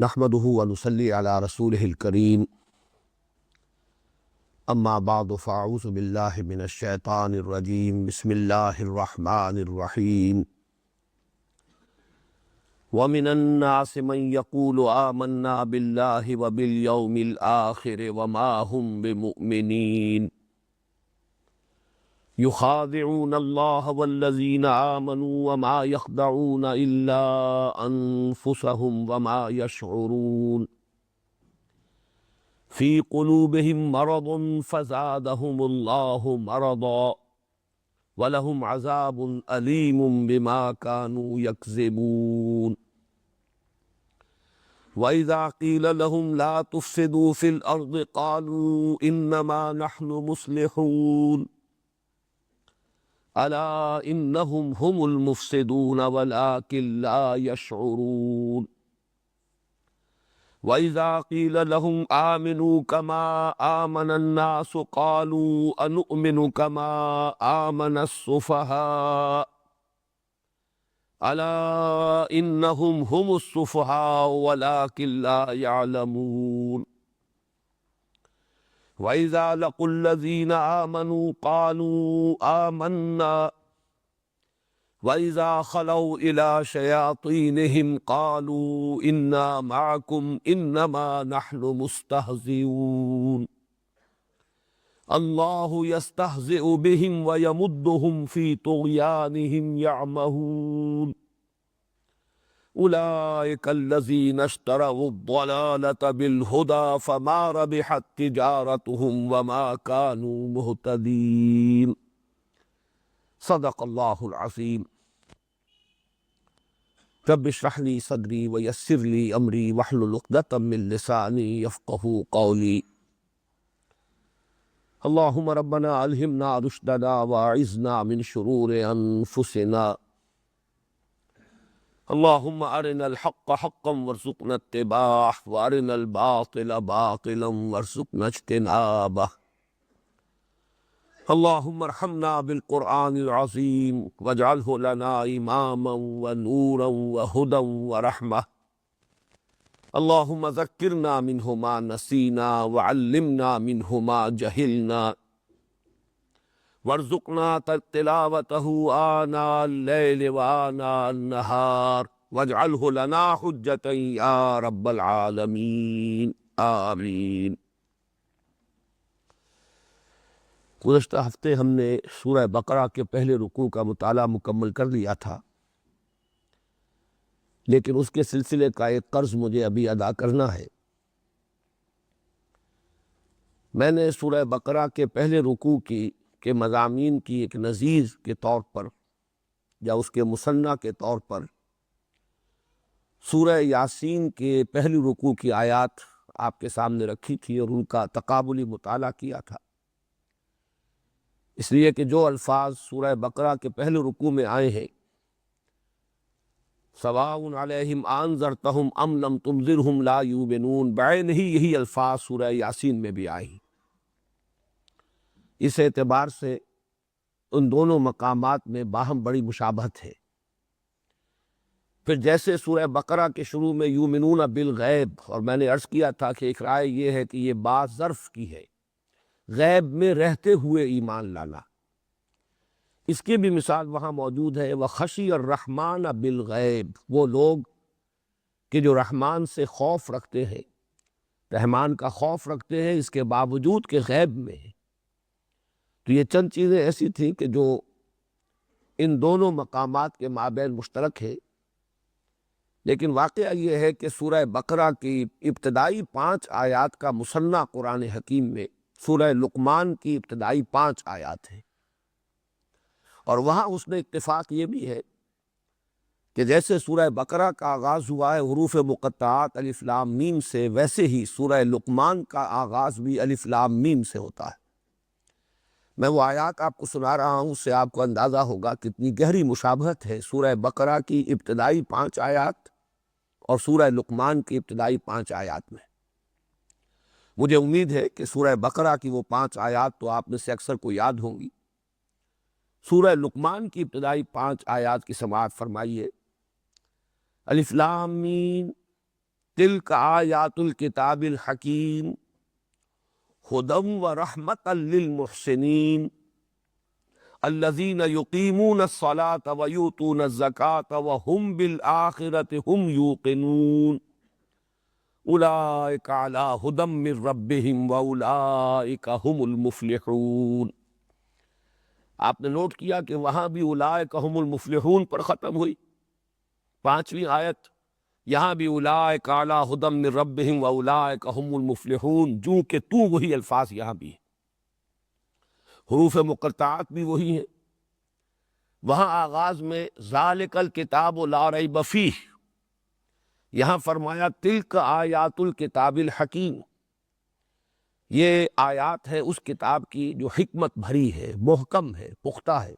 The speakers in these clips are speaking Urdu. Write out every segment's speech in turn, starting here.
نحمده ونصلي على رسوله الكريم اما بعد فاعوذ بالله من الشيطان الرجيم بسم الله الرحمن الرحيم ومن الناس من يقول آمنا بالله وباليوم الآخر وما هم بمؤمنين يخادعون الله والذين آمنوا وما يخدعون إلا أنفسهم وما يشعرون في قلوبهم مرض فزادهم الله مرضا ولهم عذاب أليم بما كانوا يكذبون وإذا قيل لهم لا تفسدوا في الأرض قالوا إنما نحن مصلحون ألا إنهم هم المفسدون ولكن لا يشعرون وإذا قيل لهم آمنوا كما آمن الناس قالوا أنؤمن كما آمن السفهاء ألا إنهم هم السفهاء ولكن لا يعلمون وإذا لقوا الذين آمنوا قالوا آمنا وإذا خلوا إلى شياطينهم قالوا إنا معكم إنما نحن مستهزئون الله يستهزئ بهم ويمدهم في طغيانهم يعمهون أولئك الذين اشتروا الضلالة بالهدى فما ربحت تجارتهم وما كانوا مهتدين صدق الله العظيم رب اشرح لي صدري ويسر لي أمري واحلل عقدة من لساني يفقهوا قولي اللهم ربنا ألهمنا رشدنا واعذنا من شرور أنفسنا اللهم أرنا الحق حقا وارزقنا اتباعه وأرنا الباطل باطلا وارزقنا اجتنابه اللهم ارحمنا بالقرآن العظيم واجعله لنا إماما ونورا وهدى ورحمة اللهم ذكرنا منه ما نسينا وعلمنا منه ما جهلنا وارزقنا تلاوته آناء الليل وآناء النهار واجعله لنا حجة يا رب العالمين آمین۔ گزشتہ ہفتے ہم نے سورہ بقرہ کے پہلے رکوع کا مطالعہ مکمل کر لیا تھا، لیکن اس کے سلسلے کا ایک قرض مجھے ابھی ادا کرنا ہے۔ میں نے سورہ بقرہ کے پہلے رکوع کے مضامین کی ایک نظیر کے طور پر یا اس کے مثنیٰ کے طور پر سورہ یاسین کے پہلی رکوع کی آیات آپ کے سامنے رکھی تھی اور ان کا تقابلی مطالعہ کیا تھا، اس لیے کہ جو الفاظ سورہ بقرہ کے پہلے رکوع میں آئے ہیں سواء علیہم انذرتہم ام لم تنذرہم لا یؤمنون، بعین ہی یہی الفاظ سورہ یاسین میں بھی آئے ہیں۔ اس اعتبار سے ان دونوں مقامات میں باہم بڑی مشابہت ہے۔ پھر جیسے سورہ بقرہ کے شروع میں یؤمنون بالغیب، اور میں نے عرض کیا تھا کہ ایک رائے یہ ہے کہ یہ بات ظرف کی ہے، غیب میں رہتے ہوئے ایمان لانا، اس کی بھی مثال وہاں موجود ہے۔ وَخَشِيَ الرَّحْمَنَ بِالْغَیب، وہ لوگ کہ جو رحمان سے خوف رکھتے ہیں، رحمان کا خوف رکھتے ہیں اس کے باوجود کہ غیب میں ہے۔ تو یہ چند چیزیں ایسی تھیں کہ جو ان دونوں مقامات کے مابین مشترک ہے، لیکن واقعہ یہ ہے کہ سورہ بقرہ کی ابتدائی 5 آیات کا مثنیٰ قرآن حکیم میں سورہ لقمان کی ابتدائی 5 آیات ہیں، اور وہاں اس نے اتفاق یہ بھی ہے کہ جیسے سورہ بقرہ کا آغاز ہوا ہے حروف مقطعات الف لام میم سے، ویسے ہی سورہ لقمان کا آغاز بھی الف لام میم سے ہوتا ہے۔ میں وہ آیات آپ کو سنا رہا ہوں، اس سے آپ کو اندازہ ہوگا کتنی گہری مشابہت ہے سورہ بقرہ کی ابتدائی 5 آیات اور سورہ لقمان کی ابتدائی 5 آیات میں۔ مجھے امید ہے کہ سورہ بقرہ کی وہ 5 آیات تو آپ میں سے اکثر کو یاد ہوں گی۔ سورہ لقمان کی ابتدائی 5 آیات کی سماعت فرمائیے۔ الف لام میم تلک آیات الکتاب الحکیم ہدی ورحمۃ للمحسنین الذین یقیمون الصلاۃ ویؤتون الزکاۃ وہم بالآخرۃ ہم یوقنون اولئک علی ھدی من ربہم واولئک ھم المفلحون۔ آپ نے نوٹ کیا کہ وہاں بھی اولئک ھم المفلحون پر ختم ہوئی 5ویں آیت، یہاں بھی اولئک علی ھدی من ربہم واولئک ھم المفلحون، جو کہ تو وہی الفاظ یہاں بھی ہیں، حروف مقطعات بھی وہی ہیں۔ وہاں آغاز میں ذالک الکتاب لا ریب فیہ، یہاں فرمایا تلک آیات الکتاب الحکیم، یہ آیات ہے اس کتاب کی جو حکمت بھری ہے، محکم ہے، پختہ ہے،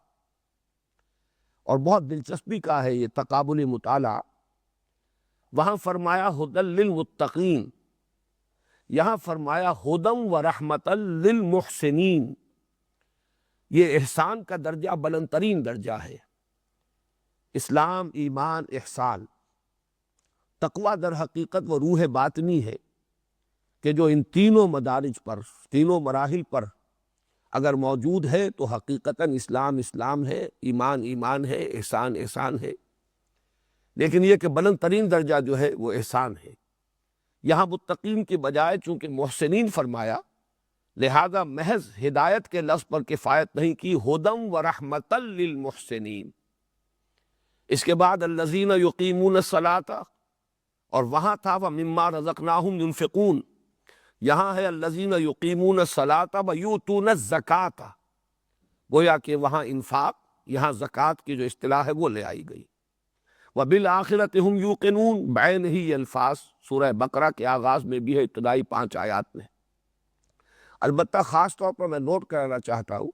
اور بہت دلچسپی کا ہے یہ تقابلی مطالعہ۔ وہاں فرمایا ھدی للمتقین، یہاں فرمایا ھدی ورحمۃ للمحسنین۔ یہ احسان کا درجہ بلند ترین درجہ ہے۔ اسلام، ایمان، احسان، تقویٰ در حقیقت وہ روح باطنی ہے کہ جو ان تینوں مدارج پر، تینوں مراحل پر اگر موجود ہے تو حقیقتاً اسلام اسلام ہے، ایمان ایمان ہے، احسان احسان ہے۔ لیکن یہ کہ بلند ترین درجہ جو ہے وہ احسان ہے۔ یہاں متقین کی بجائے چونکہ محسنین فرمایا، لہذا محض ہدایت کے لفظ پر کفایت نہیں کی، ھدی ورحمۃ للمحسنین۔ اس کے بعد الذین یقیمون الصلاۃ، اور وہاں تھا ومما رزقناہم ینفقون، یہاں ہے الذین یقیمون الصلاۃ ویؤتون الزکاۃ، گویا کہ وہاں انفاق، یہاں زکوٰۃ کی جو اصطلاح ہے وہ لے آئی گئی۔ وبالآخرۃ ہم یوقنون، بعین ہی یہ الفاظ سورہ بقرہ کے آغاز میں بھی ہے، ابتدائی 5 آیات میں۔ البتہ خاص طور پر میں نوٹ کرنا چاہتا ہوں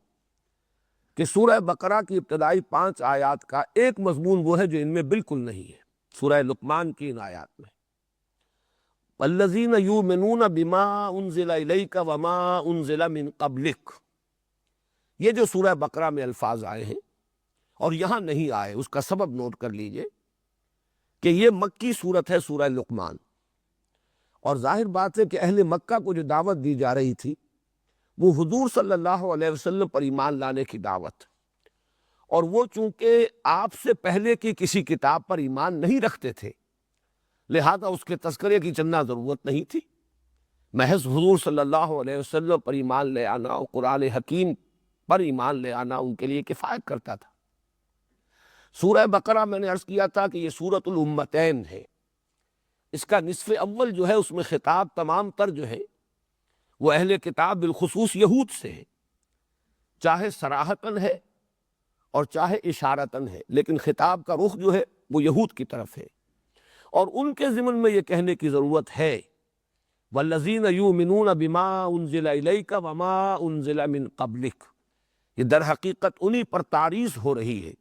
کہ سورہ بقرہ کی ابتدائی 5 آیات کا ایک مضمون وہ ہے جو ان میں بالکل نہیں ہے، سورہ لقمان کی ان آیات میں۔ الذین یؤمنون بما انزل الیک وما انزل من قبلک، یہ جو سورہ بقرہ میں الفاظ آئے ہیں اور یہاں نہیں آئے، اس کا سبب نوٹ کر لیجئے کہ یہ مکی صورت ہے، سورہ لقمان، اور ظاہر بات ہے کہ اہل مکہ کو جو دعوت دی جا رہی تھی وہ حضور صلی اللہ علیہ وسلم پر ایمان لانے کی دعوت، اور وہ چونکہ آپ سے پہلے کی کسی کتاب پر ایمان نہیں رکھتے تھے، لہذا اس کے تذکرے کی چندہ ضرورت نہیں تھی، محض حضور صلی اللہ علیہ وسلم پر ایمان لے آنا اور قرآن حکیم پر ایمان لے آنا ان کے لیے کفایت کرتا تھا۔ سورہ بقرہ میں نے عرض کیا تھا کہ یہ سورۃ الامتین ہے، اس کا نصف اول جو ہے اس میں خطاب تمام تر جو ہے وہ اہل کتاب بالخصوص یہود سے ہے، چاہے صراحتاً ہے اور چاہے اشارتاً ہے، لیکن خطاب کا رخ جو ہے وہ یہود کی طرف ہے، اور ان کے ضمن میں یہ کہنے کی ضرورت ہے والذین یؤمنون بما انزل الیک وما انزل من قبلک، یہ در حقیقت انہی پر تعریض ہو رہی ہے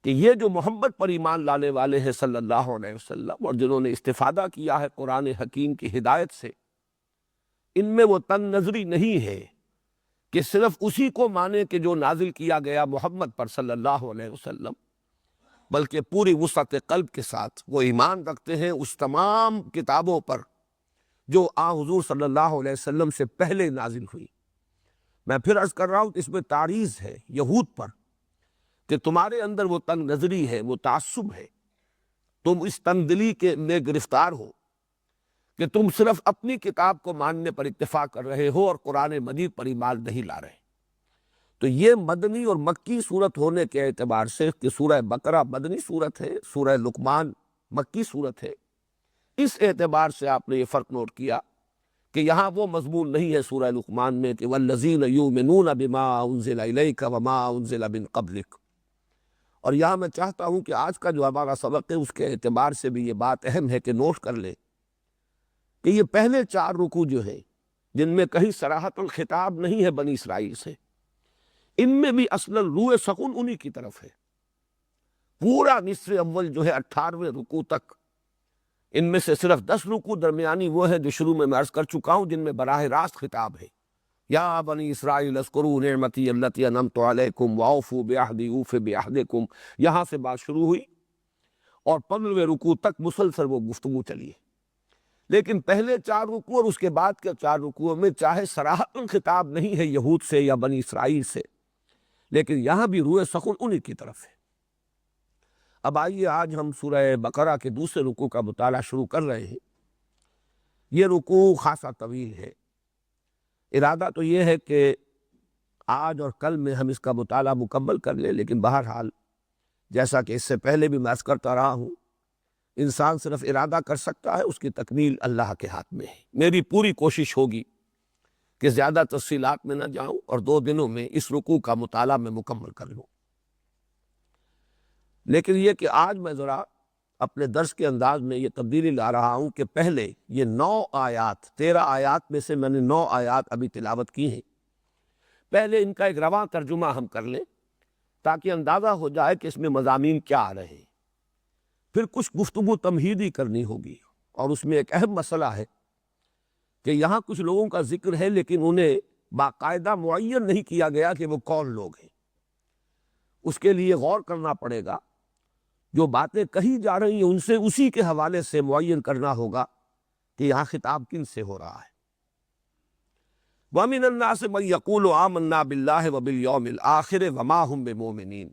کہ یہ جو محمد پر ایمان لانے والے ہیں صلی اللہ علیہ وسلم، اور جنہوں نے استفادہ کیا ہے قرآن حکیم کی ہدایت سے، ان میں وہ تن نظری نہیں ہے کہ صرف اسی کو مانے کہ جو نازل کیا گیا محمد پر صلی اللہ علیہ وسلم، بلکہ پوری وسعت قلب کے ساتھ وہ ایمان رکھتے ہیں اس تمام کتابوں پر جو حضور صلی اللہ علیہ وسلم سے پہلے نازل ہوئی۔ میں پھر عرض کر رہا ہوں کہ اس میں تعریض ہے یہود پر کہ تمہارے اندر وہ تنگ نظری ہے، وہ تعصب ہے، تم اس تنگ دلی کے میں گرفتار ہو کہ تم صرف اپنی کتاب کو ماننے پر اکتفا کر رہے ہو اور قرآن مجید پر ایمان نہیں لا رہے۔ تو یہ مدنی اور مکی صورت ہونے کے اعتبار سے کہ سورہ بقرہ مدنی صورت ہے، سورہ لقمان مکی صورت ہے، اس اعتبار سے آپ نے یہ فرق نوٹ کیا کہ یہاں وہ مضمون نہیں ہے سورہ لقمان میں کہ والذین یؤمنون بما انزل الیک وما انزل من قبلک، اور یہاں میں چاہتا ہوں کہ آج کا جو ہمارا سبق ہے اس کے اعتبار سے بھی یہ بات اہم ہے کہ نوٹ کر لیں کہ یہ پہلے 4 رکوع جو ہیں جن میں کہیں صراحت الخطاب نہیں ہے بنی اسرائیل سے، ان میں بھی اصلاً روح سخن انہی کی طرف ہے۔ پورا نصف اول جو ہے 18ویں رکوع تک، ان میں سے صرف 10 رکوع درمیانی وہ ہے جو شروع میں عرض کر چکا ہوں جن میں براہ راست خطاب ہے، یا بنی اسرائیل اذکروا نعمتی التی انعمت علیکم واوفوا بعہدی اوف بعہدکم، یہاں سے بات شروع ہوئی اور 15ویں رکوع تک مسلسل وہ گفتگو چلی ہے۔ لیکن پہلے 4 رکوع اور اس کے بعد کے 4 رکوعوں میں چاہے صراحتاً خطاب نہیں ہے یہود سے یا بنی اسرائیل سے، لیکن یہاں بھی روئے سخن انہی کی طرف ہے۔ اب آئیے آج ہم سورہ بقرہ کے دوسرے رکوع کا مطالعہ شروع کر رہے ہیں۔ یہ رکوع خاصا طویل ہے۔ ارادہ تو یہ ہے کہ آج اور کل میں ہم اس کا مطالعہ مکمل کر لیں، لیکن بہرحال جیسا کہ اس سے پہلے بھی میں عرض کرتا رہا ہوں، انسان صرف ارادہ کر سکتا ہے، اس کی تکمیل اللہ کے ہاتھ میں ہے۔ میری پوری کوشش ہوگی کہ زیادہ تفصیلات میں نہ جاؤں اور 2 دنوں میں اس رکوع کا مطالعہ میں مکمل کر لوں۔ لیکن یہ کہ آج میں ذرا اپنے درس کے انداز میں یہ تبدیلی لا رہا ہوں کہ پہلے یہ 9 آیات، 13 آیات میں سے میں نے 9 آیات ابھی تلاوت کی ہیں، پہلے ان کا ایک رواں ترجمہ ہم کر لیں تاکہ اندازہ ہو جائے کہ اس میں مضامین کیا آ رہے ہیں۔ پھر کچھ گفتگو تمہیدی کرنی ہوگی، اور اس میں ایک اہم مسئلہ ہے کہ یہاں کچھ لوگوں کا ذکر ہے لیکن انہیں باقاعدہ معین نہیں کیا گیا کہ وہ کون لوگ ہیں۔ اس کے لیے غور کرنا پڑے گا، جو باتیں کہی جا رہی ہیں ان سے اسی کے حوالے سے معین کرنا ہوگا کہ یہاں خطاب کن سے ہو رہا ہے۔ وَمِنَ النَّاسِ مَن يَقُولُ آمَنَّا بِاللَّهِ وَبِالْيَوْمِ الْآخِرِ وَمَا هُم بِمُؤْمِنِينَ،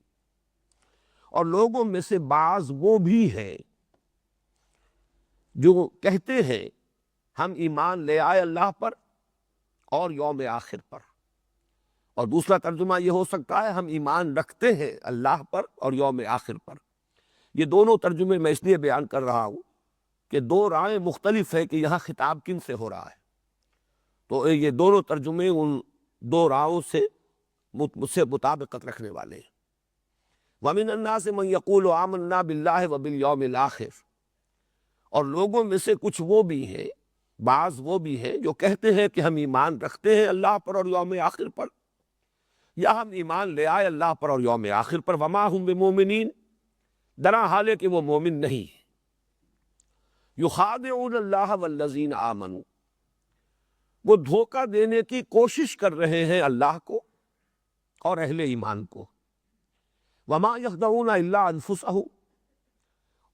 اور لوگوں میں سے بعض وہ بھی ہیں جو کہتے ہیں ہم ایمان لے آئے اللہ پر اور یوم آخر پر، اور دوسرا ترجمہ یہ ہو سکتا ہے ہم ایمان رکھتے ہیں اللہ پر اور یوم آخر پر۔ یہ دونوں ترجمے میں اس لیے بیان کر رہا ہوں کہ 2 رائے مختلف ہے کہ یہاں خطاب کن سے ہو رہا ہے، تو یہ دونوں ترجمے ان 2 راؤں سے مطابقت رکھنے والے ہیں۔ وَمِنَ النَّاسِ مَن يَقُولُ آمَنَّا بِاللَّهِ وَبِالْيَوْمِ الْآخِرِ، اور لوگوں میں سے کچھ وہ بھی ہیں، بعض وہ بھی ہیں جو کہتے ہیں کہ ہم ایمان رکھتے ہیں اللہ پر اور یوم آخر پر، یا ہم ایمان لے آئے اللہ پر اور یوم آخر پر۔ وما ہم بمومنین، درا حال ہے کہ وہ مومن نہیں ہیں۔ یخادعون اللہ والذین آمنوا، وہ دھوکہ دینے کی کوشش کر رہے ہیں اللہ کو اور اہل ایمان کو۔ وما یخدعون الا انفسہم،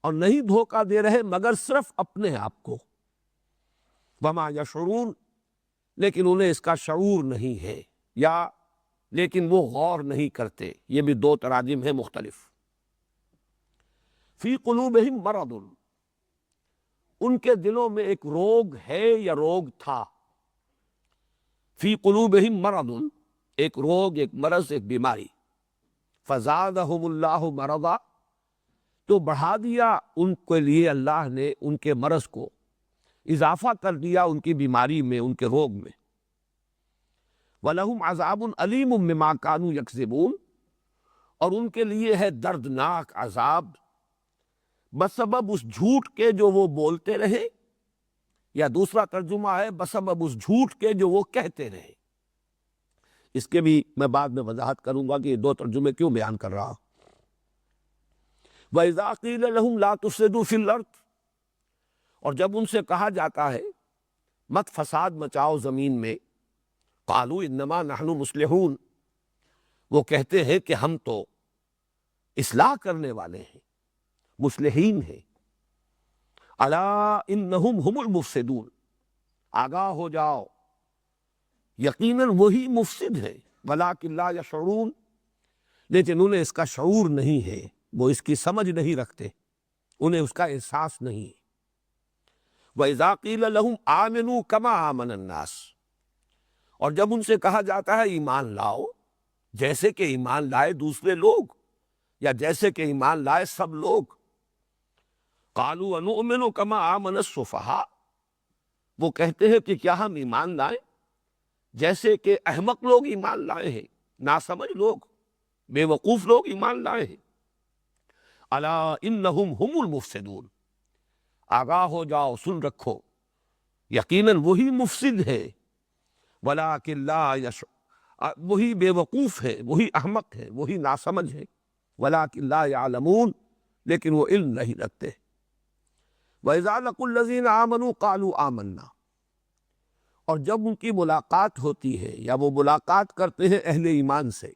اور نہیں دھوکہ دے رہے مگر صرف اپنے آپ کو۔ وما یشعرون، لیکن انہیں اس کا شعور نہیں ہے، یا لیکن وہ غور نہیں کرتے۔ یہ بھی 2 تراجم ہیں مختلف۔ فی قلوبہم مرض، ان کے دلوں میں ایک روگ ہے یا روگ تھا۔ فی قلوبہم مرض، ایک روگ، ایک مرض، ایک بیماری۔ فزادہم اللہ مرضا، تو بڑھا دیا ان کے لیے اللہ نے ان کے مرض کو، اضافہ کر دیا ان کی بیماری میں، ان کے روگ میں۔ وَلَهُمْ عَذَابٌ أَلِيمٌ بِمَا كَانُوا يَكْذِبُونَ، اور ان کے لیے ہے دردناک عذاب بسبب اس جھوٹ کے جو وہ بولتے رہے، یا دوسرا ترجمہ ہے بسبب اس جھوٹ کے جو وہ کہتے رہے۔ اس کے بھی میں بعد میں وضاحت کروں گا کہ یہ 2 ترجمے کیوں بیان کر رہا ہوں۔ وَإِذَا قِيلَ لَهُمْ لَا تُفْسِدُوا فِي الْأَرْضِ، اور جب ان سے کہا جاتا ہے مت فساد مچاؤ زمین میں، قالوا انما نحن مصلحون، وہ کہتے ہیں کہ ہم تو اصلاح کرنے والے ہیں، مصلحین ہیں۔ الا انہم هم المفسدون، آگاہ ہو جاؤ یقیناً وہی مفسد ہے، ولکن لا یشعرون، لیکن انہیں اس کا شعور نہیں ہے، وہ اس کی سمجھ نہیں رکھتے، انہیں اس کا احساس نہیں۔ وَإِذَا قِيلَ لَهُمْ آمِنُوا كَمَا آمَنَ النَّاسُ، اور جب ان سے کہا جاتا ہے ایمان لاؤ جیسے کہ ایمان لائے دوسرے لوگ، یا جیسے کہ ایمان لائے سب لوگ، قالوا انؤمن كما آمن السفہاء، وہ کہتے ہیں کہ کیا ہم ایمان لائیں جیسے کہ احمق لوگ ایمان لائے ہیں، ناسمجھ لوگ، بے وقوف لوگ ایمان لائے ہیں۔ الا انہم هم المفسدون، آگاہ ہو جاؤ، سن رکھو، یقیناً وہی مفسد ہے، ولکن لا وہی بے وقوف ہے، وہی احمق ہے، وہی ناسمجھ ہے، ولکن لا یعلمون، لیکن وہ علم نہیں رکھتے۔ وَإِذَا لَقُوا الَّذِينَ آمَنُوا قَالُوا آمَنَّا، اور جب ان کی ملاقات ہوتی ہے یا وہ ملاقات کرتے ہیں اہل ایمان سے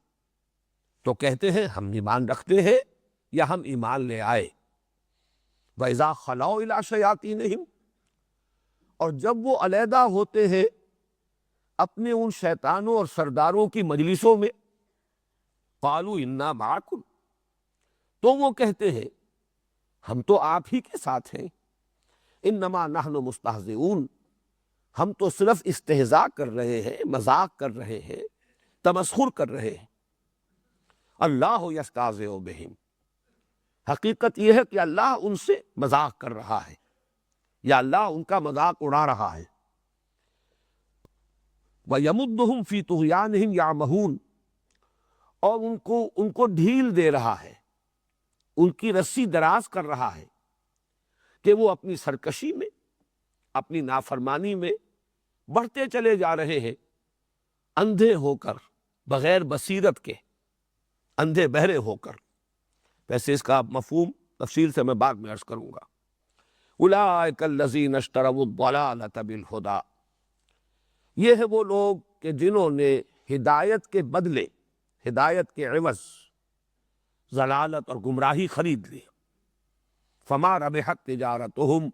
تو کہتے ہیں ہم ایمان رکھتے ہیں یا ہم ایمان لے آئے۔ وَإِذَا خَلَوْا إِلَىٰ شَيَاطِینِهِمْ، اور جب وہ علیحدہ ہوتے ہیں اپنے ان شیطانوں اور سرداروں کی مجلسوں میں، قالوا انا معکم، تو وہ کہتے ہیں ہم تو آپ ہی کے ساتھ ہیں، انما نحن مستہزئون، ہم تو صرف استہزاء کر رہے ہیں، مذاق کر رہے ہیں، تمسخر کر رہے ہیں۔ اللہ یستہزئ بہم، حقیقت یہ ہے کہ اللہ ان سے مذاق کر رہا ہے، یا اللہ ان کا مذاق اڑا رہا ہے۔ وَيَمُدُّهُمْ فِي طُغْيَانِهِمْ يَعْمَهُونَ، اور ان کو ڈھیل دے رہا ہے، ان کی رسی دراز کر رہا ہے کہ وہ اپنی سرکشی میں، اپنی نافرمانی میں بڑھتے چلے جا رہے ہیں، اندھے ہو کر، بغیر بصیرت کے، اندھے بہرے ہو کر۔ ویسے اس کا مفہوم تفصیل سے میں بعد میں عرض کروں گا۔ اولئک الذین اشتروا الضلالۃ بالہدی، یہ ہے وہ لوگ کہ جنہوں نے ہدایت کے بدلے، ہدایت کے عوض ضلالت اور گمراہی خرید لی۔ فما ربحت تجارتہم،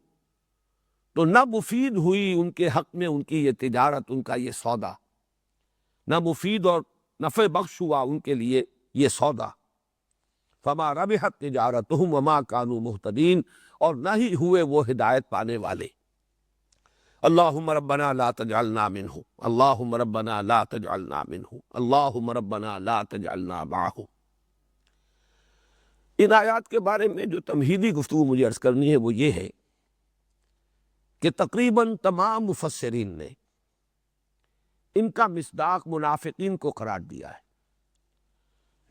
تو نہ مفید ہوئی ان کے حق میں ان کی یہ تجارت، ان کا یہ سودا، نہ مفید اور نفع بخش ہوا ان کے لیے یہ سودا۔ فما ربحت تجارتہم وما کانوا مہتدین، اور نہ ہی ہوئے وہ ہدایت پانے والے۔ اللہم ربنا لا تجعلنا منہ، اللہم ربنا لا تجعلنا منہ، اللہم ربنا لا تجعلنا معہ۔ ان آیات کے بارے میں جو تمہیدی گفتگو مجھے عرض کرنی ہے وہ یہ ہے کہ تقریباً تمام مفسرین نے ان کا مصداق منافقین کو قرار دیا ہے۔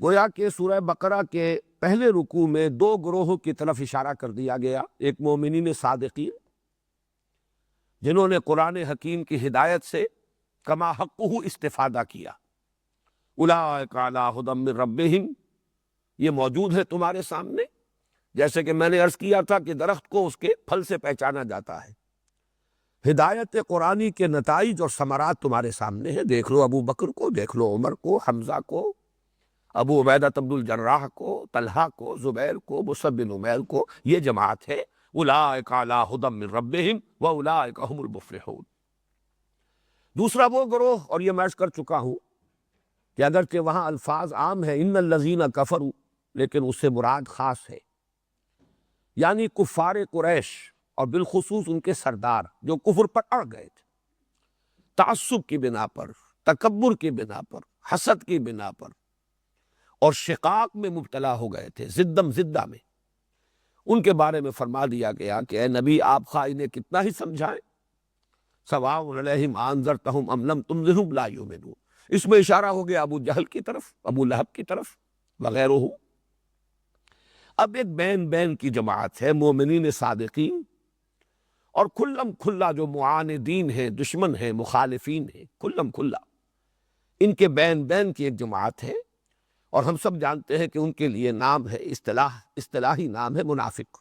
گویا کہ سورہ بقرہ کے پہلے رکوع میں دو گروہوں کی طرف اشارہ کر دیا گیا، ایک مومنین صادقین جنہوں نے قرآن حکیم کی ہدایت سے کما حقہ استفادہ کیا، اولئک علی ھدی من ربہم، یہ موجود ہے تمہارے سامنے، جیسے کہ میں نے عرض کیا تھا کہ درخت کو اس کے پھل سے پہچانا جاتا ہے۔ ہدایت قرآنی کے نتائج اور ثمرات تمہارے سامنے ہیں، دیکھ لو ابو بکر کو، دیکھ لو عمر کو، حمزہ کو، ابو عبیدہ بن الجراح کو، طلحہ کو، زبیر کو، مصعب بن عمیر کو، یہ جماعت ہے۔ اولئک علی ھدی من ربہم واولئک ھم المفلحون۔ دوسرا وہ گروہ، اور یہ میں عرض کر چکا ہوں کہ اگرچہ وہاں الفاظ عام ہیں ان الذین کفروا، لیکن اس سے مراد خاص ہے، یعنی کفار قریش اور بالخصوص ان کے سردار جو کفر پر اڑ گئے تھے، تعصب کی بنا پر، تکبر کی بنا پر، حسد کی بنا پر، اور شقاق میں مبتلا ہو گئے تھے، زدم زدہ میں۔ ان کے بارے میں فرما دیا گیا کہ اے نبی آپ خواہ انہیں کتنا ہی سمجھائیں، سواء علیہم انذرتہم ام لم تنذرہم لا یؤمنون۔ اس میں اشارہ ہو گیا ابو جہل کی طرف، ابو لہب کی طرف وغیرہ۔ اب ایک بین بین کی جماعت ہے، مومنین صادقین اور کھلم کھلا جو معاندین ہیں، دشمن ہیں، مخالفین ہیں، کھلم کھلا ان کے بین بین کی ایک جماعت ہے، اور ہم سب جانتے ہیں کہ ان کے لیے نام ہے، اصطلاحی نام ہے منافق۔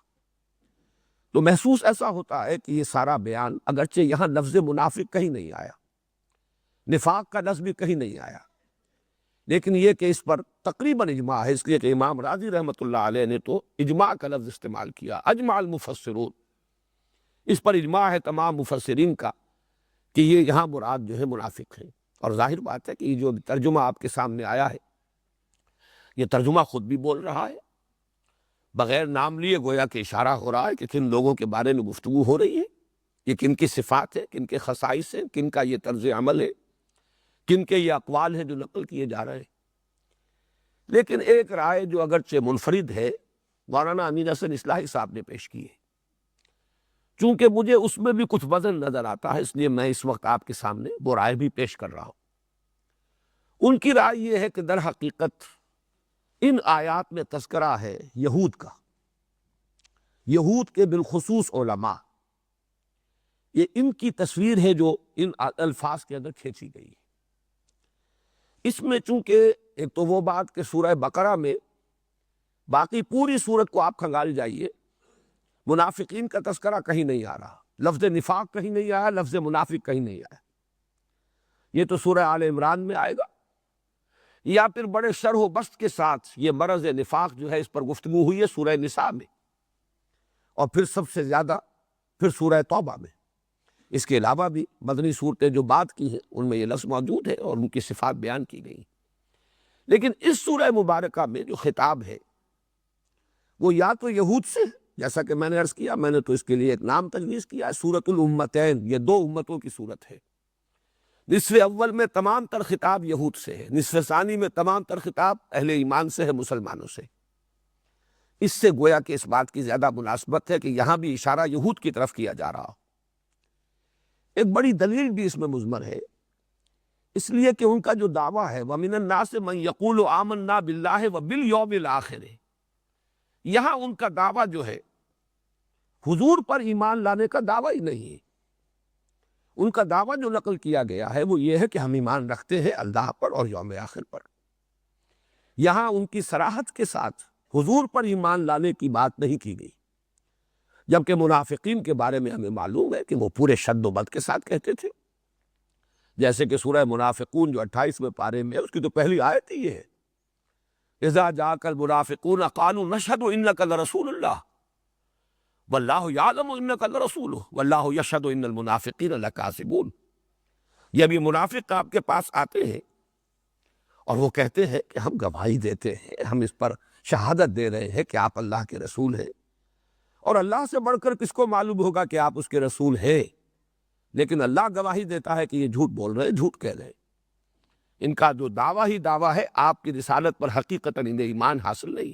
تو محسوس ایسا ہوتا ہے کہ یہ سارا بیان، اگرچہ یہاں لفظ منافق کہیں نہیں آیا، نفاق کا لفظ بھی کہیں نہیں آیا، لیکن یہ کہ اس پر تقریباً اجماع ہے، اس لیے کہ امام راضی رحمۃ اللہ علیہ نے تو اجماع کا لفظ استعمال کیا، اجمع المفسرون، اس پر اجماع ہے تمام مفسرین کا کہ یہ یہاں مراد جو ہے منافق ہیں۔ اور ظاہر بات ہے کہ یہ جو ترجمہ آپ کے سامنے آیا ہے، یہ ترجمہ خود بھی بول رہا ہے، بغیر نام لیے گویا کہ اشارہ ہو رہا ہے کہ کن لوگوں کے بارے میں گفتگو ہو رہی ہے، یہ کن کی صفات ہے، کن کے خصائص ہیں، کن کا یہ طرز عمل ہے، کن کے یہ اقوال ہیں جو نقل کیے جا رہے ہیں۔ لیکن ایک رائے جو اگرچہ منفرد ہے، مولانا امین حسن اصلاحی صاحب نے پیش کی ہے، چونکہ مجھے اس میں بھی کچھ وزن نظر آتا ہے، اس لیے میں اس وقت آپ کے سامنے وہ رائے بھی پیش کر رہا ہوں۔ ان کی رائے یہ ہے کہ در حقیقت ان آیات میں تذکرہ ہے یہود کا، یہود کے بالخصوص علماء، یہ ان کی تصویر ہے جو ان الفاظ کے اندر کھینچی گئی ہے۔ اس میں چونکہ ایک تو وہ بات کہ سورہ بقرہ میں، باقی پوری سورت کو آپ کھنگال جائیے، منافقین کا تذکرہ کہیں نہیں آ رہا، لفظ نفاق کہیں نہیں آیا، لفظ منافق کہیں نہیں آیا۔ یہ تو سورہ آل عمران میں آئے گا، یا پھر بڑے شرح و بسط کے ساتھ یہ مرض نفاق جو ہے اس پر گفتگو ہوئی ہے سورہ نساء میں، اور پھر سب سے زیادہ پھر سورہ توبہ میں۔ اس کے علاوہ بھی مدنی صورتیں جو بات کی ہیں ان میں یہ لفظ موجود ہے اور ان کی صفات بیان کی گئی. لیکن اس سورہ مبارکہ میں جو خطاب ہے وہ یا تو یہود سے، جیسا کہ میں نے عرض کیا، میں نے تو اس کے لیے ایک نام تجویز کیا ہے سورۃ الامتین، یہ دو امتوں کی صورت ہے. نصف اول میں تمام تر خطاب یہود سے ہے، نصف ثانی میں تمام تر خطاب اہل ایمان سے ہے، مسلمانوں سے. اس سے گویا کہ اس بات کی زیادہ مناسبت ہے کہ یہاں بھی اشارہ یہود کی طرف کیا جا رہا ہو. ایک بڑی دلیل بھی اس میں مضمر ہے، اس لیے کہ ان کا جو دعویٰ ہے وَمِنَ النَّاسِ مَن يَقُولُ آمَنَّا بِاللَّهِ وَبِالْيَوْمِ الْآخِرِ، یہاں ان کا دعویٰ جو ہے حضور پر ایمان لانے کا دعویٰ ہی نہیں ہے. ان کا دعویٰ جو نقل کیا گیا ہے وہ یہ ہے کہ ہم ایمان رکھتے ہیں اللہ پر اور یوم آخر پر. یہاں ان کی صراحت کے ساتھ حضور پر ایمان لانے کی بات نہیں کی گئی، جبکہ منافقین کے بارے میں ہمیں معلوم ہے کہ وہ پورے شد و بد کے ساتھ کہتے تھے. جیسے کہ سورہ منافقون جو 28ویں پارے میں ہے اس کی تو پہلی آیت ہی یہ ہے، اذا جاءک المنافقون قالوا نشهد انک لرسول اللہ واللہ یعلم انک لرسولہ واللہ یشہد ان المنافقین لکاذبون. یہ بھی منافق آپ کے پاس آتے ہیں اور وہ کہتے ہیں کہ ہم گواہی دیتے ہیں، ہم اس پر شہادت دے رہے ہیں کہ آپ اللہ کے رسول ہیں، اور اللہ سے بڑھ کر کس کو معلوم ہوگا کہ آپ اس کے رسول ہیں. لیکن اللہ گواہی دیتا ہے کہ یہ جھوٹ بول رہے ہیں، جھوٹ کہہ رہے ہیں. ان کا جو دعویٰ ہی دعویٰ ہے، آپ کی رسالت پر حقیقتاً انہیں ایمان حاصل نہیں،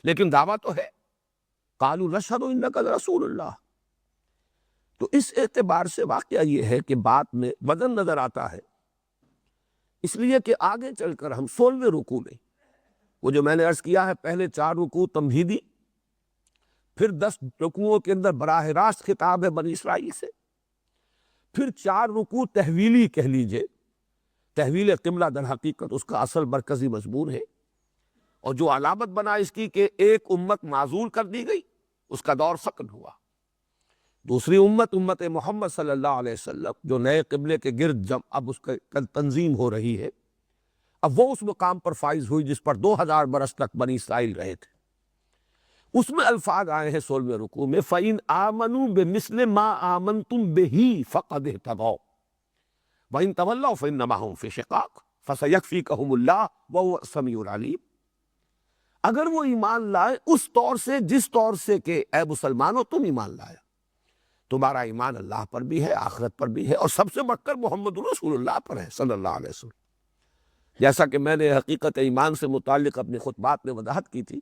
لیکن دعویٰ تو ہے. قالوا نشہد انک لرسول اللہ. تو اس اعتبار سے واقعہ یہ ہے کہ بات میں وزن نظر آتا ہے، اس لیے کہ آگے چل کر ہم 16ویں رکوع میں وہ جو میں نے عرض کیا ہے پہلے 4 رکوع تمہیدی، پھر 10 رکوعوں کے اندر براہ راست خطاب ہے بنی اسرائیل سے، پھر 4 رکوع تحویلی کہہ لیجئے. تحویل قبلہ در حقیقت اس کا اصل مرکزی مضمون ہے، اور جو علامت بنا اس کی کہ ایک امت معزول کر دی گئی، اس کا دور ختم ہوا. دوسری امت محمد صلی اللہ علیہ وسلم جو نئے قبلے کے گرد اب اس کا تنظیم ہو رہی ہے، اب وہ اس مقام پر فائز ہوئی جس پر 2000 برس تک بنی اسرائیل رہے تھے. اس میں الفاظ آئے ہیں 16ویں رکوع میں فَإِنْ آمَنُوا بِمِثْلِ مَا آمَنْتُمْ بِهِ فَقَدِ اهْتَدَوْا وَإِنْ تَوَلَّوْا فَإِنَّمَا هُمْ فِي شِقَاقٍ فَسَيَكْفِيكَهُمُ اللَّهُ وَهُوَ السَّمِيعُ الْعَلِيمُ. اگر وہ ایمان لائے اس طور سے جس طور سے کہ اے مسلمانوں تم ایمان لائے، تمہارا ایمان اللہ پر بھی ہے، آخرت پر بھی ہے، اور سب سے بڑھ کر محمد رسول اللہ پر ہے صلی اللہ علیہ وسلم. جیسا کہ میں نے حقیقت ایمان سے متعلق اپنے خطبات میں وضاحت کی تھی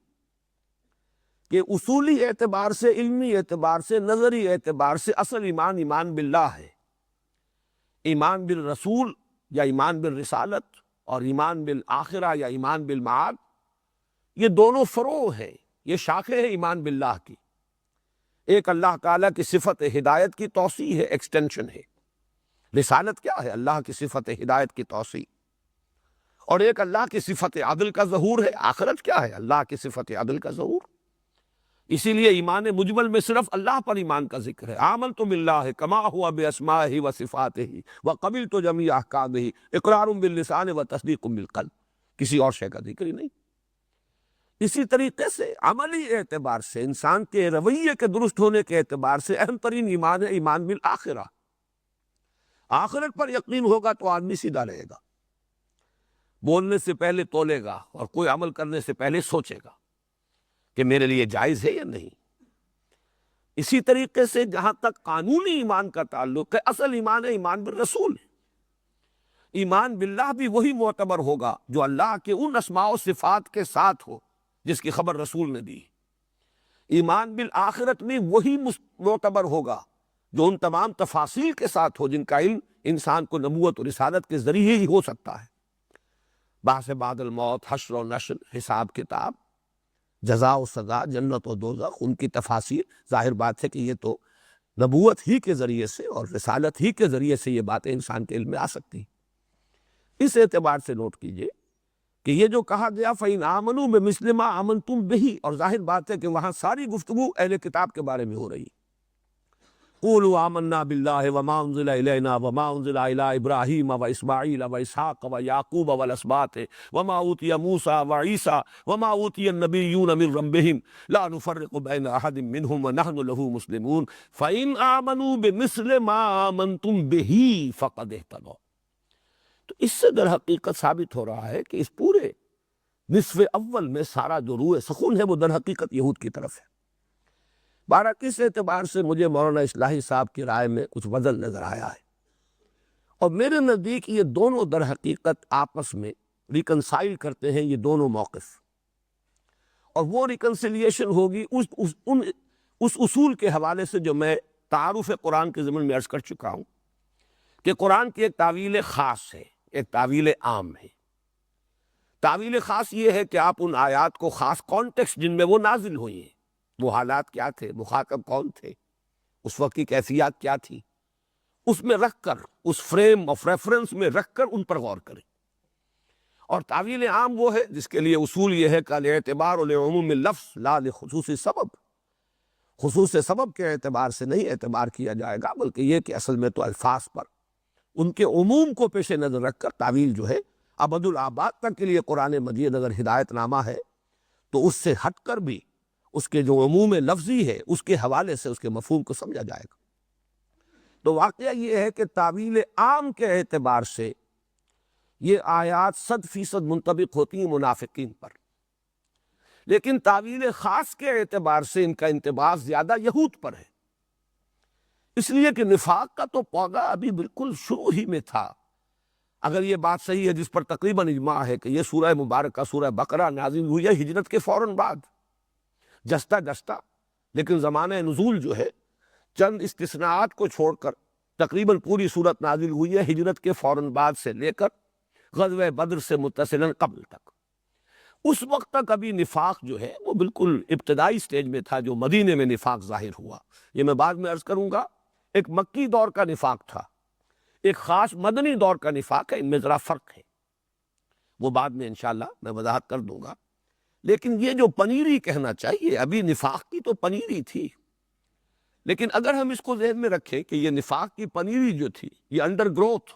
کہ اصولی اعتبار سے، علمی اعتبار سے، نظری اعتبار سے اصل ایمان ایمان باللہ ہے. ایمان بالرسول یا ایمان بالرسالت اور ایمان بالآخرہ یا ایمان بالمعاد، یہ دونوں فروع ہیں، یہ شاخیں ہیں ایمان باللہ کی. ایک اللہ تعالیٰ کی صفت ہدایت کی توسیع ہے، ایکسٹینشن ہے. رسالت کیا ہے؟ اللہ کی صفت ہدایت کی توسیع. اور ایک اللہ کی صفت عدل کا ظہور ہے. آخرت کیا ہے؟ اللہ کی صفت عدل کا ظہور. اسی لیے ایمان مجمل میں صرف اللہ پر ایمان کا ذکر ہے. آمنت باللہ کما ہوا باسمائہ و صفاتہ وقبلت جمیع احکامہ اقرار باللسان و تصدیق بالقلب. کسی اور شے کا ذکر ہی نہیں. اسی طریقے سے عملی اعتبار سے، انسان کے رویے کے درست ہونے کے اعتبار سے اہم ترین ایمان ہے ایمان بالآخرہ. آخرت پر یقین ہوگا تو آدمی سیدھا رہے گا، بولنے سے پہلے تولے گا اور کوئی عمل کرنے سے پہلے سوچے گا کہ میرے لیے جائز ہے یا نہیں. اسی طریقے سے جہاں تک قانونی ایمان کا تعلق ہے، اصل ایمان ہے ایمان بالرسول. ایمان باللہ بھی وہی معتبر ہوگا جو اللہ کے ان اسماء و صفات کے ساتھ ہو جس کی خبر رسول نے دی. ایمان بالآخرت بھی وہی معتبر ہوگا جو ان تمام تفاصیل کے ساتھ ہو جن کا علم انسان کو نبوت و رسالت کے ذریعے ہی ہو سکتا ہے. بحث بعد الموت، حشر و نشر، حساب کتاب، جزا و سزا، جنت و دوزخ، ان کی تفاصیل ظاہر بات ہے کہ یہ تو نبوت ہی کے ذریعے سے اور رسالت ہی کے ذریعے سے یہ باتیں انسان کے علم میں آ سکتی. اس اعتبار سے نوٹ کیجئے کہ یہ جو کہا گیا فَإِنْ آمَنُوا بِمِثْلِ مَا آمَنْتُمْ بِهِ، اور ظاہر بات ہے کہ وہاں ساری گفتگو اہل کتاب کے بارے میں ہو رہی. قولوا آمنا باللہ وما انزل الینا وما انزل الی ابراہیم واسماعیل واسحاق ویعقوب والاسباط وما اوتی موسیٰ وعیسیٰ وما اوتی النبیون من ربہم لا نفرق بین احد منہم ونحن لہ مسلمون فإن آمنوا بمثل ما آمنتم بہ فقد اہتدوا۔ تو اس سے در حقیقت ثابت ہو رہا ہے کہ اس پورے نصف اول میں سارا جو روح سخن ہے وہ در حقیقت یہود کی طرف ہے۔ بارہ کس اعتبار سے مجھے مولانا اصلاحی صاحب کی رائے میں کچھ وزن نظر آیا ہے، اور میرے نزدیک یہ دونوں در حقیقت آپس میں ریکنسائل کرتے ہیں یہ دونوں موقف، اور وہ ریکنسیلیشن ہوگی اس اصول کے حوالے سے جو میں تعارف قرآن کے ضمن میں عرض کر چکا ہوں کہ قرآن کی ایک تعویل خاص ہے، ایک تعویل عام ہے۔ تعویل خاص یہ ہے کہ آپ ان آیات کو خاص کانٹیکسٹ جن میں وہ نازل ہوئی ہیں، وہ حالات کیا تھے، مخاطب کون تھے، اس وقت کی کیفیات کیا تھی، اس میں رکھ کر، اس فریم آف ریفرنس میں رکھ کر ان پر غور کریں۔ اور تعویل عام وہ ہے جس کے لیے اصول یہ ہے کہ الاعتبار لعموم اللفظ لا لخصوص سبب، خصوص سبب کے اعتبار سے نہیں اعتبار کیا جائے گا، بلکہ یہ کہ اصل میں تو الفاظ پر ان کے عموم کو پیش نظر رکھ کر تعویل جو ہے ابد الآباد تک کے لیے قرآن مجید اگر ہدایت نامہ ہے تو اس سے ہٹ کر بھی اس کے جو عموم لفظی ہے اس کے حوالے سے اس کے مفہوم کو سمجھا جائے گا۔ تو واقعہ یہ ہے کہ تعویل عام کے اعتبار سے یہ آیات 100% منطبق ہوتی ہیں منافقین پر، لیکن تعویل خاص کے اعتبار سے ان کا انطباق زیادہ یہود پر ہے، اس لیے کہ نفاق کا تو پودا ابھی بالکل شروع ہی میں تھا۔ اگر یہ بات صحیح ہے جس پر تقریباً اجماع ہے کہ یہ سورہ مبارکہ سورہ بقرہ نازل ہوئی ہے ہجرت کے فوراً بعد جستہ جستہ، لیکن زمانہ نزول جو ہے چند استثناءات کو چھوڑ کر تقریباً پوری صورت نازل ہوئی ہے ہجرت کے فوراً بعد سے لے کر غزوہ بدر سے متصلاً قبل تک۔ اس وقت تک ابھی نفاق جو ہے وہ بالکل ابتدائی سٹیج میں تھا، جو مدینے میں نفاق ظاہر ہوا یہ میں بعد میں عرض کروں گا۔ ایک مکی دور کا نفاق تھا، ایک خاص مدنی دور کا نفاق ہے، ان میں ذرا فرق ہے، وہ بعد میں انشاءاللہ میں وضاحت کر دوں گا۔ لیکن یہ جو پنیری کہنا چاہیے، ابھی نفاق کی تو پنیری تھی، لیکن اگر ہم اس کو ذہن میں رکھیں کہ یہ نفاق کی پنیری جو تھی، یہ انڈر گروتھ،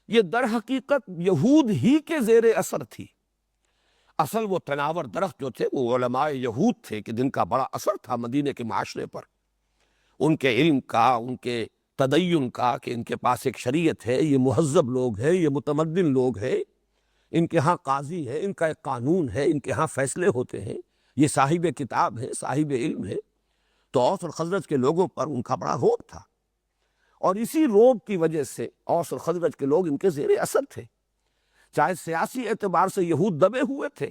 یہ در حقیقت یہود ہی کے زیر اثر تھی۔ اصل وہ تناور درخت جو تھے وہ علماء یہود تھے کہ جن کا بڑا اثر تھا مدینے کے معاشرے پر، ان کے علم کا، ان کے تدین کا، کہ ان کے پاس ایک شریعت ہے، یہ مہذب لوگ ہیں، یہ متمدن لوگ ہیں، ان کے ہاں قاضی ہے، ان کا ایک قانون ہے، ان کے ہاں فیصلے ہوتے ہیں، یہ صاحب کتاب ہے، صاحب علم ہے۔ تو اوس اور خزرج کے لوگوں پر ان کا بڑا رعب تھا، اور اسی رعب کی وجہ سے اوس اور خزرج کے لوگ ان کے زیر اثر تھے۔ چاہے سیاسی اعتبار سے یہود دبے ہوئے تھے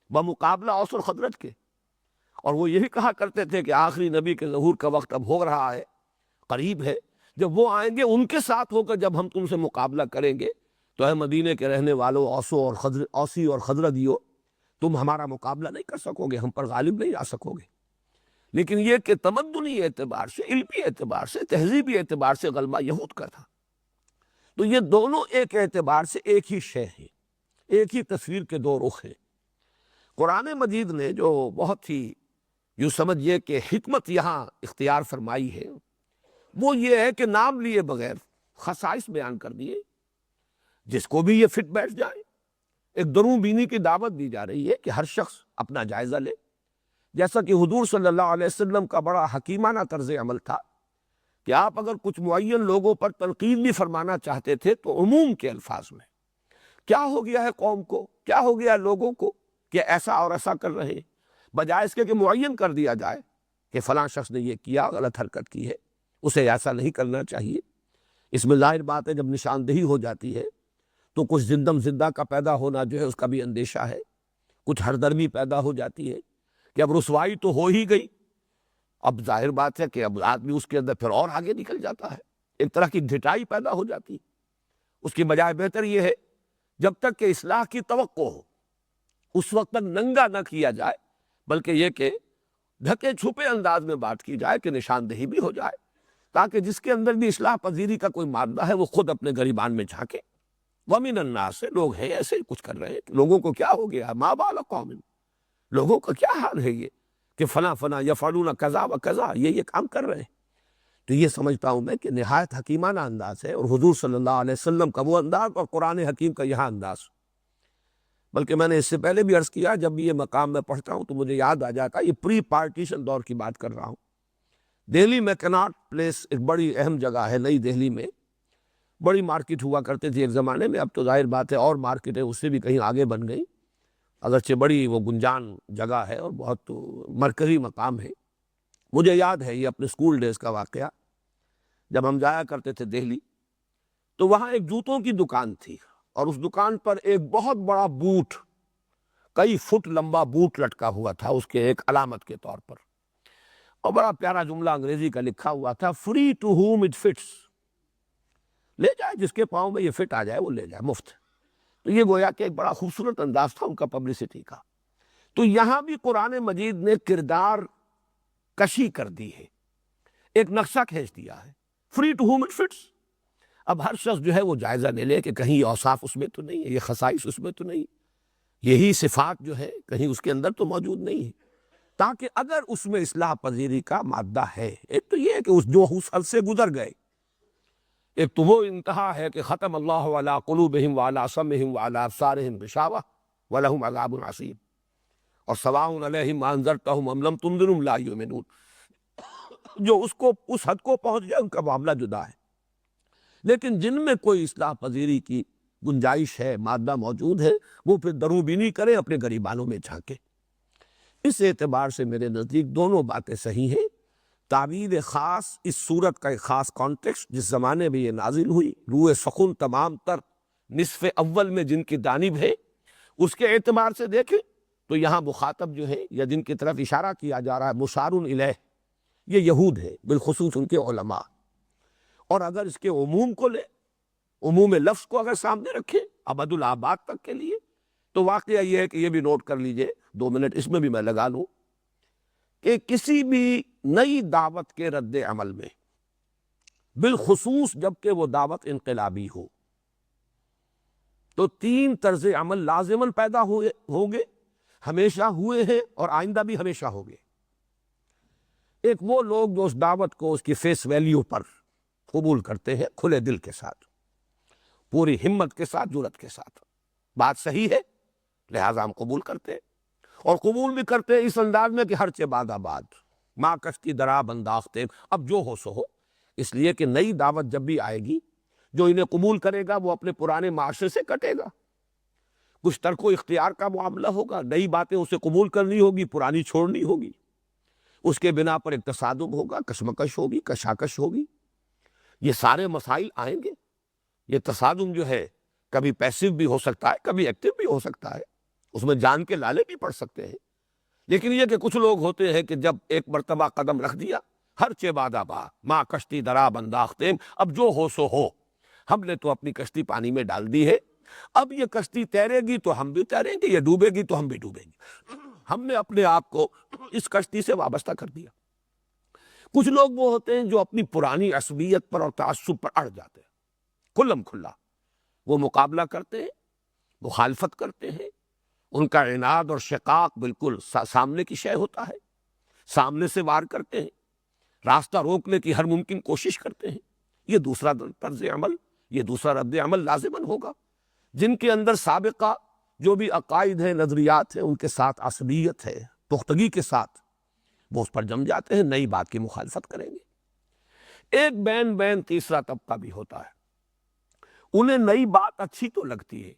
بمقابلہ اوس اور خزرج کے، اور وہ یہی کہا کرتے تھے کہ آخری نبی کے ظہور کا وقت اب ہو رہا ہے، قریب ہے، جب وہ آئیں گے ان کے ساتھ ہو کر جب ہم تم سے مقابلہ کریں گے تو اے مدینے کے رہنے والوں، اوسی اور خزرجیو، تم ہمارا مقابلہ نہیں کر سکو گے، ہم پر غالب نہیں آ سکو گے۔ لیکن یہ کہ تمدنی اعتبار سے، علمی اعتبار سے، تہذیبی اعتبار سے غلبہ یہود کا تھا۔ تو یہ دونوں ایک اعتبار سے ایک ہی شے ہیں، ایک ہی تصویر کے دو رخ ہیں۔ قرآن مجید نے جو بہت ہی یوں سمجھئے کہ حکمت یہاں اختیار فرمائی ہے وہ یہ ہے کہ نام لیے بغیر خصائص بیان کر دیے، جس کو بھی یہ فٹ بیٹھ جائے۔ ایک دروں بینی کی دعوت دی جا رہی ہے کہ ہر شخص اپنا جائزہ لے، جیسا کہ حضور صلی اللہ علیہ وسلم کا بڑا حکیمانہ طرز عمل تھا کہ آپ اگر کچھ معین لوگوں پر تنقید بھی فرمانا چاہتے تھے تو عموم کے الفاظ میں، کیا ہو گیا ہے قوم کو، کیا ہو گیا لوگوں کو کہ ایسا اور ایسا کر رہے ہیں، بجائے اس کے کہ معین کر دیا جائے کہ فلاں شخص نے یہ کیا، غلط حرکت کی ہے، اسے ایسا نہیں کرنا چاہیے۔ اس میں ظاہر بات ہے جب نشاندہی ہو جاتی ہے تو کچھ زندم زندہ کا پیدا ہونا جو ہے اس کا بھی اندیشہ ہے، کچھ ہردرمی پیدا ہو جاتی ہے کہ اب رسوائی تو ہو ہی گئی، اب ظاہر بات ہے کہ اب آدمی اس کے اندر پھر اور آگے نکل جاتا ہے، ایک طرح کی ڈھٹائی پیدا ہو جاتی ہے۔ اس کی بجائے بہتر یہ ہے جب تک کہ اصلاح کی توقع ہو اس وقت تک ننگا نہ کیا جائے، بلکہ یہ کہ ڈھکے چھپے انداز میں بات کی جائے کہ نشاندہی بھی ہو جائے، تاکہ جس کے اندر بھی اصلاح پذیری کا کوئی مادہ ہے وہ خود اپنے گریبان میں جھانکے۔ وَمِنَ النَّاسِ سے لوگ ہیں ایسے کچھ کر رہے ہیں، لوگوں کو کیا ہو گیا، مَا بَالُ قَوْمٍ، لوگوں کا کیا حال ہے یہ کہ فلاں فلاں یفعلون کذا و کذا، یہ کام کر رہے ہیں۔ تو یہ سمجھتا ہوں میں کہ نہایت حکیمانہ انداز ہے، اور حضور صلی اللہ علیہ وسلم کا وہ انداز اور قرآن حکیم کا یہاں انداز۔ بلکہ میں نے اس سے پہلے بھی عرض کیا، جب بھی یہ مقام میں پڑھتا ہوں تو مجھے یاد آ جاتا ہے، یہ پری پارٹیشن دور کی بات کر رہا ہوں۔ دہلی میں کناٹ پلیس ایک بڑی اہم جگہ ہے، نئی دہلی میں بڑی مارکیٹ ہوا کرتے تھے ایک زمانے میں، اب تو ظاہر بات ہے اور مارکیٹیں اس سے بھی کہیں آگے بن گئی، اگرچہ بڑی وہ گنجان جگہ ہے اور بہت مرکزی مقام ہے۔ مجھے یاد ہے یہ اپنے اسکول ڈیز کا واقعہ، جب ہم جایا کرتے تھے دہلی تو وہاں ایک جوتوں کی دکان تھی، اور اس دکان پر ایک بہت بڑا بوٹ، کئی فٹ لمبا بوٹ لٹکا ہوا تھا اس کے ایک علامت کے طور پر، اور بڑا پیارا جملہ انگریزی کا لکھا ہوا تھا، free to home it fits, لے جائے جس کے پاؤں میں یہ فٹ آ جائے وہ لے جائے، مفت۔ تو یہ گویا کہ ایک بڑا خوبصورت انداز تھا ان کا پبلسٹی کا۔ تو یہاں بھی قرآن مجید نے کردار کشی کر دی ہے، ایک نقشہ کھینچ دیا ہے، free to home it fits. اب ہر شخص جو ہے وہ جائزہ لے لے کہ کہیں یہ اوصاف اس میں تو نہیں ہے، یہ خصائص اس میں تو نہیں، یہی صفات جو ہے کہیں اس کے اندر تو موجود نہیں ہے، تاکہ اگر اس میں اصلاح پذیری کا مادہ ہے، ایک تو یہ ہے کہ جو اس حد سے گزر گئے، ایک تو وہ انتہا ہے کہ ختم اللہ علی قلوبہم وعلی سمعہم وعلی ابصارہم غشاوہ ولہم عذاب عظیم، اور سواء علیہم انذرتہم ام لم تنذرہم لا یؤمنون، جو اس حد کو پہنچ جائے ان کا معاملہ جدا ہے۔ لیکن جن میں کوئی اصلاح پذیری کی گنجائش ہے، مادہ موجود ہے، وہ پھر دروبینی کریں، اپنے گریبانوں میں جھانکیں۔ اس اعتبار سے میرے نزدیک دونوں باتیں صحیح ہیں۔ تعبیر خاص اس صورت کا ایک خاص کانٹیکسٹ، جس زمانے میں یہ نازل ہوئی، روح سخن تمام تر نصف اول میں جن کی جانب ہے، اس کے اعتبار سے دیکھیں تو یہاں مخاطب جو ہے یا جن کی طرف اشارہ کیا جا رہا ہے، مشار الیہ، یہ یہود ہے، بالخصوص ان کے علماء۔ اور اگر اس کے عموم کو لے، عموم لفظ کو اگر سامنے رکھیں ابد الآباد تک کے لیے، تو واقعہ یہ ہے کہ یہ بھی نوٹ کر لیجئے، 2 منٹ اس میں بھی میں لگا لوں، کہ کسی بھی نئی دعوت کے رد عمل میں، بالخصوص جب کہ وہ دعوت انقلابی ہو، تو 3 طرز عمل لازماً پیدا ہوں گے، ہمیشہ ہوئے ہیں اور آئندہ بھی ہمیشہ ہوں گے۔ ایک وہ لوگ جو اس دعوت کو اس کی فیس ویلیو پر قبول کرتے ہیں، کھلے دل کے ساتھ، پوری ہمت کے ساتھ، جرأت کے ساتھ، بات صحیح ہے لہٰذا ہم قبول کرتے ہیں، اور قبول بھی کرتے ہیں اس انداز میں کہ ہر چہ باد آباد، ماں کشتی درا بنداختے، اب جو ہو سو ہو، اس لیے کہ نئی دعوت جب بھی آئے گی، جو انہیں قبول کرے گا وہ اپنے پرانے معاشرے سے کٹے گا، کچھ ترک و اختیار کا معاملہ ہوگا، نئی باتیں اسے قبول کرنی ہوگی، پرانی چھوڑنی ہوگی، اس کے بنا پر ایک تصادم ہوگا، کشمکش ہوگی، کشاکش ہوگی، یہ سارے مسائل آئیں گے۔ یہ تصادم جو ہے کبھی پیسو بھی ہو سکتا ہے، کبھی ایکٹیو بھی ہو سکتا ہے، اس میں جان کے لالے بھی پڑ سکتے ہیں، لیکن یہ کہ کچھ لوگ ہوتے ہیں کہ جب ایک مرتبہ قدم رکھ دیا، ہر چہ باد آباد، ماں کشتی درا بنداختیم، اب جو ہو سو ہو، ہم نے تو اپنی کشتی پانی میں ڈال دی ہے، اب یہ کشتی تیرے گی تو ہم بھی تیریں گے، یہ ڈوبے گی تو ہم بھی ڈوبیں گے، ہم نے اپنے آپ کو اس کشتی سے وابستہ کر دیا۔ کچھ لوگ وہ ہوتے ہیں جو اپنی پرانی عصبیت پر اور تعصب پر اڑ جاتے ہیں، کھلم کھلا وہ مقابلہ کرتے ہیں، مخالفت کرتے ہیں، ان کا عناد اور شقاق بالکل سامنے کی شے ہوتا ہے، سامنے سے وار کرتے ہیں، راستہ روکنے کی ہر ممکن کوشش کرتے ہیں۔ یہ دوسرا طرز عمل، یہ دوسرا رد عمل لازماً ہوگا۔ جن کے اندر سابقہ جو بھی عقائد ہیں، نظریات ہیں، ان کے ساتھ عصبیت ہے، پختگی کے ساتھ وہ اس پر جم جاتے ہیں، نئی بات کی مخالفت کریں گے۔ ایک بین تیسرا طبقہ بھی ہوتا ہے، انہیں نئی بات اچھی تو لگتی ہے،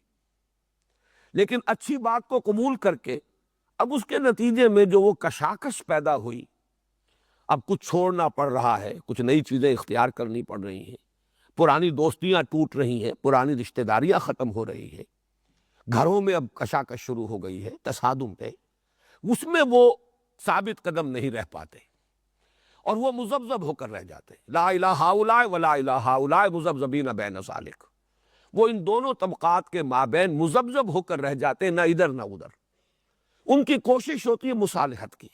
لیکن اچھی بات کو قبول کر کے اب اس کے نتیجے میں جو وہ کشاکش پیدا ہوئی، اب کچھ چھوڑنا پڑ رہا ہے، کچھ نئی چیزیں اختیار کرنی پڑ رہی ہیں، پرانی دوستیاں ٹوٹ رہی ہیں، پرانی رشتہ داریاں ختم ہو رہی ہیں، گھروں میں اب کشاکش شروع ہو گئی ہے، تصادم ہے، اس میں وہ ثابت قدم نہیں رہ پاتے اور وہ مذبذب ہو کر رہ جاتے ہیں، لا الہ ہؤلاء ولا الہ ہؤلاء مذبذبین بین ذلک، وہ ان دونوں طبقات کے مابین مذبذب ہو کر رہ جاتے ہیں، نہ ادھر نہ ادھر۔ ان کی کوشش ہوتی ہے مصالحت کی،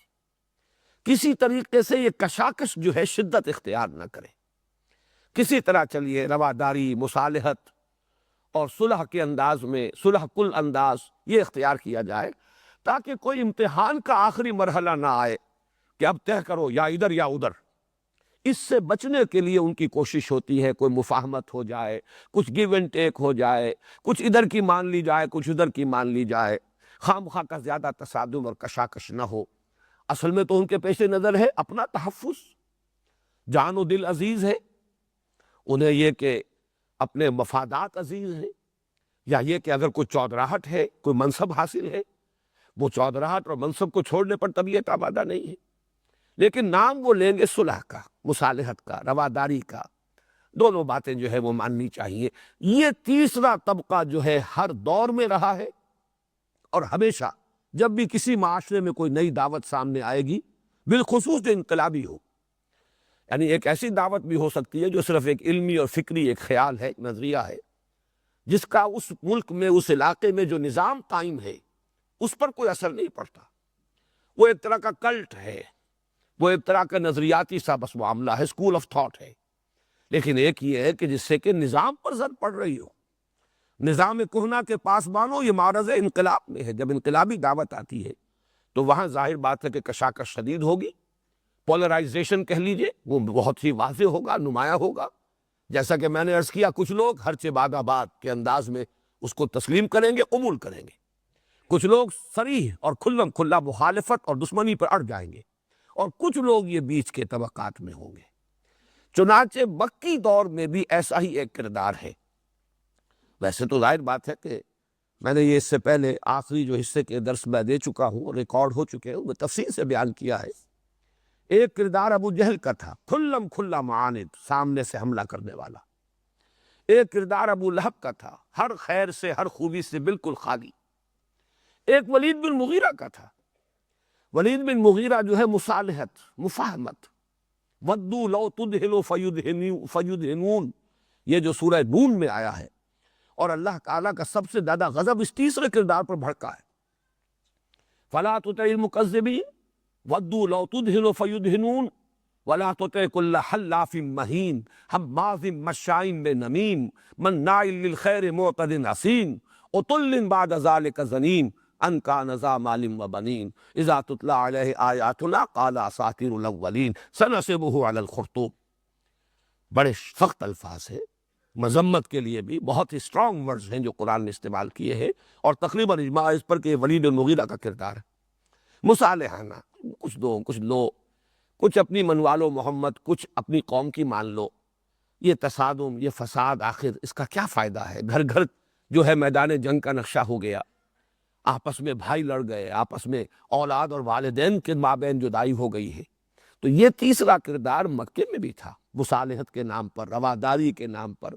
کسی طریقے سے یہ کشاکش جو ہے شدت اختیار نہ کرے، کسی طرح چلیے رواداری، مصالحت اور صلح کے انداز میں، صلح کل انداز یہ اختیار کیا جائے، تاکہ کوئی امتحان کا آخری مرحلہ نہ آئے کہ اب طے کرو یا ادھر یا ادھر، اس سے بچنے کے لیے ان کی کوشش ہوتی ہے کوئی مفاہمت ہو جائے، کچھ گیو اینڈ ٹیک ہو جائے، کچھ ادھر کی مان لی جائے، کچھ ادھر کی مان لی جائے، خواہ مخواہ کا زیادہ تصادم اور کشاکش نہ ہو۔ اصل میں تو ان کے پیش نظر ہے اپنا تحفظ، جان و دل عزیز ہے، انہیں یہ کہ اپنے مفادات عزیز ہیں، یا یہ کہ اگر کوئی چودراہٹ ہے، کوئی منصب حاصل ہے، وہ چودراہٹ اور منصب کو چھوڑنے پر طبیعت آمادہ نہیں ہے، لیکن نام وہ لیں گے صلح کا، مصالحت کا، رواداری کا۔ دونوں باتیں جو ہے وہ ماننی چاہیے۔ یہ تیسرا طبقہ جو ہے ہر دور میں رہا ہے، اور ہمیشہ جب بھی کسی معاشرے میں کوئی نئی دعوت سامنے آئے گی، بالخصوص جو انقلابی ہو، یعنی ایک ایسی دعوت بھی ہو سکتی ہے جو صرف ایک علمی اور فکری ایک خیال ہے، نظریہ ہے، جس کا اس ملک میں، اس علاقے میں جو نظام قائم ہے اس پر کوئی اثر نہیں پڑتا۔ وہ ایک طرح کا کلٹ ہے، وہ ایک طرح کا نظریاتی سا بس معاملہ ہے، اسکول آف تھاٹ ہے۔ لیکن ایک یہ ہے کہ جس سے کہ نظام پر زد پڑ رہی ہو، نظام کہنا کے پاسبانوں، یہ معرض انقلاب میں ہے۔ جب انقلابی دعوت آتی ہے تو وہاں ظاہر بات ہے کہ کشاکش شدید ہوگی، پولرائزیشن کہہ لیجئے، وہ بہت ہی واضح ہوگا، نمایاں ہوگا۔ جیسا کہ میں نے عرض کیا، کچھ لوگ ہرچہ باد آباد کے انداز میں اس کو تسلیم کریں گے، قبول کریں گے، کچھ لوگ صریح اور کھلم کھلا مخالفت اور دشمنی پر اڑ جائیں گے، اور کچھ لوگ یہ بیچ کے طبقات میں ہوں گے۔ چنانچہ مکی دور میں بھی ایسا ہی ایک کردار ہے۔ ویسے تو ظاہر بات ہے کہ میں نے یہ اس سے پہلے آخری جو حصے کے درس میں دے چکا ہوں، ریکارڈ ہو چکے ہیں، میں تفصیل سے بیان کیا ہے۔ ایک کردار ابو جہل کا تھا، کھلم کھلا معاند، سامنے سے حملہ کرنے والا۔ ایک کردار ابو لہب کا تھا، ہر خیر سے، ہر خوبی سے بالکل خالی۔ ایک ولید بن مغیرہ کا تھا۔ ولید بن مغیرہ جو ہے مصالحت، مفاہمت، ودو لو تدہنوا فیدہنون، یہ جو سورہ نون میں آیا ہے، اور اللہ تعالیٰ کا سب سے زیادہ غضب اس تیسرے کردار پر بھڑکا ہے۔ فلا تطع المکذبین ودوا لو تدہن فیدہنون ولا تطع کل حلاف مہین ہماز مشاء بنمیم مناع للخیر معتد اثیم عتل بعد ذلک زنیم ان کان ذا مال وبنین اذا تتلی علیہ آیاتنا قال اساطیر الاولین سنسبہ علی الخرطوم۔ بڑے سخت الفاظ ہیں، مذمت کے لیے بھی بہت ہی اسٹرانگ ورڈز ہیں جو قرآن نے استعمال کیے ہیں، اور تقریباً اجماع اس پر کہ ولید بن مغیرہ کا کردار ہے مصالحانہ، کچھ دو کچھ لو، کچھ اپنی منوا لو محمد، کچھ اپنی قوم کی مان لو۔ یہ تصادم، یہ فساد، آخر اس کا کیا فائدہ ہے؟ گھر گھر جو ہے میدان جنگ کا نقشہ ہو گیا، آپس میں بھائی لڑ گئے، آپس میں اولاد اور والدین کے مابین جدائی ہو گئی ہے۔ تو یہ تیسرا کردار مکے میں بھی تھا، مصالحت کے نام پر، رواداری کے نام پر،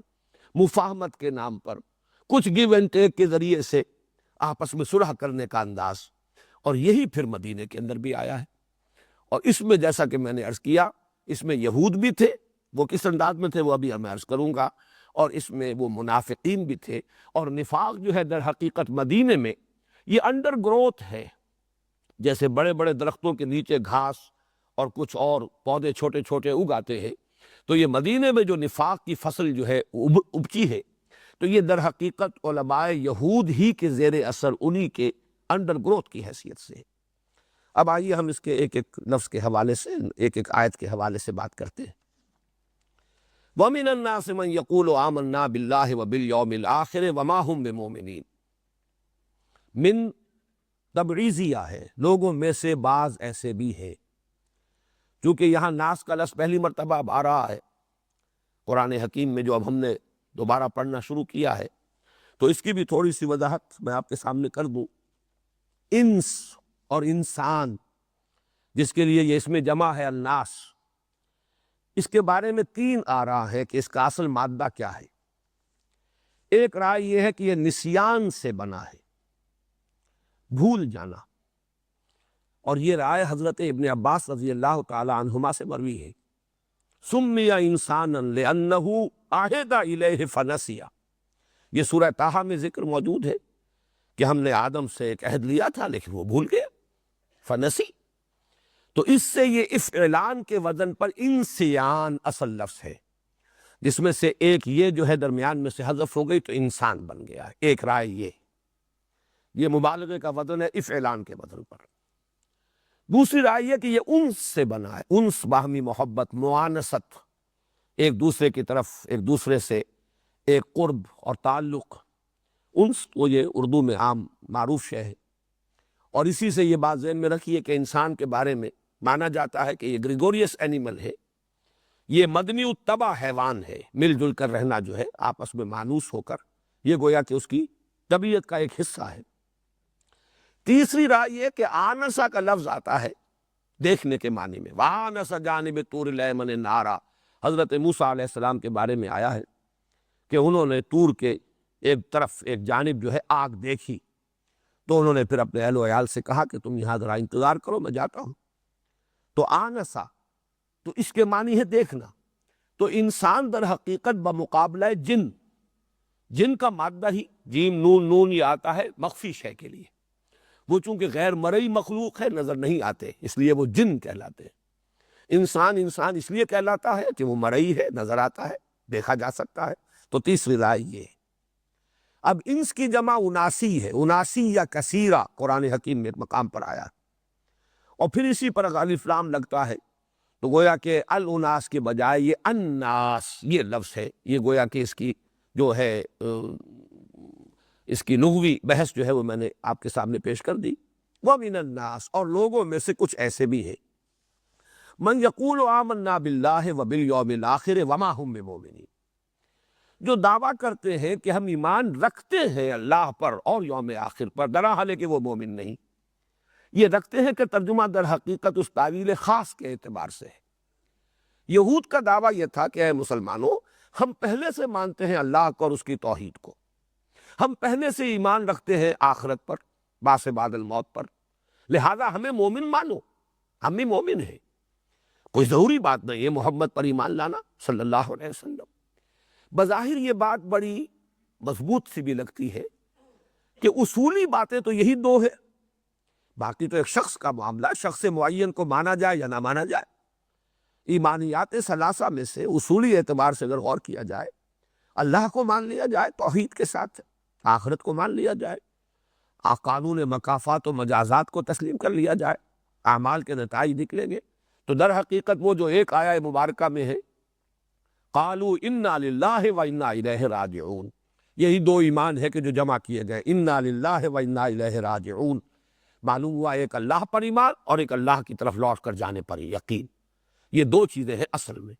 مفاہمت کے نام پر، کچھ گیو اینڈ ٹیک کے ذریعے سے آپس میں صلح کرنے کا انداز، اور یہی پھر مدینے کے اندر بھی آیا ہے۔ اور اس میں جیسا کہ میں نے عرض کیا، اس میں یہود بھی تھے، وہ کس انداز میں تھے وہ ابھی میں عرض کروں گا، اور اس میں وہ منافقین بھی تھے۔ اور نفاق جو ہے در حقیقت مدینے میں یہ انڈر گروتھ ہے، جیسے بڑے بڑے درختوں کے نیچے گھاس اور کچھ اور پودے چھوٹے چھوٹے اگاتے ہیں، تو یہ مدینے میں جو نفاق کی فصل جو ہے اپجی ہے، تو یہ در حقیقت علماء یہود ہی کے زیر اثر، انہی کے انڈر گروتھ کی حیثیت سے۔ اب آئیے ہم اس کے ایک ایک لفظ کے حوالے سے، ایک ایک آیت کے حوالے سے بات کرتے ہیں۔ وَمِنَ النَّاسِ مَن يَقُولُ آمَنَّا بِاللَّهِ وَبِالْيَوْمِ الْآخِرِ وَمَا هُمْ بِمُؤْمِنِينَ۔ من تبعیضیہ ہے، لوگوں میں سے بعض ایسے بھی ہیں۔ چونکہ یہاں ناس کا لفظ پہلی مرتبہ اب آ رہا ہے قرآن حکیم میں، جو اب ہم نے دوبارہ پڑھنا شروع کیا ہے، تو اس کی بھی تھوڑی سی وضاحت میں آپ کے سامنے کر دوں۔ انس اور انسان، جس کے لیے یہ اسم جمع ہے الناس، اس کے بارے میں تین آراء ہے کہ اس کا اصل مادہ کیا ہے۔ ایک رائے یہ ہے کہ یہ نسیان سے بنا ہے، بھول جانا، اور یہ رائے حضرت ابن عباس رضی اللہ تعالی عنہما سے مروی ہے۔ سمی انسانا لأنہ عہد الیہ فنسی، یہ سورہ طٰہٰ میں ذکر موجود ہے کہ ہم نے آدم سے ایک عہد لیا تھا لیکن وہ بھول گیا، فنسی۔ تو اس سے یہ افعلان کے وزن پر انسیان اصل لفظ ہے، جس میں سے ایک یہ جو ہے درمیان میں سے حذف ہو گئی تو انسان بن گیا ہے۔ ایک رائے یہ مبالغے کا وزن ہے افعلان کے وزن پر۔ دوسری رائے یہ کہ یہ انس سے بنا ہے، انس باہمی محبت، معانست، ایک دوسرے کی طرف ایک دوسرے سے ایک قرب اور تعلق۔ انس تو یہ اردو میں عام معروف شے ہے، اور اسی سے یہ بات ذہن میں رکھیے کہ انسان کے بارے میں مانا جاتا ہے کہ یہ گریگوریس اینیمل ہے، یہ مدنی الطبع حیوان ہے، مل جل کر رہنا جو ہے آپس میں مانوس ہو کر، یہ گویا کہ اس کی طبیعت کا ایک حصہ ہے۔ تیسری رائے یہ کہ آنسا کا لفظ آتا ہے دیکھنے کے معنی میں، وآنس جانب طور الایمن نارا، حضرت موسیٰ علیہ السلام کے بارے میں آیا ہے کہ انہوں نے طور کے ایک طرف ایک جانب جو ہے آگ دیکھی، تو انہوں نے پھر اپنے اہل و عیال سے کہا کہ تم یہاں ذرا انتظار کرو، میں جاتا ہوں۔ تو آنسا تو اس کے معنی ہے دیکھنا۔ تو انسان در حقیقت بمقابلہ جن، جن کا مادہ ہی جیم نون نون یہ آتا ہے مخفی شے کے لیے، وہ چونکہ غیر مرئی مخلوق ہے، نظر نہیں آتے، اس لیے وہ جن کہلاتے ہیں۔ انسان انسان اس لیے کہلاتا ہے کہ وہ مرئی ہے، نظر آتا ہے، دیکھا جا سکتا ہے۔ تو تیسری رائے یہ ہے۔ اب انس کی جمع اناسی ہے، اناسی یا کثیرہ قرآن حکیم میں ایک مقام پر آیا، اور پھر اسی پر اگر الف لام لگتا ہے تو گویا کہ الاناس کے بجائے یہ الناس یہ لفظ ہے، یہ گویا کہ اس کی جو ہے اس کی لغوی بحث جو ہے وہ میں نے آپ کے سامنے پیش کر دی۔ وَمِنَ النَّاسِ، اور لوگوں میں سے کچھ ایسے بھی ہیں، من یقول آمنا باللہ وبالیوم الآخر وما ہم بمؤمنین، جو دعویٰ کرتے ہیں کہ ہم ایمان رکھتے ہیں اللہ پر اور یوم آخر پر، درحال ہے کہ وہ مومن نہیں۔ یہ رکھتے ہیں کہ ترجمہ در حقیقت اس تعویل خاص کے اعتبار سے ہے۔ یہود کا دعویٰ یہ تھا کہ اے مسلمانوں، ہم پہلے سے مانتے ہیں اللہ کو اور اس کی توحید کو، ہم پہلے سے ایمان رکھتے ہیں آخرت پر، بعث بعد الموت پر، لہذا ہمیں مومن مانو، ہم بھی مومن ہیں۔ کوئی ضروری بات نہیں ہے محمد پر ایمان لانا صلی اللہ علیہ وسلم۔ بظاہر یہ بات بڑی مضبوط سی بھی لگتی ہے کہ اصولی باتیں تو یہی دو ہے، باقی تو ایک شخص کا معاملہ، شخص معین کو مانا جائے یا نہ مانا جائے۔ ایمانیات ثلاثہ میں سے اصولی اعتبار سے اگر غور کیا جائے، اللہ کو مان لیا جائے توحید کے ساتھ، آخرت کو مان لیا جائے، قانون مکافات و مجازات کو تسلیم کر لیا جائے، اعمال کے نتائج نکلیں گے، تو در حقیقت وہ جو ایک آیہ مبارکہ میں ہے قالوا انا للہ و انا الیہ راجعون، یہی دو ایمان ہے کہ جو جمع کیے گئے، انا للہ و انا الیہ راجعون، معلوم ہوا ایک اللہ پر ایمان اور ایک اللہ کی طرف لوٹ کر جانے پر یقین، یہ دو چیزیں ہیں اصل میں۔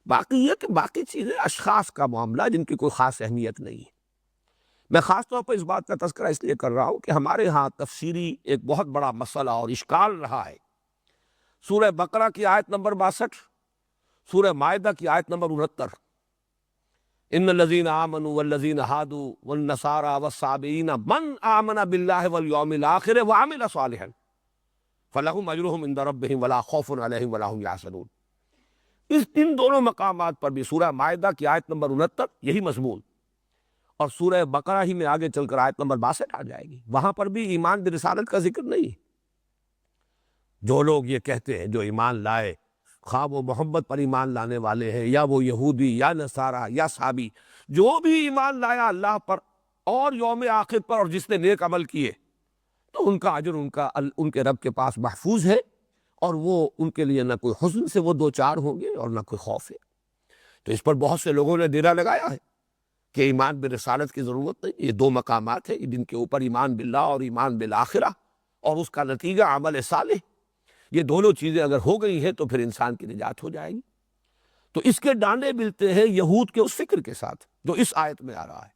باقی یہ کہ باقی چیزیں اشخاص کا معاملہ جن کی کوئی خاص اہمیت نہیں ہے۔ میں خاص طور پر اس بات کا تذکرہ اس لیے کر رہا ہوں کہ ہمارے ہاں تفسیری ایک بہت بڑا مسئلہ اور اشکال رہا ہے۔ سورہ بقرہ کی آیت نمبر 62، سورہ مائدہ کی آیت نمبر 69، ان الذین آمنوا والذین ہادوا والنصارى والصابئین من آمن باللہ والیوم الآخر وعمل صالحا فلہم اجرہم عند ربہم ولا خوف علیہم ولا ہم یحزنون۔ ان دونوں مقامات پر بھی سورہ مائدہ کی آیت نمبر 69 یہی مضمون، اور سورہ بقرہ ہی میں آگے چل کر آیت نمبر 62 آ جائے گی، وہاں پر بھی ایمان برسالت کا ذکر نہیں ہے۔ جو لوگ یہ کہتے ہیں جو ایمان لائے، خواہ وہ محمد پر ایمان لانے والے ہیں یا وہ یہودی یا نصارہ یا صابی، جو بھی ایمان لایا اللہ پر اور یوم آخر پر اور جس نے نیک عمل کیے، تو ان کا اجر ان کے رب کے پاس محفوظ ہے، اور وہ ان کے لیے نہ کوئی حزن سے وہ دو چار ہوں گے اور نہ کوئی خوف ہے۔ تو اس پر بہت سے لوگوں نے ڈیرا لگایا ہے کہ ایمان برسالت کی ضرورت نہیں، یہ دو مقامات ہیں جن کے اوپر ایمان باللہ اور ایمان بالآخرہ اور اس کا نتیجہ عمل صالح، یہ دونوں چیزیں اگر ہو گئی ہیں تو پھر انسان کی نجات ہو جائے گی۔ تو اس کے ڈانڈے ملتے ہیں یہود کے اس فکر کے ساتھ جو اس آیت میں آ رہا ہے،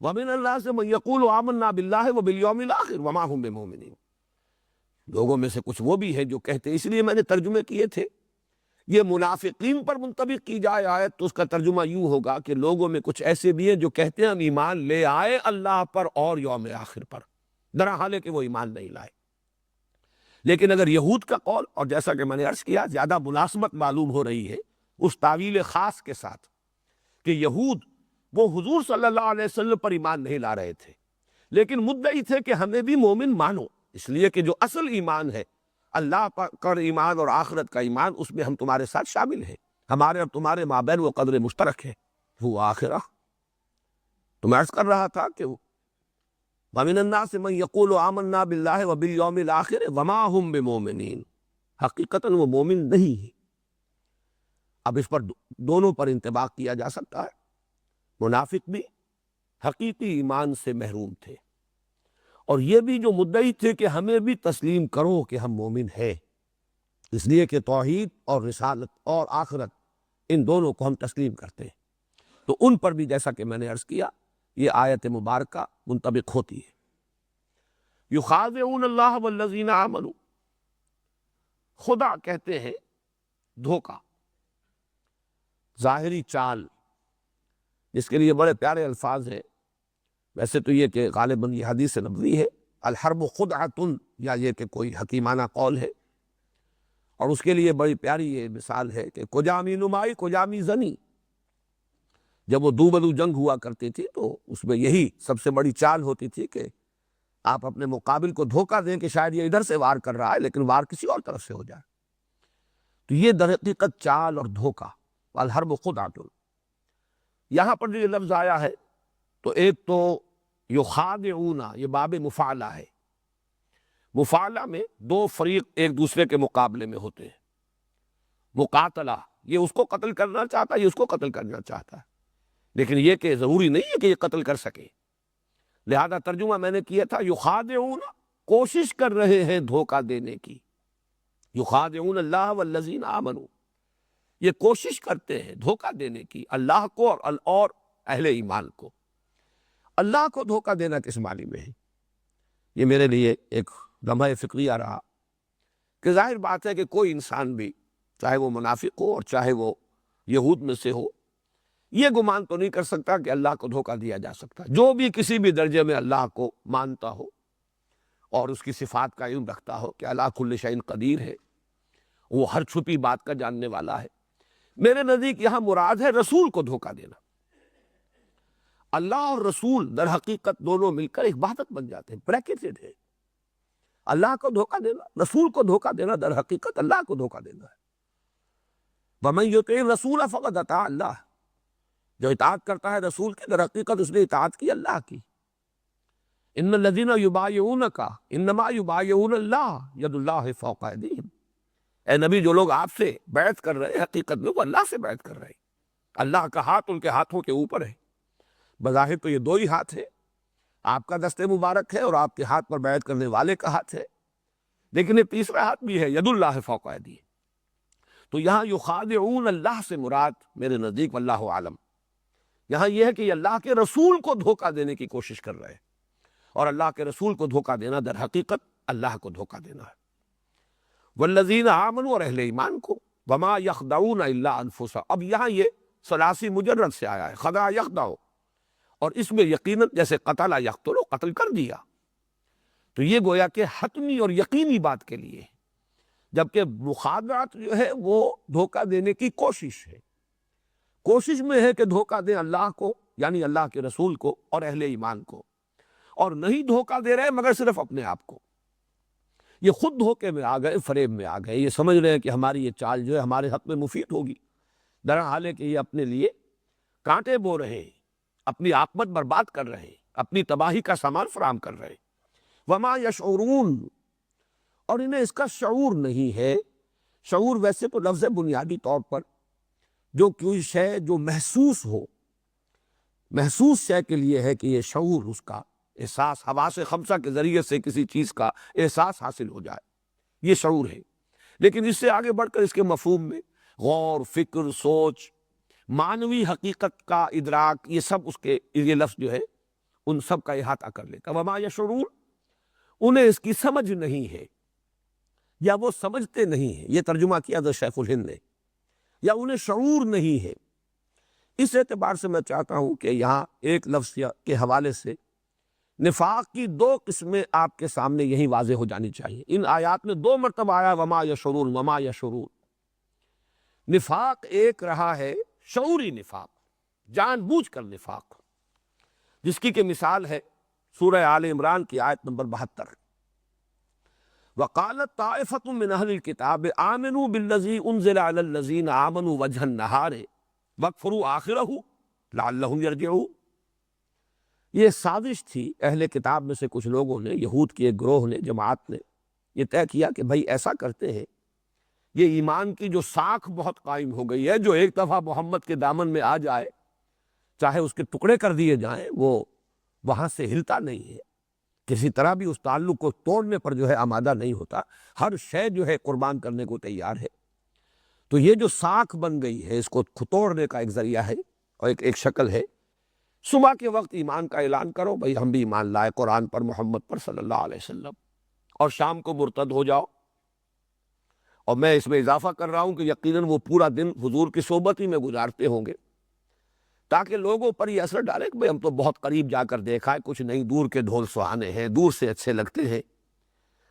وَمِنَ النَّاسِ مَن يَقُولُ آمَنَّا بِاللَّهِ وَبِالْيَوْمِ الْآخِرِ وَمَا هُم بِمُؤْمِنِينَ، لوگوں میں سے کچھ وہ بھی ہے جو کہتے ہیں، اس لیے میں نے ترجمے کیے تھے، یہ منافقین پر منطبق کی جائے آیت تو اس کا ترجمہ یوں ہوگا کہ لوگوں میں کچھ ایسے بھی ہیں جو کہتے ہیں ہم ایمان لے آئے اللہ پر اور یوم آخر پر، درحال ہے کہ وہ ایمان نہیں لائے۔ لیکن اگر یہود کا قول، اور جیسا کہ میں نے عرض کیا زیادہ مناسبت معلوم ہو رہی ہے اس تعویل خاص کے ساتھ کہ یہود وہ حضور صلی اللہ علیہ وسلم پر ایمان نہیں لا رہے تھے، لیکن مدعی تھے کہ ہمیں بھی مومن مانو، اس لیے کہ جو اصل ایمان ہے اللہ پر ایمان اور آخرت کا ایمان، اس میں ہم تمہارے ساتھ شامل ہیں، ہمارے اور تمہارے مابین وہ قدر مشترک ہے، وہ آخرہ۔ تو میں عرض کر رہا تھا کہ وَمِنَ النَّاسِ مَن يَقُولُ آمَنَّا بِاللَّهِ وَبِالْيَوْمِ الْآخِرِ وَمَا هُم بِمُؤْمِنِينَ، حقیقتاً وہ مومن نہیں ہے۔ اب اس پر دونوں پر انطباق کیا جا سکتا ہے، منافق بھی حقیقی ایمان سے محروم تھے، اور یہ بھی جو مدعی تھے کہ ہمیں بھی تسلیم کرو کہ ہم مومن ہیں، اس لیے کہ توحید اور رسالت اور آخرت ان دونوں کو ہم تسلیم کرتے ہیں، تو ان پر بھی جیسا کہ میں نے عرض کیا یہ آیت مبارکہ منطبق ہوتی ہے۔ یخادعون اللہ والذین آمنوا، خدا کہتے ہیں دھوکہ، ظاہری چال، جس کے لیے بڑے پیارے الفاظ ہیں۔ ویسے تو یہ کہ غالباً یہ حدیث نبوی ہے، الحرب خدعۃ، یا یہ کہ کوئی حکیمانہ قول ہے، اور اس کے لیے بڑی پیاری یہ مثال ہے کہ کجامی نمائی کجامی زنی، جب وہ دو بدو جنگ ہوا کرتی تھی تو اس میں یہی سب سے بڑی چال ہوتی تھی کہ آپ اپنے مقابل کو دھوکہ دیں کہ شاید یہ ادھر سے وار کر رہا ہے لیکن وار کسی اور طرف سے ہو جائے، تو یہ در حقیقت چال اور دھوکہ، الحرب خدعۃ۔ یہاں پر جو یہ لفظ آیا ہے تو ایک تو یخادعون، یہ باب مفعلہ ہے، مفعلہ میں دو فریق ایک دوسرے کے مقابلے میں ہوتے ہیں، مقاتلہ، یہ اس کو قتل کرنا چاہتا ہے، یہ اس کو قتل کرنا چاہتا ہے، لیکن یہ کہ ضروری نہیں ہے کہ یہ قتل کر سکے، لہذا ترجمہ میں نے کیا تھا یخادعون، کوشش کر رہے ہیں دھوکہ دینے کی، یخادعون اللہ والذین آمنوا، یہ کوشش کرتے ہیں دھوکہ دینے کی اللہ کو اور اہل ایمان کو۔ اللہ کو دھوکہ دینا کس معنی میں ہے؟ یہ میرے لیے ایک لمحہ فکریہ رہا کہ ظاہر بات ہے کہ کوئی انسان بھی، چاہے وہ منافق ہو اور چاہے وہ یہود میں سے ہو، یہ گمان تو نہیں کر سکتا کہ اللہ کو دھوکہ دیا جا سکتا۔ جو بھی کسی بھی درجے میں اللہ کو مانتا ہو اور اس کی صفات کا علم رکھتا ہو کہ اللہ کل شیء قدیر ہے، وہ ہر چھپی بات کا جاننے والا ہے، میرے نزدیک یہاں مراد ہے رسول کو دھوکہ دینا۔ اللہ اور رسول در حقیقت دونوں مل کر ایک وحدت بن جاتے ہیں، بریکٹڈ ہے۔ اللہ کو دھوکہ دینا، رسول کو دھوکہ دینا، در حقیقت اللہ کو دھوکہ دینا ہے۔ وَمَن يُطِعِ الرَّسُولَ فَقَدْ أَطَاعَ اللَّهَ، جو اطاعت کرتا ہے رسول کی در حقیقت اس نے اطاعت کی اللہ کی۔ ان الذین یبایعونک انما یبایعون اللہ ید اللہ فوق ایدیہم، اے نبی جو لوگ آپ سے بیعت کر رہے ہیں حقیقت میں وہ اللہ سے بیعت کر رہے ہیں، اللہ کا ہاتھ ان کے ہاتھوں کے اوپر ہے۔ بظاہر تو یہ دو ہی ہاتھ ہے، آپ کا دست مبارک ہے اور آپ کے ہاتھ پر بیعت کرنے والے کا ہاتھ ہے، لیکن یہ تیسرا ہاتھ بھی ہے، ید اللہ فوق ایدیہم۔ تو یہاں یخادعون اللہ سے مراد میرے نزدیک واللہ عالم یہاں یہ ہے کہ یہ اللہ کے رسول کو دھوکہ دینے کی کوشش کر رہے ہیں، اور اللہ کے رسول کو دھوکہ دینا در حقیقت اللہ کو دھوکہ دینا ہے۔ والذین آمنوا، اور اہل ایمان کو، وما یخدعون الا انفسهم، اب یہاں یہ ثلاثی مجرد سے آیا ہے، خدع یخدع، اور اس میں یقیناً جیسے قتل یقتل، قتل کر دیا، تو یہ گویا کہ حتمی اور یقینی بات کے لیے، جبکہ مخادعت جو ہے وہ دھوکہ دینے کی کوشش ہے، کوشش میں ہے کہ دھوکہ دیں اللہ کو، یعنی اللہ کے رسول کو اور اہل ایمان کو، اور نہیں دھوکہ دے رہے مگر صرف اپنے آپ کو۔ یہ خود دھوکے میں آ گئے، فریب میں آ گئے، یہ سمجھ رہے ہیں کہ ہماری یہ چال جو ہے ہمارے حق میں مفید ہوگی، درحال ہے کہ یہ اپنے لیے کانٹے بو رہے ہیں، اپنی عاقبت برباد کر رہے ہیں، اپنی تباہی کا سامان فراہم کر رہے ہیں۔ وما یشعرون، اور انہیں اس کا شعور نہیں ہے۔ شعور ویسے تو لفظ بنیادی طور پر جو کوئی شے جو محسوس ہو، محسوس شے کے لیے ہے کہ یہ شعور، اس کا احساس، حواس خمسہ کے ذریعے سے کسی چیز کا احساس حاصل ہو جائے، یہ شعور ہے۔ لیکن اس سے آگے بڑھ کر اس کے مفہوم میں غور، فکر، سوچ، معنوی حقیقت کا ادراک، یہ سب اس کے، یہ لفظ جو ہے ان سب کا احاطہ کر لیتا۔ وما یشعرون، انہیں اس کی سمجھ نہیں ہے، یا وہ سمجھتے نہیں ہیں، یہ ترجمہ کیا حضرت شیخ الہند نے، یا انہیں شعور نہیں ہے۔ اس اعتبار سے میں چاہتا ہوں کہ یہاں ایک لفظ کے حوالے سے نفاق کی دو قسمیں آپ کے سامنے یہی واضح ہو جانی چاہیے۔ ان آیات میں دو مرتبہ آیا وما یشعرون، وما یشعرون۔ نفاق ایک رہا ہے شعوری نفاق، جان بوجھ کر نفاق، جس کی کہ مثال ہے سورہ آل عمران کی آیت نمبر 72، وقالت طائفة من اہل الکتاب آمنوا بالذی انزل علی الذین آمنوا وجہ النہار واکفروا آخرہ لعلہم یرجعون۔ یہ سازش تھی اہل کتاب میں سے کچھ لوگوں نے، یہود کے ایک گروہ نے، جماعت نے یہ طے کیا کہ بھائی ایسا کرتے ہیں یہ ایمان کی جو ساکھ بہت قائم ہو گئی ہے، جو ایک دفعہ محمد کے دامن میں آ جائے، چاہے اس کے ٹکڑے کر دیے جائیں، وہ وہاں سے ہلتا نہیں ہے، کسی طرح بھی اس تعلق کو توڑنے پر جو ہے آمادہ نہیں ہوتا، ہر شے جو ہے قربان کرنے کو تیار ہے۔ تو یہ جو ساکھ بن گئی ہے، اس کو توڑنے کا ایک ذریعہ ہے اور ایک شکل ہے۔ صبح کے وقت ایمان کا اعلان کرو، بھئی ہم بھی ایمان لائے قرآن پر، محمد پر صلی اللہ علیہ وسلم، اور شام کو مرتد ہو جاؤ۔ اور میں اس میں اضافہ کر رہا ہوں کہ یقیناً وہ پورا دن حضور کی صحبت ہی میں گزارتے ہوں گے، تاکہ لوگوں پر یہ اثر ڈالے کہ بھئی ہم تو بہت قریب جا کر دیکھا ہے، کچھ نہیں، دور کے ڈھول سہانے ہیں، دور سے اچھے لگتے ہیں،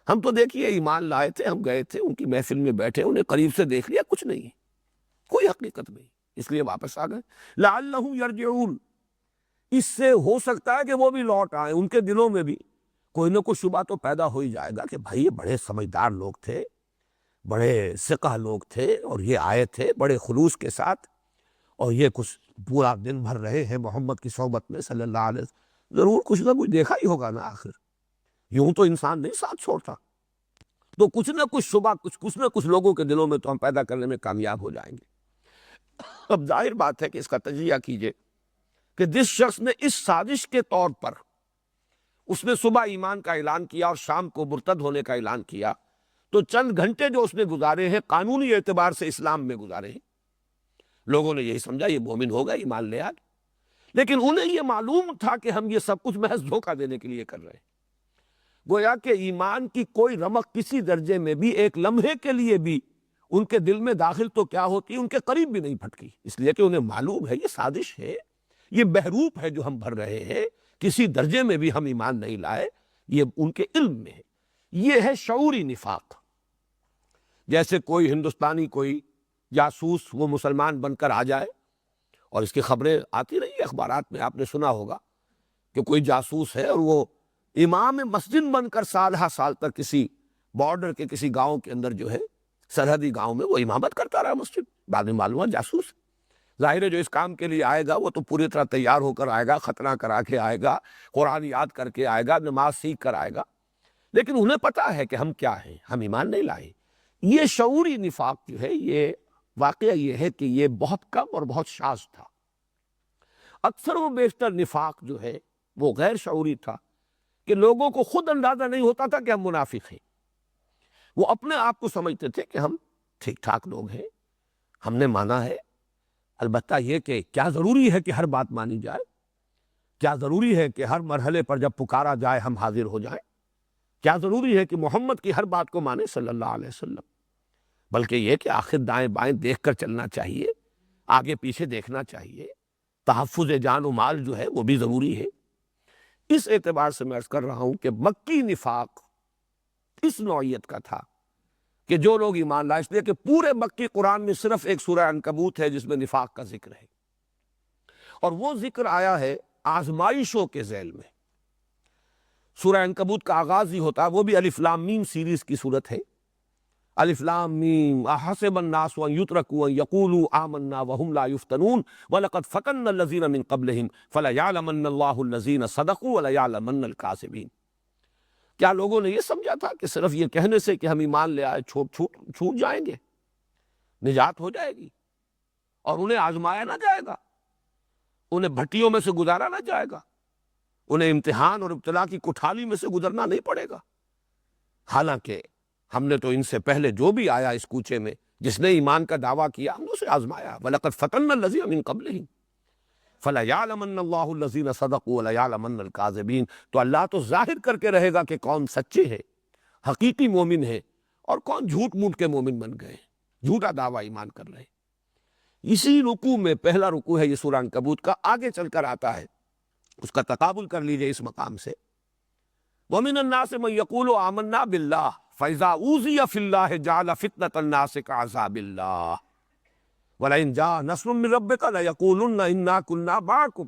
ہم تو دیکھیے ایمان لائے تھے، ہم گئے تھے ان کی محفل میں بیٹھے، انہیں قریب سے دیکھ لیا، کچھ نہیں ہے، کوئی حقیقت نہیں، اس لیے واپس آ گئے۔ لعلہم یرجعون، اس سے ہو سکتا ہے کہ وہ بھی لوٹ آئیں، ان کے دلوں میں بھی کوئی نہ کوئی شبہ تو پیدا ہو ہی جائے گا کہ بھائی یہ بڑے سمجھدار لوگ تھے، بڑے ثقہ لوگ تھے، اور یہ آئے تھے بڑے خلوص کے ساتھ، اور یہ کچھ پورا دن بھر رہے ہیں محمد کی صحبت میں صلی اللہ علیہ وسلم، ضرور کچھ نہ کچھ دیکھا ہی ہوگا نا، آخر یوں تو انسان نہیں ساتھ چھوڑتا، تو کچھ نہ کچھ شبہ کچھ نہ کچھ لوگوں کے دلوں میں تو ہم پیدا کرنے میں کامیاب ہو جائیں گے۔ اب ظاہر بات ہے کہ اس کا تجزیہ کیجئے کہ جس شخص نے اس سازش کے طور پر اس نے صبح ایمان کا اعلان کیا اور شام کو مرتد ہونے کا اعلان کیا، تو چند گھنٹے جو اس نے گزارے ہیں قانونی اعتبار سے اسلام میں گزارے ہیں، لوگوں نے یہی سمجھا یہ مومن ہوگا، ایمان لے آئے، لیکن انہیں یہ معلوم تھا کہ ہم یہ سب کچھ محض دھوکہ دینے کے لیے کر رہے ہیں۔ گویا کہ ایمان کی کوئی رمق کسی درجے میں بھی ایک لمحے کے لیے بھی ان کے دل میں داخل تو کیا ہوتی، ان کے قریب بھی نہیں پھٹکی، اس لیے کہ انہیں معلوم ہے یہ سازش ہے، یہ بحروپ ہے جو ہم بھر رہے ہیں، کسی درجے میں بھی ہم ایمان نہیں لائے، یہ ان کے علم میں ہے۔ یہ ہے شعوری نفاق۔ جیسے کوئی ہندوستانی کوئی جاسوس وہ مسلمان بن کر آ جائے، اور اس کی خبریں آتی رہی اخبارات میں، آپ نے سنا ہوگا کہ کوئی جاسوس ہے اور وہ امام مسجد بن کر سال ہا سال تک کسی بارڈر کے کسی گاؤں کے اندر جو ہے، سرحدی گاؤں میں وہ امامت کرتا رہا مسجد، بعد میں معلوم ہے جاسوس۔ ظاہر ہے جو اس کام کے لیے آئے گا وہ تو پوری طرح تیار ہو کر آئے گا، ختنہ کرا کے آئے گا، قرآن یاد کر کے آئے گا، نماز سیکھ کر آئے گا، لیکن انہیں پتا ہے کہ ہم کیا ہیں، ہم ایمان نہیں لائے۔ یہ شعوری نفاق جو ہے، یہ واقعہ یہ ہے کہ یہ بہت کم اور بہت شاذ تھا۔ اکثر و بیشتر نفاق جو ہے وہ غیر شعوری تھا، کہ لوگوں کو خود اندازہ نہیں ہوتا تھا کہ ہم منافق ہیں، وہ اپنے آپ کو سمجھتے تھے کہ ہم ٹھیک ٹھاک لوگ ہیں، ہم نے مانا ہے، البتہ یہ کہ کیا ضروری ہے کہ ہر بات مانی جائے، کیا ضروری ہے کہ ہر مرحلے پر جب پکارا جائے ہم حاضر ہو جائیں، کیا ضروری ہے کہ محمد کی ہر بات کو مانیں صلی اللہ علیہ وسلم، بلکہ یہ کہ آخر دائیں بائیں دیکھ کر چلنا چاہیے، آگے پیچھے دیکھنا چاہیے، تحفظ جان و مال جو ہے وہ بھی ضروری ہے۔ اس اعتبار سے میں عرض کر رہا ہوں کہ مکی نفاق اس نوعیت کا تھا کہ جو لوگ ایمان لائے، اس لیے کہ پورے مکی قرآن میں صرف ایک سورہ عنکبوت ہے جس میں نفاق کا ذکر ہے، اور وہ ذکر آیا ہے آزمائشوں کے ذیل میں۔ سورہ عنکبوت کا آغاز ہی ہوتا ہے، وہ بھی الف لام میم سیریز کی صورت ہے، الف لام میم احسب الناس ان یترکوا ان یقولوا آمنا وهم لا یفتنون ولقد فتنا الذین من قبلهم فلیعلمن اللہ الذین صدقوا وليعلمن الکاذبین۔ کیا لوگوں نے یہ سمجھا تھا کہ صرف یہ کہنے سے کہ ہم ایمان لے آئے چھوٹ جائیں گے، نجات ہو جائے گی، اور انہیں آزمایا نہ جائے گا، انہیں بھٹیوں میں سے گزارا نہ جائے گا، انہیں امتحان اور ابتلا کی کٹھالی میں سے گزرنا نہیں پڑے گا؟ حالانکہ ہم نے تو ان سے پہلے جو بھی آیا اس کوچے میں، جس نے ایمان کا دعویٰ کیا، ہم نے اسے آزمایا، وَلَقَدْ فَتَنَّا الَّذِينَ مِن قَبْلِهِمْ فَلَيَعْلَمَنَّ اللَّهُ الَّذِينَ صَدَقُوا وَلَيَعْلَمَنَّ الْكَاذِبِينَ۔ تو اللہ تو ظاہر کر کے رہے گا کہ کون سچے ہیں، حقیقی مومن ہیں، اور کون جھوٹ موٹ کے مومن بن گئے، جھوٹا دعویٰ ایمان کر رہے ہیں۔ اسی رکوع میں پہلا رکوع ہے یہ سورہ عنکبوت کا، آگے چل کر آتا ہے، اس کا تقابل کر لیجئے اس مقام سے، وَمِنَ النَّاسِ مَن يَقُولُ آمَنَّا بِاللَّهِ فَإِذَا أُوذِيَ فِي اللَّهِ جَعَلَ فِتْنَةَ النَّاسِ كَعَذَابِ اللَّهِ وَلَئِن جَاءَ نَصْرٌ مِّن رَّبِّكَ لَيَقُولُنَّ إِنَّا كُنَّا مَعَكُمْ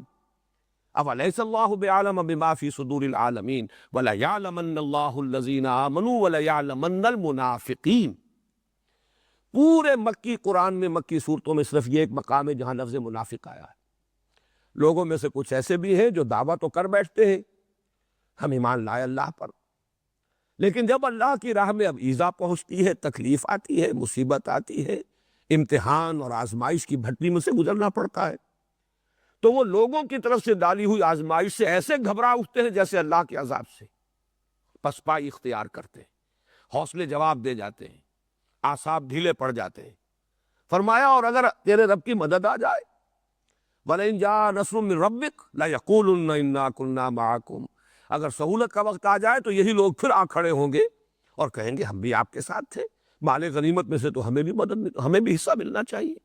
أَوَلَيْسَ اللَّهُ بِأَعْلَمَ بِمَا فِي صُدُورِ الْعَالَمِينَ وَلَيَعْلَمَنَّ اللَّهُ الَّذِينَ آمَنُوا وَلَيَعْلَمَنَّ الْمُنَافِقِينَ۔ پورے مکی قرآن میں، مکی صورتوں میں صرف یہ ایک مقام ہے جہاں لفظ منافق آیا ہے۔ لوگوں میں سے کچھ ایسے بھی ہیں جو دعویٰ تو کر بیٹھتے ہیں ہم ایمان لائے اللہ پر، لیکن جب اللہ کی راہ میں اب ایذا پہنچتی ہے، تکلیف آتی ہے، مصیبت آتی ہے، امتحان اور آزمائش کی بھٹی میں سے گزرنا پڑتا ہے، تو وہ لوگوں کی طرف سے ڈالی ہوئی آزمائش سے ایسے گھبرا اٹھتے ہیں جیسے اللہ کے عذاب سے، پسپائی اختیار کرتے ہیں، حوصلے جواب دے جاتے ہیں، اعصاب ڈھیلے پڑ جاتے ہیں۔ فرمایا اور اگر تیرے رب کی مدد آ جائے، وَلَئِن جَاءَ نَصْرٌ مِّن رَّبِّكَ لَيَقُولُنَّ إِنَّا كُنَّا مَعَكُمْ، اگر سہولت کا وقت آ جائے تو یہی لوگ پھر آ کھڑے ہوں گے اور کہیں گے ہم بھی آپ کے ساتھ تھے، مال غنیمت میں سے تو ہمیں بھی حصہ ملنا چاہیے۔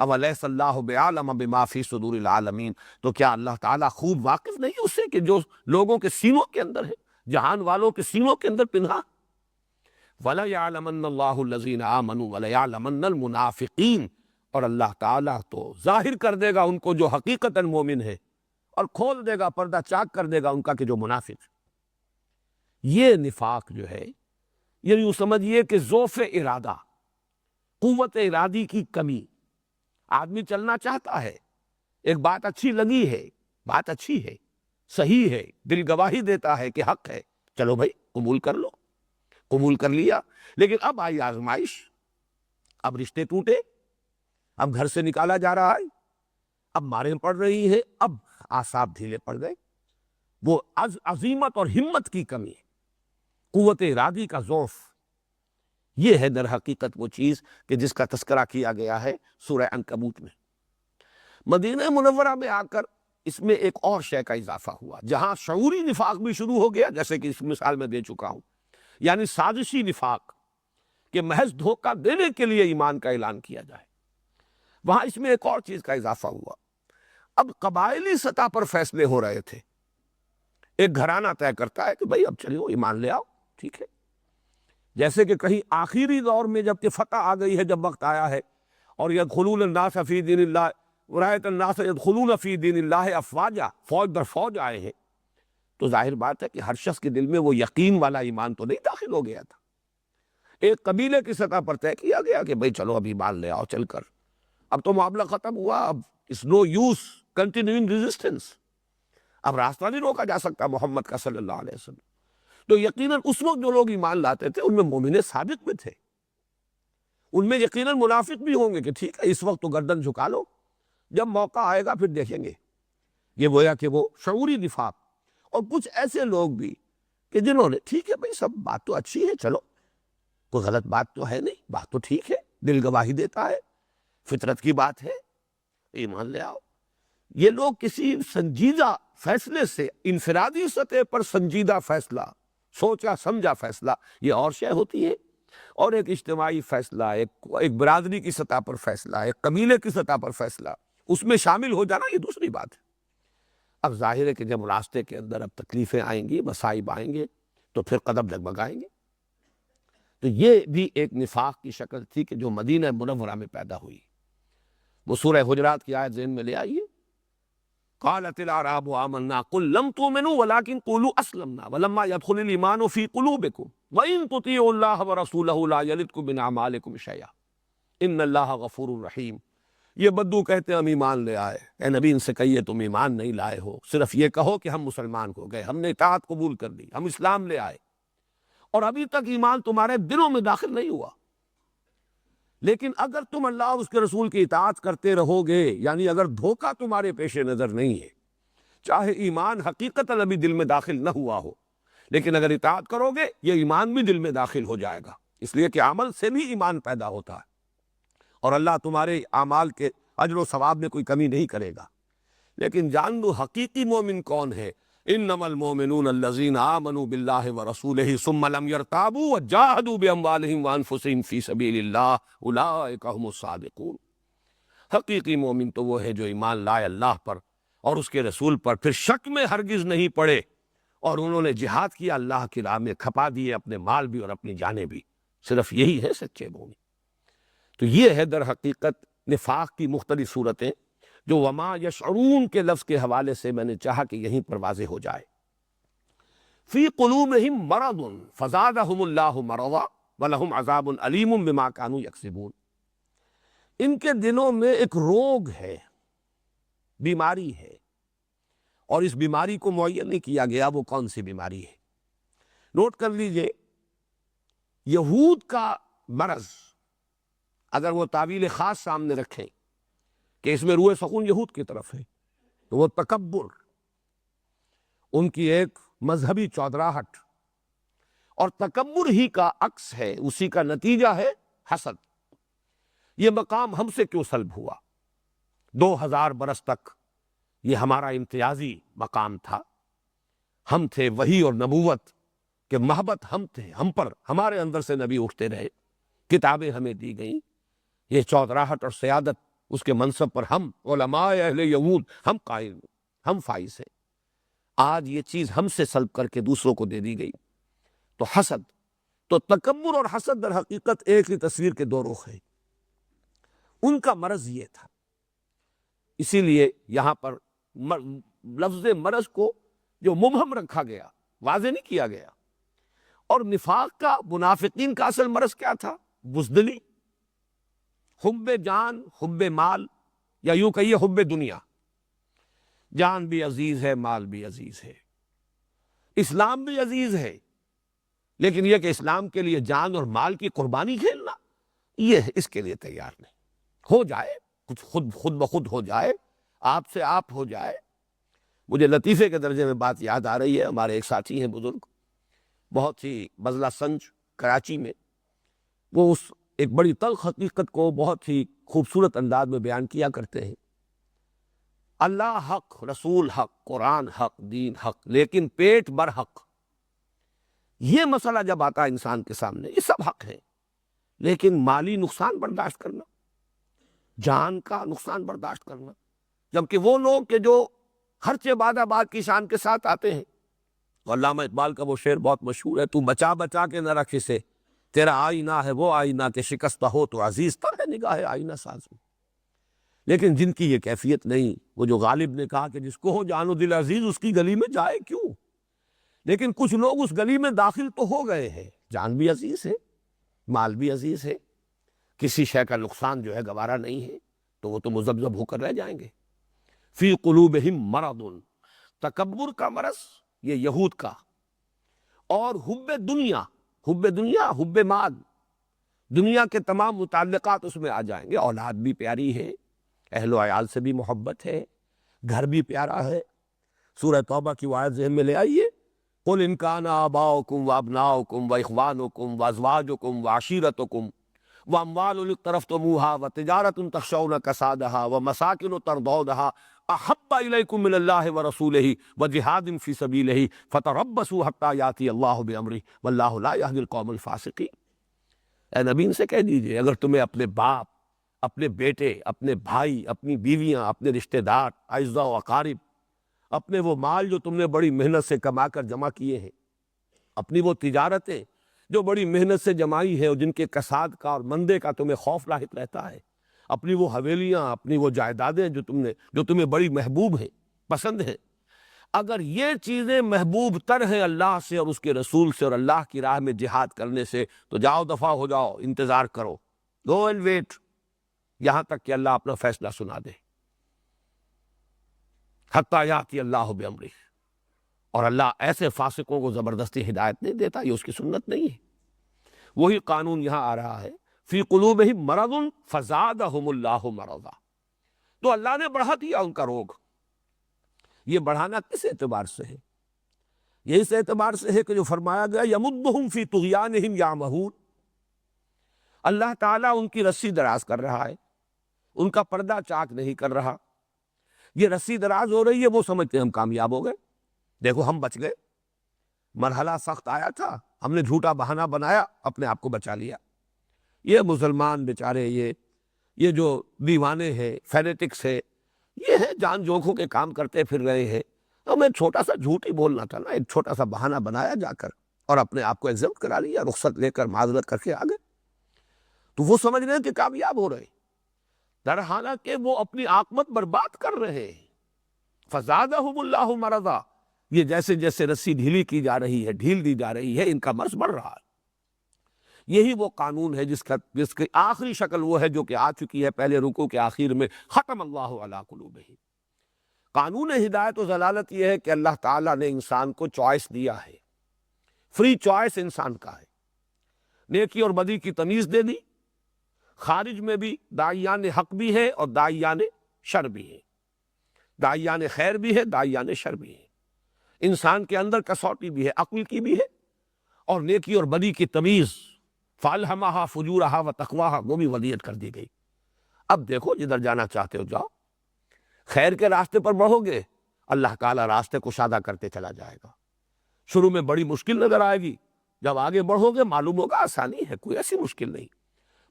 اولیس اللہ بعالم بما فی صدور العالمین، تو کیا اللہ تعالیٰ خوب واقف نہیں اس سے کہ جو لوگوں کے سینوں کے اندر ہے، جہان والوں کے سینوں کے اندر پنہا۔ وَلَيَعْلَمَنَّ اللَّهُ الَّذِينَ آمَنُوا وَلَيَعْلَمَنَّ الْمُنَافِقِينَ، اور اللہ تعالیٰ تو ظاہر کر دے گا ان کو جو حقیقتاً مومن ہے، اور کھول دے گا، پردہ چاک کر دے گا ان کا کہ جو منافق۔ یہ نفاق جو ہے، یہ یوں سمجھیے کہ ضعف ارادہ، قوت ارادی کی کمی۔ آدمی چلنا چاہتا ہے، ایک بات اچھی لگی ہے، بات اچھی ہے، صحیح ہے، دل گواہی دیتا ہے کہ حق ہے، چلو بھائی قبول کر لو، قبول کر لیا، لیکن اب آئی آزمائش، اب رشتے ٹوٹے، اب گھر سے نکالا جا رہا ہے، اب ماریں پڑ رہی ہیں، اب اعصاب ڈھیلے پڑ گئے، وہ عزیمت اور ہمت کی کمی، قوت ارادی کا ضعف۔ یہ ہے در حقیقت وہ چیز کہ جس کا تذکرہ کیا گیا ہے سورہ عنکبوت میں۔ مدینہ منورہ میں آ کر اس میں ایک اور شے کا اضافہ ہوا، جہاں شعوری نفاق بھی شروع ہو گیا، جیسے کہ اس مثال میں دے چکا ہوں، یعنی سازشی نفاق کہ محض دھوکہ دینے کے لیے ایمان کا اعلان کیا جائے، وہاں اس میں ایک اور چیز کا اضافہ ہوا۔ اب قبائلی سطح پر فیصلے ہو رہے تھے، ایک گھرانہ طے کرتا ہے کہ بھائی اب چلیے ایمان لے آؤ، ٹھیک ہے، جیسے کہ کہیں آخری دور میں جب کہ فتح آ گئی ہے، جب وقت آیا ہے، اور یدخلون الناس فی دین اللہ ورایت الناس یدخلون فی دین اللہ افواجا، فوج در فوج آئے ہیں، تو ظاہر بات ہے کہ ہر شخص کے دل میں وہ یقین والا ایمان تو نہیں داخل ہو گیا تھا۔ ایک قبیلے کی سطح پر طے کیا گیا کہ بھائی چلو اب ایمان لے آؤ چل کر، اب تو معاملہ ختم ہوا، اب اس نو یوز کنٹینیوئنگ ریزسٹنس، اب راستہ نہیں روکا جا سکتا محمد کا صلی اللہ علیہ وسلم۔ تو یقیناً اس وقت جو لوگ ایمان لاتے تھے ان میں مومن صادق بھی تھے، ان میں یقیناً منافق بھی ہوں گے کہ ٹھیک ہے اس وقت تو گردن جھکا لو، جب موقع آئے گا پھر دیکھیں گے۔ یہ گویا کہ وہ شعوری نفاق۔ اور کچھ ایسے لوگ بھی کہ جنہوں نے ٹھیک ہے بھائی سب بات تو اچھی ہے، چلو کوئی غلط بات تو ہے نہیں، بات تو ٹھیک ہے، دل گواہی دیتا ہے، فطرت کی بات ہے، ایمان لے آؤ۔ یہ لوگ کسی سنجیدہ فیصلے سے، انفرادی سطح پر سنجیدہ فیصلہ، سوچا سمجھا فیصلہ، یہ اور شے ہوتی ہے، اور ایک اجتماعی فیصلہ، ایک برادری کی سطح پر فیصلہ، ایک قبیلے کی سطح پر فیصلہ، اس میں شامل ہو جانا یہ دوسری بات ہے۔ اب ظاہر ہے کہ جب راستے کے اندر اب تکلیفیں آئیں گی، مصائب آئیں گے، تو پھر قدم ڈگمگائیں گے۔ تو یہ بھی ایک نفاق کی شکل تھی کہ جو مدینہ منورہ میں پیدا ہوئی۔ وہ سورہ حجرات کی آیت ذہن میں لے آئیے، قالت الاعراب آمنا قل لم تؤمنوا ولكن قولوا اسلمنا ولما يدخل الايمان في قلوبكم وان تطيعوا الله ورسوله لا يلدكم من اعمالكم شيئا ان الله غفور رحیم۔ یہ بدو کہتے ہیں ہم ایمان لے آئے، اے نبی ان سے کہیے تم ایمان نہیں لائے ہو، صرف یہ کہو کہ ہم مسلمان ہو گئے، ہم نے اطاعت قبول کر لی، ہم اسلام لے آئے، اور ابھی تک ایمان تمہارے دلوں میں داخل نہیں ہوا، لیکن اگر تم اللہ اور اس کے رسول کی اطاعت کرتے رہو گے، یعنی اگر دھوکہ تمہارے پیش نظر نہیں ہے، چاہے ایمان حقیقتاً ابھی دل میں داخل نہ ہوا ہو، لیکن اگر اطاعت کرو گے یہ ایمان بھی دل میں داخل ہو جائے گا، اس لیے کہ عمل سے بھی ایمان پیدا ہوتا ہے، اور اللہ تمہارے اعمال کے اجر و ثواب میں کوئی کمی نہیں کرے گا۔ لیکن جان لو حقیقی مومن کون ہے، انما المؤمنون الذین آمنوا باللہ ورسولہ ثم لم یرتابوا وجاہدوا باموالہم وانفسہم فی سبیل اللہ اولئک هم الصادقون۔ حقیقی مومن تو وہ ہے جو ایمان لائے اللہ پر اور اس کے رسول پر، پھر شک میں ہرگز نہیں پڑے، اور انہوں نے جہاد کیا اللہ کی راہ میں، کھپا دیے اپنے مال بھی اور اپنی جانیں بھی، صرف یہی ہے سچے مومن۔ تو یہ ہے در حقیقت نفاق کی مختلف صورتیں، جو وما یشعرون کے لفظ کے حوالے سے میں نے چاہا کہ یہیں پر واضح ہو جائے۔ فی قلوبہم مرض فزادہم اللہ مرضا ولہم عذاب علیم بما کانوا یکسبون۔ ان کے دلوں میں ایک روگ ہے، بیماری ہے، اور اس بیماری کو معین نہیں کیا گیا وہ کون سی بیماری ہے، نوٹ کر لیجئے، یہود کا مرض اگر وہ تعویل خاص سامنے رکھیں کہ اس میں روح سخون یہود کی طرف ہے، تو وہ تکبر، ان کی ایک مذہبی چودراہٹ، اور تکبر ہی کا عکس ہے، اسی کا نتیجہ ہے حسد۔ یہ مقام ہم سے کیوں سلب ہوا؟ 2000 برس تک یہ ہمارا امتیازی مقام تھا، ہم تھے وحی اور نبوت کہ محبت ہم تھے، ہم پر، ہمارے اندر سے نبی اٹھتے رہے، کتابیں ہمیں دی گئیں، یہ چودراہٹ اور سیادت اس کے منصب پر ہم علماء اہل یہود ہم قائم، ہم فائز ہیں۔ آج یہ چیز ہم سے سلب کر کے دوسروں کو دے دی گئی، تو حسد، تو تکبر اور حسد در حقیقت ایک ہی تصویر کے دو رخ ہیں۔ ان کا مرض یہ تھا، اسی لیے یہاں پر لفظ مرض کو جو مبہم رکھا گیا، واضح نہیں کیا گیا۔ اور نفاق کا، منافقین کا اصل مرض کیا تھا؟ بزدلی، حب جان، حب مال، یا یوں کہیے حب دنیا۔ جان بھی عزیز ہے، مال بھی عزیز ہے، اسلام بھی عزیز ہے، لیکن یہ کہ اسلام کے لیے جان اور مال کی قربانی کھیلنا، یہ اس کے لیے تیار نہیں۔ ہو جائے کچھ، خود بخود ہو جائے، آپ سے آپ ہو جائے۔ مجھے لطیفے کے درجے میں بات یاد آ رہی ہے، ہمارے ایک ساتھی ہیں بزرگ، بہت ہی بزلہ سنج کراچی میں، وہ اس ایک بڑی تلخ حقیقت کو بہت ہی خوبصورت انداز میں بیان کیا کرتے ہیں۔ اللہ حق، رسول حق، قرآن حق، دین حق، لیکن پیٹ بر حق۔ یہ مسئلہ جب آتا ہے انسان کے سامنے، یہ سب حق ہے، لیکن مالی نقصان برداشت کرنا، جان کا نقصان برداشت کرنا، جبکہ وہ لوگ کہ جو خرچے بعد آباد کی شان کے ساتھ آتے ہیں۔ علامہ اقبال کا وہ شعر بہت مشہور ہے، تو بچا بچا کے نہ رکھ اسے، تیرا آئینہ ہے وہ آئینہ کہ شکستہ ہو تو عزیز تر ہے نگاہ آئینہ ساز میں۔ لیکن جن کی یہ کیفیت نہیں، وہ جو غالب نے کہا کہ جس کو ہو جان و دل عزیز اس کی گلی میں جائے کیوں، لیکن کچھ لوگ اس گلی میں داخل تو ہو گئے ہیں، جان بھی عزیز ہے، مال بھی عزیز ہے، کسی شے کا نقصان جو ہے گوارا نہیں ہے، تو وہ تو مذبذب ہو کر رہ جائیں گے۔ فی قلوبہم مرض، تکبر کا مرض یہ یہود کا، اور حب دنیا، حب دنیا، حب مال، دنیا کے تمام متعلقات اس میں آ جائیں گے۔ اولاد بھی پیاری ہے، اہل و عیال سے بھی محبت ہے، گھر بھی پیارا ہے۔ سورہ توبہ کی آیت ذہن میں لے آئیے، قُلْ إِنْ كَانَ آبَاؤُكُمْ وَأَبْنَاؤُكُمْ وَإِخْوَانُكُمْ وَأَزْوَاجُكُمْ وَعَشِيرَتُكُمْ وَأَمْوَالٌ اقْتَرَفْتُمُوهَا وَتِجَارَةٌ تَخْشَوْنَ كَسَادَهَا وَمَسَاكِنُ تَرْضَوْنَهَا أَحَبَّ إِلَيْكُم مِّنَ اللَّهِ وَرَسُولِهِ وَجِهَادٍ فِي سَبِيلِهِ فَتَرَبَّصُوا حَتَّىٰ يَأْتِيَ اللَّهُ بِأَمْرِهِ وَاللَّهُ لَا يَهْدِي الْقَوْمَ الْفَاسِقِينَ۔ اے نبی ان سے کہہ دیجئے، اگر تمہیں اپنے باپ، اپنے بیٹے، اپنے بھائی، اپنی بیویاں، اپنے رشتہ دار، اعزاء و اقارب، اپنے وہ مال جو تم نے بڑی محنت سے کما کر جمع کیے ہیں، اپنی وہ تجارتیں جو بڑی محنت سے جمائی ہیں اور جن کے کساد کا اور مندے کا تمہیں خوف لاحق رہتا ہے، اپنی وہ حویلیاں، اپنی وہ جائیدادیں جو تمہیں بڑی محبوب ہیں، پسند ہیں، اگر یہ چیزیں محبوب تر ہیں اللہ سے اور اس کے رسول سے اور اللہ کی راہ میں جہاد کرنے سے، تو جاؤ دفع ہو جاؤ، انتظار کرو، گو اینڈ ویٹ، یہاں تک کہ اللہ اپنا فیصلہ سنا دے۔ حتیٰ یاتی اللہ بامرہ، اور اللہ ایسے فاسقوں کو زبردستی ہدایت نہیں دیتا، یہ اس کی سنت نہیں ہے۔ وہی قانون یہاں آ رہا ہے، فی قلوبہم مرض فزادہم اللہ مرضا، تو اللہ نے بڑھا دیا ان کا روگ۔ یہ بڑھانا کس اعتبار سے ہے؟ یہ اس اعتبار سے ہے کہ جو فرمایا گیا یمدہم فی طغیانہم یعمہون، اللہ تعالیٰ ان کی رسی دراز کر رہا ہے، ان کا پردہ چاک نہیں کر رہا۔ یہ رسی دراز ہو رہی ہے، وہ سمجھتے ہیں ہم کامیاب ہو گئے، دیکھو ہم بچ گئے، مرحلہ سخت آیا تھا، ہم نے جھوٹا بہانہ بنایا، اپنے آپ کو بچا لیا۔ یہ مسلمان بیچارے، یہ جو دیوانے ہیں، فینیٹکس ہیں، یہ ہے جان جوکھوں کے کام کرتے پھر رہے ہیں، ہمیں چھوٹا سا جھوٹ ہی بولنا تھا نا، ایک چھوٹا سا بہانہ بنایا جا کر اور اپنے آپ کو ایگزمپٹ کرا لیا، رخصت لے کر معذرت کر کے آ گئے، تو وہ سمجھ رہے ہیں کہ کامیاب ہو رہے ہیں، در حالانکہ وہ اپنی عاقبت برباد کر رہے ہیں۔ فزادہم اللہ مرضا، یہ جیسے جیسے رسی ڈھیلی کی جا رہی ہے، ڈھیل دی جا رہی ہے، ان کا مرض بڑھ رہا ہے۔ یہی وہ قانون ہے جس کی آخری شکل وہ ہے جو کہ آ چکی ہے پہلے رکوع کے آخر میں، ختم اللہ علی قلوبہم۔ قانون ہدایت و ضلالت یہ ہے کہ اللہ تعالیٰ نے انسان کو چوائس دیا ہے، فری چوائس انسان کا ہے، نیکی اور بدی کی تمیز دے دی، خارج میں بھی داعیان حق بھی ہے اور داعیان شر بھی ہے، داعیان خیر بھی ہے، داعیان شر بھی ہے، انسان کے اندر کسوٹی بھی ہے، عقل کی بھی ہے، اور نیکی اور بدی کی تمیز فالہمہا فجورہا و تقواہا وہ بھی ولیت کر دی گئی۔ اب دیکھو جدھر جانا چاہتے ہو جاؤ، خیر کے راستے پر بڑھو گے اللہ تعالیٰ راستے کشادہ کرتے چلا جائے گا۔ شروع میں بڑی مشکل نظر آئے گی، جب آگے بڑھو گے معلوم ہوگا آسانی ہے، کوئی ایسی مشکل نہیں۔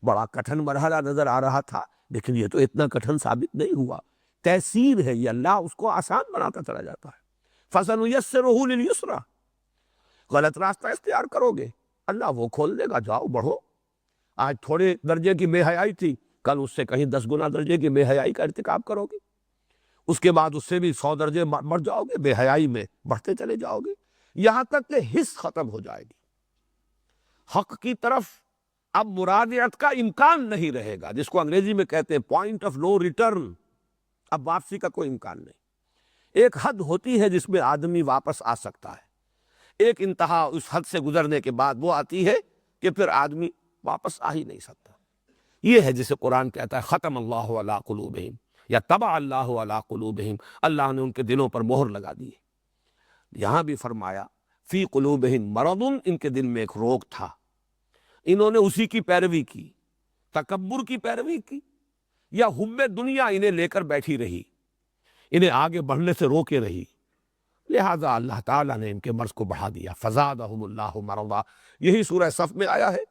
بڑا کٹھن مرحلہ نظر آ رہا تھا لیکن یہ تو اتنا کٹھن ثابت نہیں ہوا، تیسیر ہے یہ، اللہ اس کو آسان بناتا چلا جاتا ہے۔ فَسَنُيَسِّرُهُ لِلْيُسْرَىٰ، غلط راستہ اختیار کرو گے اللہ وہ کھول دے گا، جاؤ بڑھو۔ آج تھوڑے درجے کی بے حیائی تھی، کل اس سے کہیں 10 گنا درجے کی بے حیائی کا ارتکاب کرو گے، اس کے بعد اس سے بھی 100 درجے بڑھ جاؤ گے، بے حیائی میں بڑھتے چلے جاؤ گے، یہاں تک کہ حس ختم ہو جائے گی۔ حق کی طرف اب مراجعت کا امکان نہیں رہے گا، جس کو انگریزی میں کہتے ہیں پوائنٹ آف نو ریٹرن، اب واپسی کا کوئی امکان نہیں۔ ایک حد ہوتی ہے جس میں آدمی واپس آ سکتا ہے، ایک انتہا اس حد سے گزرنے کے بعد وہ آتی ہے کہ پھر آدمی واپس آ ہی نہیں سکتا۔ یہ ہے جسے قرآن کہتا ہے ختم اللہ علی قلوبہم یا طبع اللہ علی قلوبہم، اللہ نے ان کے دلوں پر مہر لگا دی ہے۔ یہاں بھی فرمایا فی قلوبہم مرض، ان کے دل میں ایک روگ تھا، انہوں نے اسی کی پیروی کی، تکبر کی پیروی کی، یا حب دنیا انہیں لے کر بیٹھی رہی، انہیں آگے بڑھنے سے روکے رہی، لہذا اللہ تعالیٰ نے ان کے مرض کو بڑھا دیا۔ فزادہم اللہ مرضا، یہی سورہ صف میں آیا ہے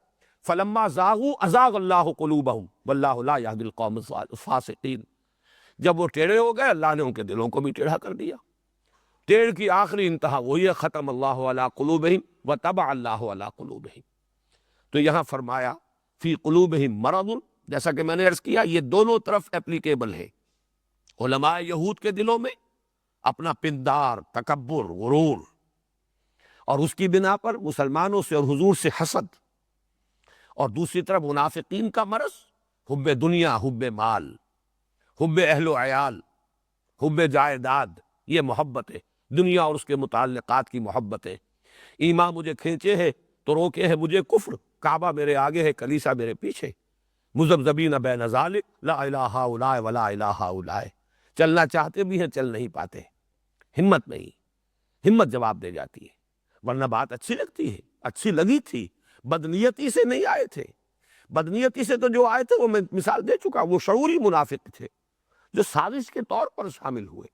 فلما زاغوا ازاغ اللہ قلوبہم واللہ لا یہدی القوم الفاسقین، جب وہ ٹیڑھے ہو گئے اللہ نے ان کے دلوں کو بھی ٹیڑھا کر دیا۔ ٹیڑھ کی آخری انتہا وہی ہے ختم اللہ علی قلوبہم وطبع اللہ علی قلوبہم۔ تو یہاں فرمایا فی قلوبہم مرض، جیسا کہ میں نے عرض کیا یہ دونوں طرف اپلیکیبل ہے۔ علماء یہود کے دلوں میں اپنا پندار، تکبر، غرور، اور اس کی بنا پر مسلمانوں سے اور حضور سے حسد، اور دوسری طرف منافقین کا مرض حب دنیا، حب مال، حب اہل و عیال، حب جائیداد، یہ محبت ہے، دنیا اور اس کے متعلقات کی محبت ہے۔ ایمان مجھے کھینچے ہے تو روکے ہے مجھے کفر، کعبہ میرے آگے ہے کلیسا میرے پیچھے، مذبذبین بین ذالک لا الہ ہؤلاء ولا الہ ہؤلاء، چلنا چاہتے بھی ہیں چل نہیں پاتے، ہمت نہیں، ہمت جواب دے جاتی ہے، ورنہ بات اچھی لگتی ہے، اچھی لگی تھی، بدنیتی سے نہیں آئے تھے، بدنیتی سے تو جو آئے تھے وہ میں مثال دے چکا، وہ شعوری منافق تھے جو سازش کے طور پر شامل ہوئے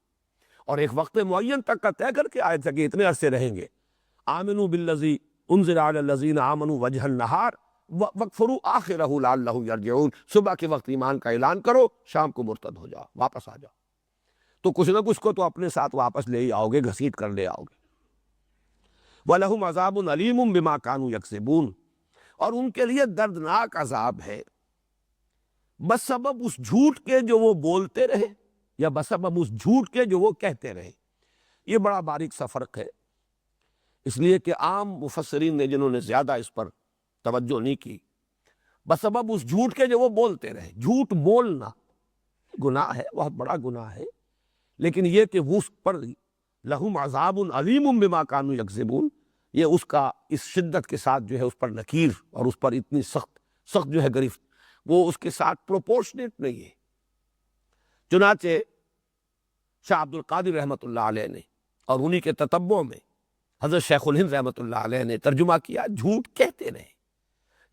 اور ایک وقت معین تک کا طے کر کے آئے تھے کہ اتنے عرصے رہیں گے۔ آمنوا بالذی انزل علی الذین آمنوا وجہ النہار وَاکْفُرُوا آخِرَهُ لَعَلَّهُمْ يَرْجِعُونَ، صبح کے وقت ایمان کا اعلان کرو، شام کو مرتد ہو جاؤ، واپس آ جاؤ، تو کچھ نہ کچھ کو تو اپنے ساتھ واپس لے ہی آؤ گے، گھسیٹ کر لے آؤ گے۔ وَلَهُمْ عَذَابٌ عَلِيمٌ بِمَا كَانُوا يَكْسِبُونَ، اور ان کے لیے دردناک عذاب ہے بسبب اس جھوٹ کے جو وہ بولتے رہے، یا بسبب اس جھوٹ کے جو وہ کہتے رہے۔ یہ بڑا باریک سا فرق ہے، اس لیے کہ عام مفسرین نے جنہوں نے زیادہ اس پر توجہ نہیں کی، بسبب اس جھوٹ کے جو وہ بولتے رہے۔ جھوٹ بولنا گناہ ہے، بہت بڑا گناہ ہے، لیکن یہ کہ وہ اس پر لہم عذاب علیم بما کانوا یکذبون، یہ اس کا اس شدت کے ساتھ جو ہے اس پر نکیر اور اس پر اتنی سخت جو ہے گرفت، وہ اس کے ساتھ پروپورشنیٹ نہیں ہے۔ چنانچہ شاہ عبد القادر رحمۃ اللہ علیہ نے اور انہی کے تتبع میں حضرت شیخ الہند رحمۃ اللہ علیہ نے ترجمہ کیا جھوٹ کہتے رہے،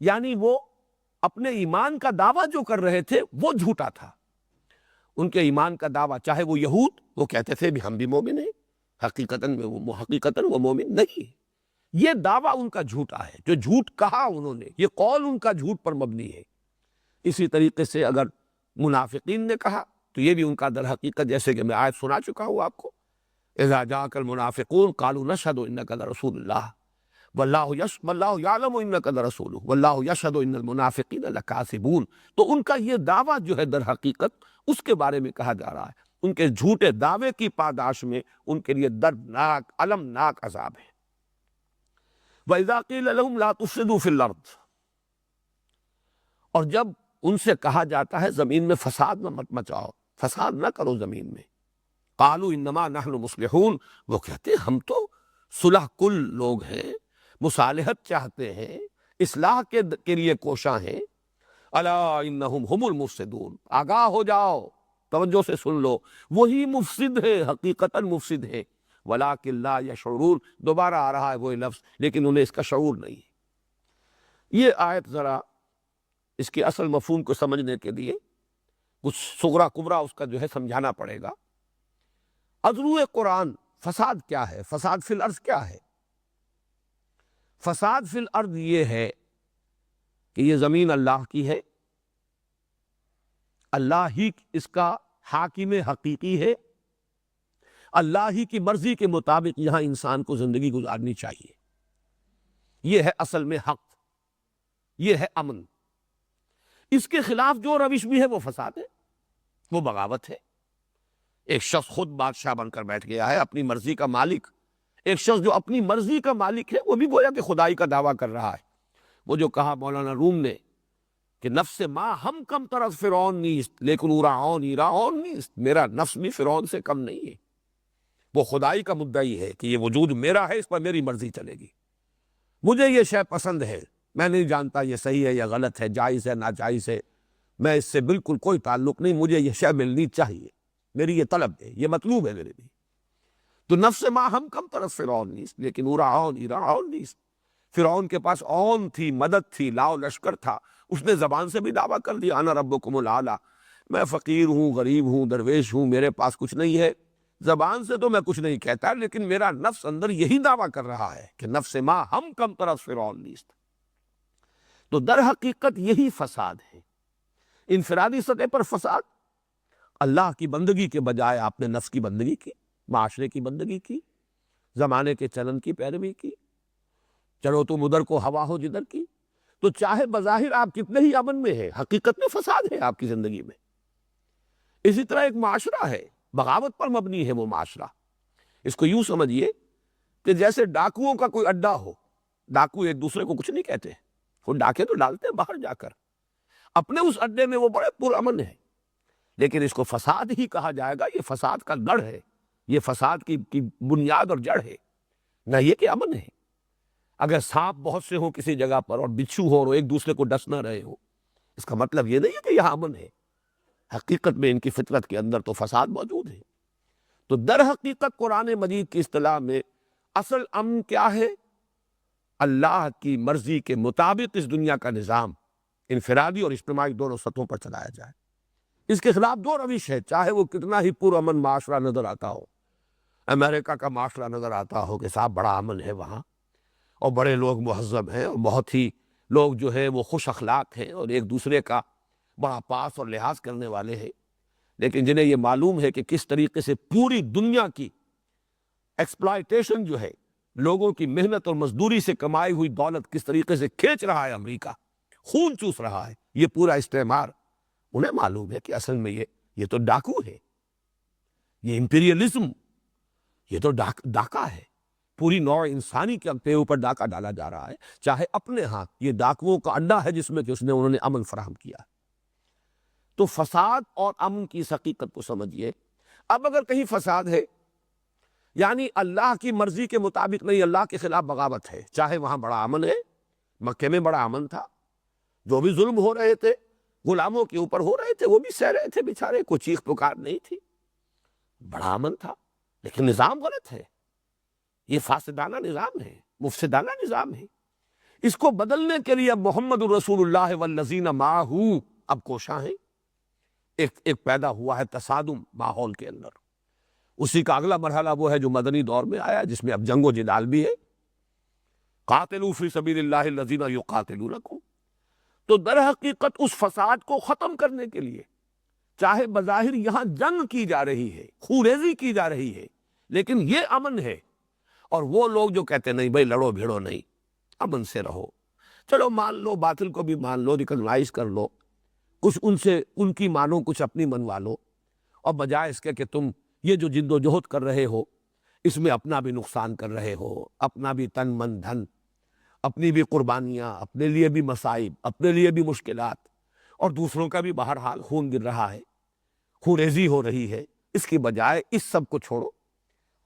یعنی وہ اپنے ایمان کا دعویٰ جو کر رہے تھے وہ جھوٹا تھا۔ ان کے ایمان کا دعویٰ، چاہے وہ یہود، وہ کہتے تھے بھی ہم بھی مومن ہیں، حقیقتاً وہ مومن نہیں، یہ دعویٰ ان کا جھوٹا ہے، جو جھوٹ کہا انہوں نے، یہ قول ان کا جھوٹ پر مبنی ہے۔ اسی طریقے سے اگر منافقین نے کہا تو یہ بھی ان کا در حقیقت، جیسے کہ میں آیت سنا چکا ہوں آپ کو، اذا جاءک المنافقون قالوا نشهد انک لرسول اللہ واللہ یعلم انک لرسولہ واللہ یشہد ان المنافقین لکاذبون، تو ان کا یہ دعویٰ جو ہے در حقیقت اس کے بارے میں کہا جا رہا ہے، ان کے جھوٹے دعوے کی پاداش میں ان کے لیے دردناک، المناک عذاب ہے۔ وَإِذَا قِيلَ لَهُمْ لَا تُفْسِدُوا فِي الْأَرْضِ، اور جب ان سے کہا جاتا ہے زمین میں فساد نہ مت مچاؤ، فساد نہ کرو زمین میں، قالوا انما نحن مصلحون، وہ کہتے ہیں ہم تو صلح کل لوگ ہیں، مصالحت چاہتے ہیں، اصلاح کے لیے کوشاں ہیں، الا انہم هم المفسدون، آگاہ ہو جاؤ، توجہ سے سن لو، وہی مفسد ہے، حقیقتاً مفسد ہے، ولکن لا یشعرون، دوبارہ آ رہا ہے وہی لفظ، لیکن انہیں اس کا شعور نہیں ہے۔ یہ آیت ذرا اس کے اصل مفہوم کو سمجھنے کے لیے کچھ صغرا کبرا اس کا جو ہے سمجھانا پڑے گا۔ عضو قرآن فساد کیا ہے؟ فساد فی الارض کیا ہے؟ فساد فی الارض یہ ہے کہ یہ زمین اللہ کی ہے، اللہ ہی اس کا حاکم حقیقی ہے، اللہ ہی کی مرضی کے مطابق یہاں انسان کو زندگی گزارنی چاہیے، یہ ہے اصل میں حق، یہ ہے امن۔ اس کے خلاف جو روش بھی ہے وہ فساد ہے، وہ بغاوت ہے۔ ایک شخص خود بادشاہ بن کر بیٹھ گیا ہے، اپنی مرضی کا مالک، ایک شخص جو اپنی مرضی کا مالک ہے وہ بھی گویا کہ خدائی کا دعویٰ کر رہا ہے۔ وہ جو کہا مولانا روم نے کہ نفس ما ہم کم طرف فرعون نیست لیکن اورعون ایرعون نیست، میرا نفس بھی فرعون سے کم نہیں ہے، وہ خدائی کا مدعی ہے کہ یہ وجود میرا ہے، اس پر میری مرضی چلے گی، مجھے یہ شے پسند ہے، میں نہیں جانتا یہ صحیح ہے یا غلط ہے، جائز ہے ناجائز ہے، میں اس سے بالکل کوئی تعلق نہیں، مجھے یہ شے ملنی چاہیے، میری یہ طلب ہے، یہ مطلوب ہے میرے لیے۔ تو نفس ما ہم کم طرف فرعون نیست لیکن اورعون ایرعون نیست، فرعون کے پاس اون تھی، مدد تھی، لاؤ لشکر تھا، اس نے زبان سے بھی دعویٰ کر دیا انا ربکم الاعلی، میں فقیر ہوں، غریب ہوں، درویش ہوں، میرے پاس کچھ نہیں ہے، زبان سے تو میں کچھ نہیں کہتا لیکن میرا نفس اندر یہی دعویٰ کر رہا ہے کہ نفس ما ہم کم طرف فرعون نیست۔ تو در حقیقت یہی فساد ہے، انفرادی سطح پر فساد، اللہ کی بندگی کے بجائے آپ نے نفس کی بندگی کی، معاشرے کی بندگی کی، زمانے کے چلن کی پیروی کی، چلو تم ادھر کو ہوا ہو جدھر کی، تو چاہے بظاہر آپ کتنے ہی امن میں ہیں، حقیقت میں فساد ہے آپ کی زندگی میں۔ اسی طرح ایک معاشرہ ہے، بغاوت پر مبنی ہے وہ معاشرہ، اس کو یوں سمجھیے کہ جیسے ڈاکوؤں کا کوئی اڈا ہو، ڈاکو ایک دوسرے کو کچھ نہیں کہتے، وہ ڈاکے تو ڈالتے ہیں باہر جا کر، اپنے اس اڈے میں وہ بڑے پرامن ہیں، لیکن اس کو فساد ہی کہا جائے گا، یہ فساد کا گڑھ ہے، یہ فساد کی بنیاد اور جڑ ہے، نہ یہ کہ امن ہے۔ اگر سانپ بہت سے ہوں کسی جگہ پر اور بچھو ہو اور ایک دوسرے کو ڈس نہ رہے ہو، اس کا مطلب یہ نہیں ہے کہ یہاں امن ہے، حقیقت میں ان کی فطرت کے اندر تو فساد موجود ہے۔ تو در حقیقت قرآن مجید کی اصطلاح میں اصل امن کیا ہے؟ اللہ کی مرضی کے مطابق اس دنیا کا نظام انفرادی اور اجتماعی دونوں سطحوں پر چلایا جائے۔ اس کے خلاف دو روش ہے، چاہے وہ کتنا ہی پرامن معاشرہ نظر آتا ہو، امریکہ کا معاشرہ نظر آتا ہو کہ صاحب بڑا امن ہے وہاں، اور بڑے لوگ مہذب ہیں، اور بہت ہی لوگ جو ہے وہ خوش اخلاق ہیں اور ایک دوسرے کا بڑا پاس اور لحاظ کرنے والے ہیں، لیکن جنہیں یہ معلوم ہے کہ کس طریقے سے پوری دنیا کی ایکسپلائٹیشن جو ہے، لوگوں کی محنت اور مزدوری سے کمائی ہوئی دولت کس طریقے سے کھینچ رہا ہے امریکہ، خون چوس رہا ہے یہ پورا استعمار، انہیں معلوم ہے کہ اصل میں یہ تو ڈاکو ہے، یہ امپیریلزم، یہ تو ڈاکہ ہے، پوری نوع انسانی کے اوپر ڈاکہ ڈالا جا رہا ہے، چاہے اپنے ہاں یہ ڈاکوؤں کا اڈا ہے جس میں کہ انہوں نے امن فراہم کیا۔ تو فساد اور امن کی اس حقیقت کو سمجھیے۔ اب اگر کہیں فساد ہے یعنی اللہ کی مرضی کے مطابق نہیں، اللہ کے خلاف بغاوت ہے، چاہے وہاں بڑا امن ہے، مکے میں بڑا امن تھا، جو بھی ظلم ہو رہے تھے غلاموں کے اوپر ہو رہے تھے وہ بھی سہ رہے تھے بیچارے، کوئی چیخ پکار نہیں تھی، بڑا امن تھا، لیکن نظام غلط ہے، یہ فاسدانہ نظام ہے، مفسدانہ نظام ہے۔ اس کو بدلنے کے لیے اب محمد الرسول اللہ والذین معہ اب کوشاں ہیں، ایک پیدا ہوا ہے تصادم ماحول کے اندر، اسی کا اگلا مرحلہ وہ ہے جو مدنی دور میں آیا، جس میں اب جنگ و جدال بھی ہے، قاتلوا فی سبیل اللہ الذین یقاتلونکم۔ تو در حقیقت اس فساد کو ختم کرنے کے لیے چاہے بظاہر یہاں جنگ کی جا رہی ہے، خوریزی کی جا رہی ہے، لیکن یہ امن ہے، اور وہ لوگ جو کہتے ہیں نہیں بھائی لڑو بھیڑو نہیں، امن سے رہو، چلو مان لو، باطل کو بھی مان لو، ریکگنائز کر لو، کچھ ان سے ان کی مانو، کچھ اپنی منوا لو، اور بجائے اس کے کہ تم یہ جو جد و جہد کر رہے ہو اس میں اپنا بھی نقصان کر رہے ہو، اپنا بھی تن من دھن، اپنی بھی قربانیاں، اپنے لیے بھی مصائب، اپنے لیے بھی مشکلات، اور دوسروں کا بھی بہرحال خون گر رہا ہے، خونریزی ہو رہی ہے، اس کی بجائے اس سب کو چھوڑو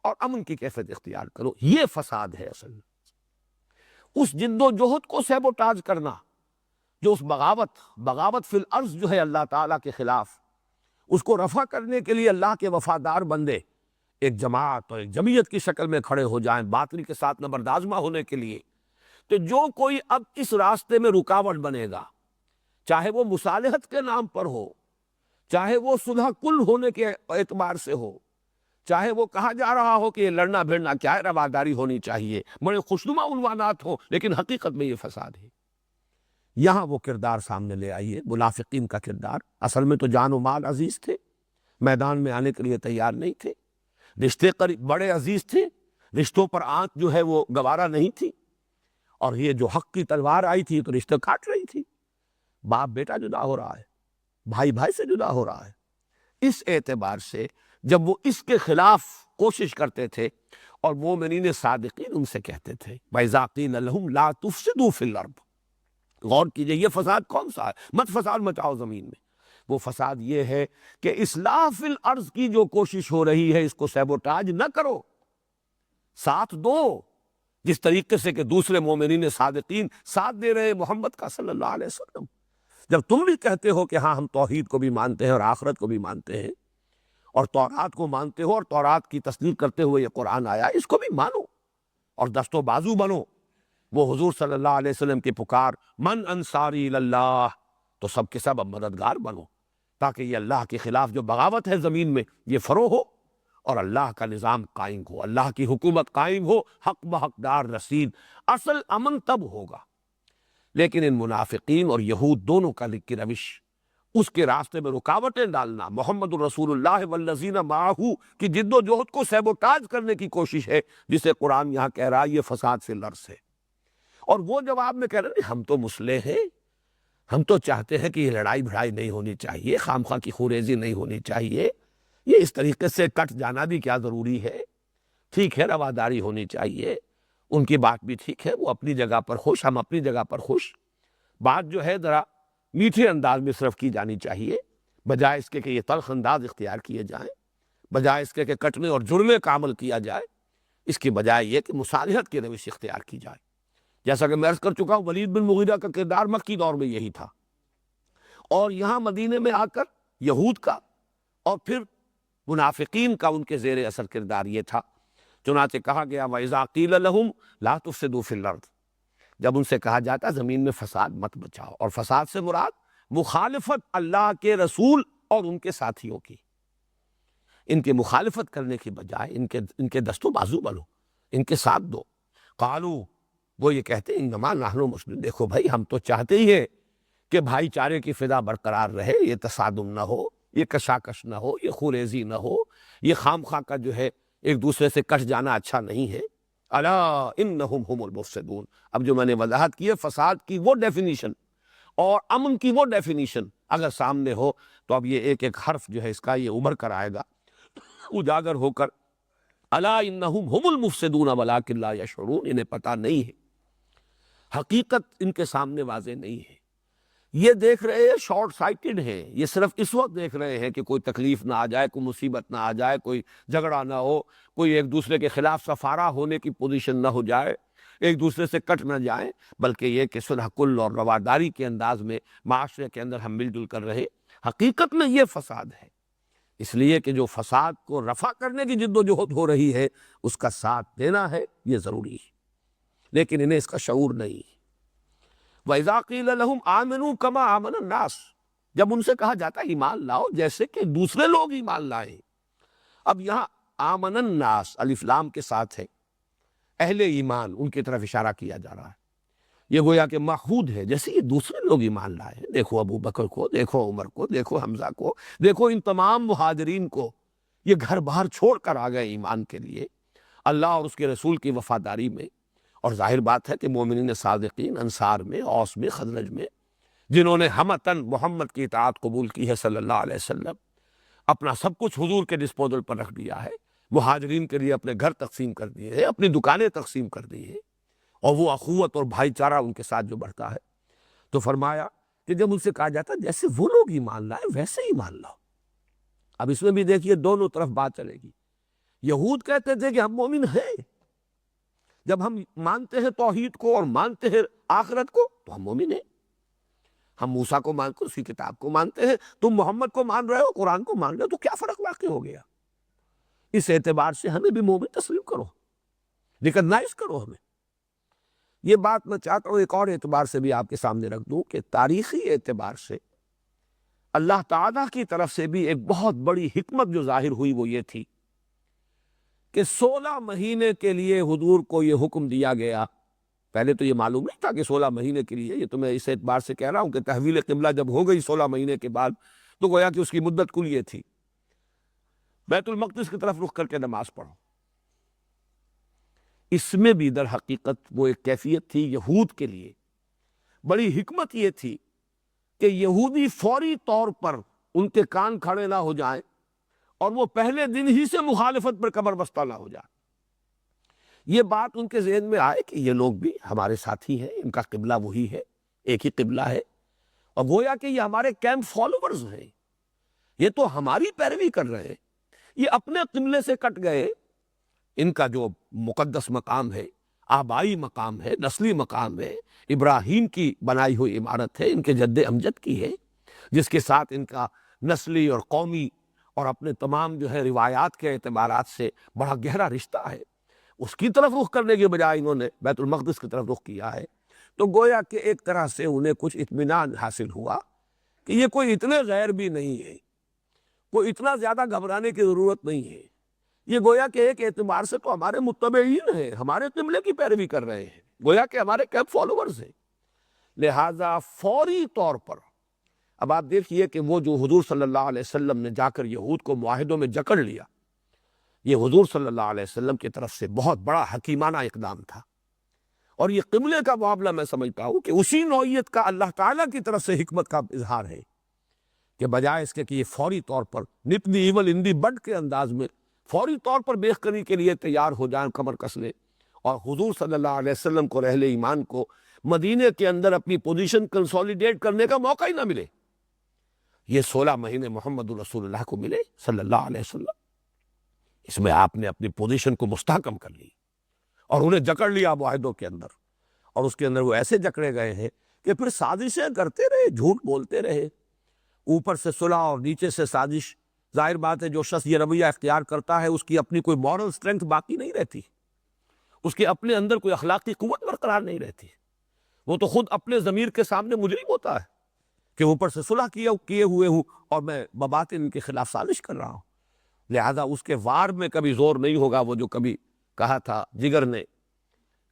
اور امن کی کیفیت اختیار کرو، یہ فساد ہے اصل میں۔ اس جد و جہد کو سیبوٹاج کرنا، جو اس بغاوت فی الارض جو ہے اللہ تعالیٰ کے خلاف، اس کو رفع کرنے کے لیے اللہ کے وفادار بندے ایک جماعت اور ایک جمعیت کی شکل میں کھڑے ہو جائیں باطل کے ساتھ نبردآزمہ ہونے کے لیے، تو جو کوئی اب اس راستے میں رکاوٹ بنے گا، چاہے وہ مصالحت کے نام پر ہو، چاہے وہ صلح کل ہونے کے اعتبار سے ہو، چاہے وہ کہا جا رہا ہو کہ یہ لڑنا بھیڑنا کیا ہے، رواداری ہونی چاہیے، بڑے خوشنما عنوانات ہوں، لیکن حقیقت میں یہ فساد ہے۔ یہاں وہ کردار سامنے لے آئیے، منافقین کا کردار۔ اصل میں تو جان و مال عزیز تھے، میدان میں آنے کے لیے تیار نہیں تھے، رشتے بڑے عزیز تھے، رشتوں پر آنچ جو ہے وہ گوارا نہیں تھی، اور یہ جو حق کی تلوار آئی تھی تو رشتے کاٹ رہی تھی۔ باپ بیٹا جدا ہو رہا ہے، بھائی بھائی سے جدا ہو رہا ہے۔ اس اعتبار سے جب وہ اس کے خلاف کوشش کرتے تھے، اور مومنین صادقین ان سے کہتے تھے وَإِذَا قِيلَ لَهُمْ لَا تُفْسِدُوا فِي الْأَرْضِ، غور کیجئے یہ فساد کون سا ہے؟ مت فساد مچاؤ زمین میں۔ وہ فساد یہ ہے کہ اصلاح فی الارض کی جو کوشش ہو رہی ہے اس کو سیبوٹاج نہ کرو، ساتھ دو، جس طریقے سے کہ دوسرے مومنین صادقین ساتھ دے رہے محمد کا صلی اللہ علیہ وسلم۔ جب تم بھی کہتے ہو کہ ہاں ہم توحید کو بھی مانتے ہیں اور آخرت کو بھی مانتے ہیں، اور تورات کو مانتے ہو اور تورات کی تصدیق کرتے ہوئے یہ قرآن آیا، اس کو بھی مانو اور دست و بازو بنو۔ وہ حضور صلی اللہ علیہ وسلم کی پکار من انصاری اللہ، تو سب کے سب اب مددگار بنو، تاکہ یہ اللہ کے خلاف جو بغاوت ہے زمین میں یہ فروغ ہو، اور اللہ کا نظام قائم ہو، اللہ کی حکومت قائم ہو، حق بحقدار رسید۔ اصل امن تب ہوگا۔ لیکن ان منافقین اور یہود دونوں کا کی روش، اس کے راستے میں رکاوٹیں ڈالنا، محمد الرسول اللہ والذین معہ کی جد و جہد کو سیبوٹاج کرنے کی کوشش ہے، جسے قرآن یہاں کہہ رہا ہے یہ فساد فی الارض ہے۔ اور وہ جواب میں کہہ رہے ہیں ہم تو مسلح ہیں، ہم تو چاہتے ہیں کہ یہ لڑائی بھڑائی نہیں ہونی چاہیے، خام خواہ کی خوریزی نہیں ہونی چاہیے، یہ اس طریقے سے کٹ جانا بھی کیا ضروری ہے، ٹھیک ہے رواداری ہونی چاہیے، ان کی بات بھی ٹھیک ہے، وہ اپنی جگہ پر خوش، ہم اپنی جگہ پر خوش، بات جو ہے ذرا میٹھے انداز میں صرف کی جانی چاہیے، بجائے اس کے کہ یہ تلخ انداز اختیار کیے جائیں، بجائے اس کے کہ کٹنے اور جرمے کا عمل کیا جائے، اس کی بجائے یہ کہ مصالحت کی روش اختیار کی جائے۔ جیسا کہ میں عرض کر چکا ہوں ولید بن مغیرہ کا کردار مکی دور میں یہی تھا، اور یہاں مدینے میں آ کر یہود کا اور پھر منافقین کا ان کے زیر اثر کردار یہ تھا۔ چنانچہ کہا گیا وَإِذَا قِيلَ لَهُمْ لَا تُفْسِدُوا فِي الْأَرْضِ، جب ان سے کہا جاتا زمین میں فساد مت بچاؤ، اور فساد سے مراد مخالفت اللہ کے رسول اور ان کے ساتھیوں کی، ان کی مخالفت کرنے کی بجائے ان کے دست و بازو بنو، ان کے ساتھ دو۔ قالوا، وہ یہ کہتے ہیں انما نحن مسلمون، دیکھو بھائی ہم تو چاہتے ہی ہیں کہ بھائی چارے کی فضا برقرار رہے، یہ تصادم نہ ہو، یہ کشاکش نہ ہو، یہ خوریزی نہ ہو، یہ خام خواہ کا جو ہے ایک دوسرے سے کٹ جانا اچھا نہیں ہے۔ الا انہم هم المفسدون، اب جو میں نے وضاحت کی ہے فساد کی وہ ڈیفینیشن اور امن کی وہ ڈیفینیشن اگر سامنے ہو تو اب یہ ایک ایک حرف جو ہے اس کا یہ ابھر کر آئے گا اجاگر ہو کر۔ الا انہم هم المفسدون ولکن لا یشعرون، انہیں پتہ نہیں ہے، حقیقت ان کے سامنے واضح نہیں ہے، یہ دیکھ رہے ہیں شارٹ سائٹڈ ہیں، یہ صرف اس وقت دیکھ رہے ہیں کہ کوئی تکلیف نہ آ جائے، کوئی مصیبت نہ آ جائے، کوئی جھگڑا نہ ہو، کوئی ایک دوسرے کے خلاف سفارہ ہونے کی پوزیشن نہ ہو جائے، ایک دوسرے سے کٹ نہ جائیں، بلکہ یہ کہ صلح کل اور رواداری کے انداز میں معاشرے کے اندر ہم مل جل کر رہے۔ حقیقت میں یہ فساد ہے، اس لیے کہ جو فساد کو رفع کرنے کی جد و جہد ہو رہی ہے اس کا ساتھ دینا ہے، یہ ضروری ہے، لیکن انہیں اس کا شعور نہیں۔ وَإِذَا قِيلَ لَهُمْ آمِنُوا كَمَا آمَنَ النَّاسُ، جب ان سے کہا جاتا ہے ایمان لاؤ جیسے کہ دوسرے لوگ ایمان لائیں۔ اب یہاں آمن الناس الف لام کے ساتھ ہے، اہل ایمان ان کی طرف اشارہ کیا جا رہا ہے، یہ گویا کہ ماخوذ ہے، جیسے یہ دوسرے لوگ ایمان لائے، دیکھو ابو بکر کو، دیکھو عمر کو، دیکھو حمزہ کو، دیکھو ان تمام مہاجرین کو، یہ گھر باہر چھوڑ کر آ گئے ایمان کے لیے، اللہ اور اس کے رسول کی وفاداری میں۔ اور ظاہر بات ہے کہ مومنین صادقین انصار میں، اوس میں، خزرج میں، جنہوں نے ہمتن محمد کی اطاعت قبول کی ہے صلی اللہ علیہ وسلم، اپنا سب کچھ حضور کے ڈسپوزل پر رکھ دیا ہے، مہاجرین کے لیے اپنے گھر تقسیم کر دیے ہیں، اپنی دکانیں تقسیم کر دی ہیں، اور وہ اخوت اور بھائی چارہ ان کے ساتھ جو بڑھتا ہے، تو فرمایا کہ جب ان سے کہا جاتا جیسے وہ لوگ ایمان لائے ویسے ہی مان لاؤ۔ اب اس میں بھی دیکھیے دونوں طرف بات چلے گی، یہود کہتے تھے کہ ہم مومن ہیں، جب ہم مانتے ہیں توحید کو اور مانتے ہیں آخرت کو تو ہم مومن ہیں. ہم موسیٰ کو مانتے اسی کتاب کو مانتے ہیں، تم محمد کو مان رہے ہو، قرآن کو مان رہے ہو، تو کیا فرق واقع ہو گیا؟ اس اعتبار سے ہمیں بھی مومن تسلیم کرو، ریکگنائز کرو ہمیں. یہ بات میں چاہتا ہوں ایک اور اعتبار سے بھی آپ کے سامنے رکھ دوں کہ تاریخی اعتبار سے اللہ تعالیٰ کی طرف سے بھی ایک بہت بڑی حکمت جو ظاہر ہوئی وہ یہ تھی کہ 16 مہینے کے لیے حضور کو یہ حکم دیا گیا. پہلے تو یہ معلوم نہیں تھا کہ 16 مہینے کے لیے، یہ تو میں اس اعتبار سے کہہ رہا ہوں کہ تحویل قبلہ جب ہو گئی 16 مہینے کے بعد تو گویا کہ اس کی مدت کل یہ تھی بیت المقدس کی طرف رخ کر کے نماز پڑھو. اس میں بھی در حقیقت وہ ایک کیفیت تھی یہود کے لیے، بڑی حکمت یہ تھی کہ یہودی فوری طور پر ان کے کان کھڑے نہ ہو جائیں اور وہ پہلے دن ہی سے مخالفت پر کمر بستہ نہ ہو جائے. یہ بات ان کے ذہن میں آئے کہ یہ لوگ بھی ہمارے ساتھی ہیں، ان کا قبلہ وہی ہے، ایک ہی قبلہ ہے، اور گویا کہ یہ ہمارے کیمپ فالوورز ہیں، یہ تو ہماری پیروی کر رہے ہیں، یہ اپنے قبلے سے کٹ گئے. ان کا جو مقدس مقام ہے، آبائی مقام ہے، نسلی مقام ہے، ابراہیم کی بنائی ہوئی عمارت ہے، ان کے جد امجد کی ہے، جس کے ساتھ ان کا نسلی اور قومی اور اپنے تمام جو ہے روایات کے اعتبارات سے بڑا گہرا رشتہ ہے. اس کی طرف رخ کرنے کے بجائے انہوں نے بیت المقدس کی طرف رخ کیا ہے. تو گویا کہ ایک طرح سے انہیں کچھ اطمینان حاصل ہوا کہ یہ کوئی اتنے غیر بھی نہیں ہے، کوئی اتنا زیادہ گھبرانے کی ضرورت نہیں ہے. یہ گویا کہ ایک اعتبار سے تو ہمارے متبعین ہیں، ہمارے قبلے کی پیروی کر رہے ہیں، گویا کہ ہمارے کیمپ فالوورز ہیں. لہٰذا فوری طور پر اب آپ دیکھیے کہ وہ جو حضور صلی اللہ علیہ وسلم نے جا کر یہود کو معاہدوں میں جکڑ لیا، یہ حضور صلی اللہ علیہ وسلم کی طرف سے بہت بڑا حکیمانہ اقدام تھا. اور یہ قبلے کا معاملہ میں سمجھتا ہوں کہ اسی نوعیت کا اللہ تعالیٰ کی طرف سے حکمت کا اظہار ہے کہ بجائے اس کے کہ یہ فوری طور پر نپ دی ایول ان دی بڈ کے انداز میں فوری طور پر بیخبری کے لیے تیار ہو جائیں، کمر کس لیں، اور حضور صلی اللہ علیہ وسلم کو اہل ایمان کو مدینے کے اندر اپنی پوزیشن کنسولیڈیٹ کرنے کا موقع ہی نہ ملے. یہ 16 مہینے محمد رسول اللہ کو ملے صلی اللہ علیہ وسلم، اس میں آپ نے اپنی پوزیشن کو مستحکم کر لی اور انہیں جکڑ لیا معاہدوں کے اندر. اور اس کے اندر وہ ایسے جکڑے گئے ہیں کہ پھر سازشیں کرتے رہے، جھوٹ بولتے رہے، اوپر سے صلح اور نیچے سے سازش. ظاہر بات ہے جو شخص یہ رویہ اختیار کرتا ہے اس کی اپنی کوئی مورل سٹرینتھ باقی نہیں رہتی، اس کے اپنے اندر کوئی اخلاقی قوت برقرار نہیں رہتی. وہ تو خود اپنے ضمیر کے سامنے مجرم ہوتا ہے کہ اوپر سے صلح کیے ہوئے ہوں اور میں بباطن ان کے خلاف سازش کر رہا ہوں. لہذا اس کے وار میں کبھی زور نہیں ہوگا وہ جو کبھی کہا تھا جگر نے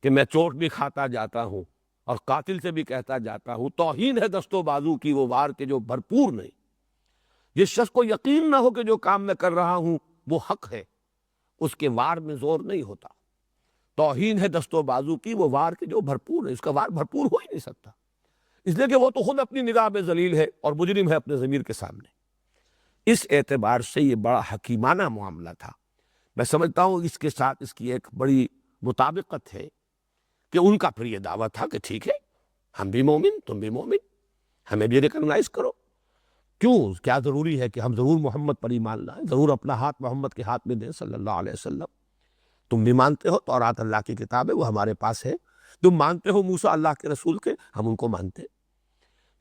کہ میں چوٹ بھی کھاتا جاتا ہوں اور قاتل سے بھی کہتا جاتا ہوں، توہین ہے دست و بازو کی وہ وار کے جو بھرپور نہیں. جس شخص کو یقین نہ ہو کہ جو کام میں کر رہا ہوں وہ حق ہے، اس کے وار میں زور نہیں ہوتا. توہین ہے دست و بازو کی وہ وار کے جو بھرپور ہے، اس کا وار بھرپور ہو ہی نہیں سکتا، اس لیے کہ وہ تو خود اپنی نگاہ میں ذلیل ہے اور مجرم ہے اپنے ضمیر کے سامنے. اس اعتبار سے یہ بڑا حکیمانہ معاملہ تھا. میں سمجھتا ہوں اس کے ساتھ اس کی ایک بڑی مطابقت ہے کہ ان کا پھر یہ دعویٰ تھا کہ ٹھیک ہے ہم بھی مومن، تم بھی مومن، ہمیں بھی ریکگنائز کرو. کیوں، کیا ضروری ہے کہ ہم ضرور محمد پر ایمان لائیں، ضرور اپنا ہاتھ محمد کے ہاتھ میں دیں صلی اللہ علیہ وسلم. تم بھی مانتے ہو تورات اللہ کی کتاب ہے، وہ ہمارے پاس ہے. تم مانتے ہو موسیٰ اللہ کے رسول کے، ہم ان کو مانتے.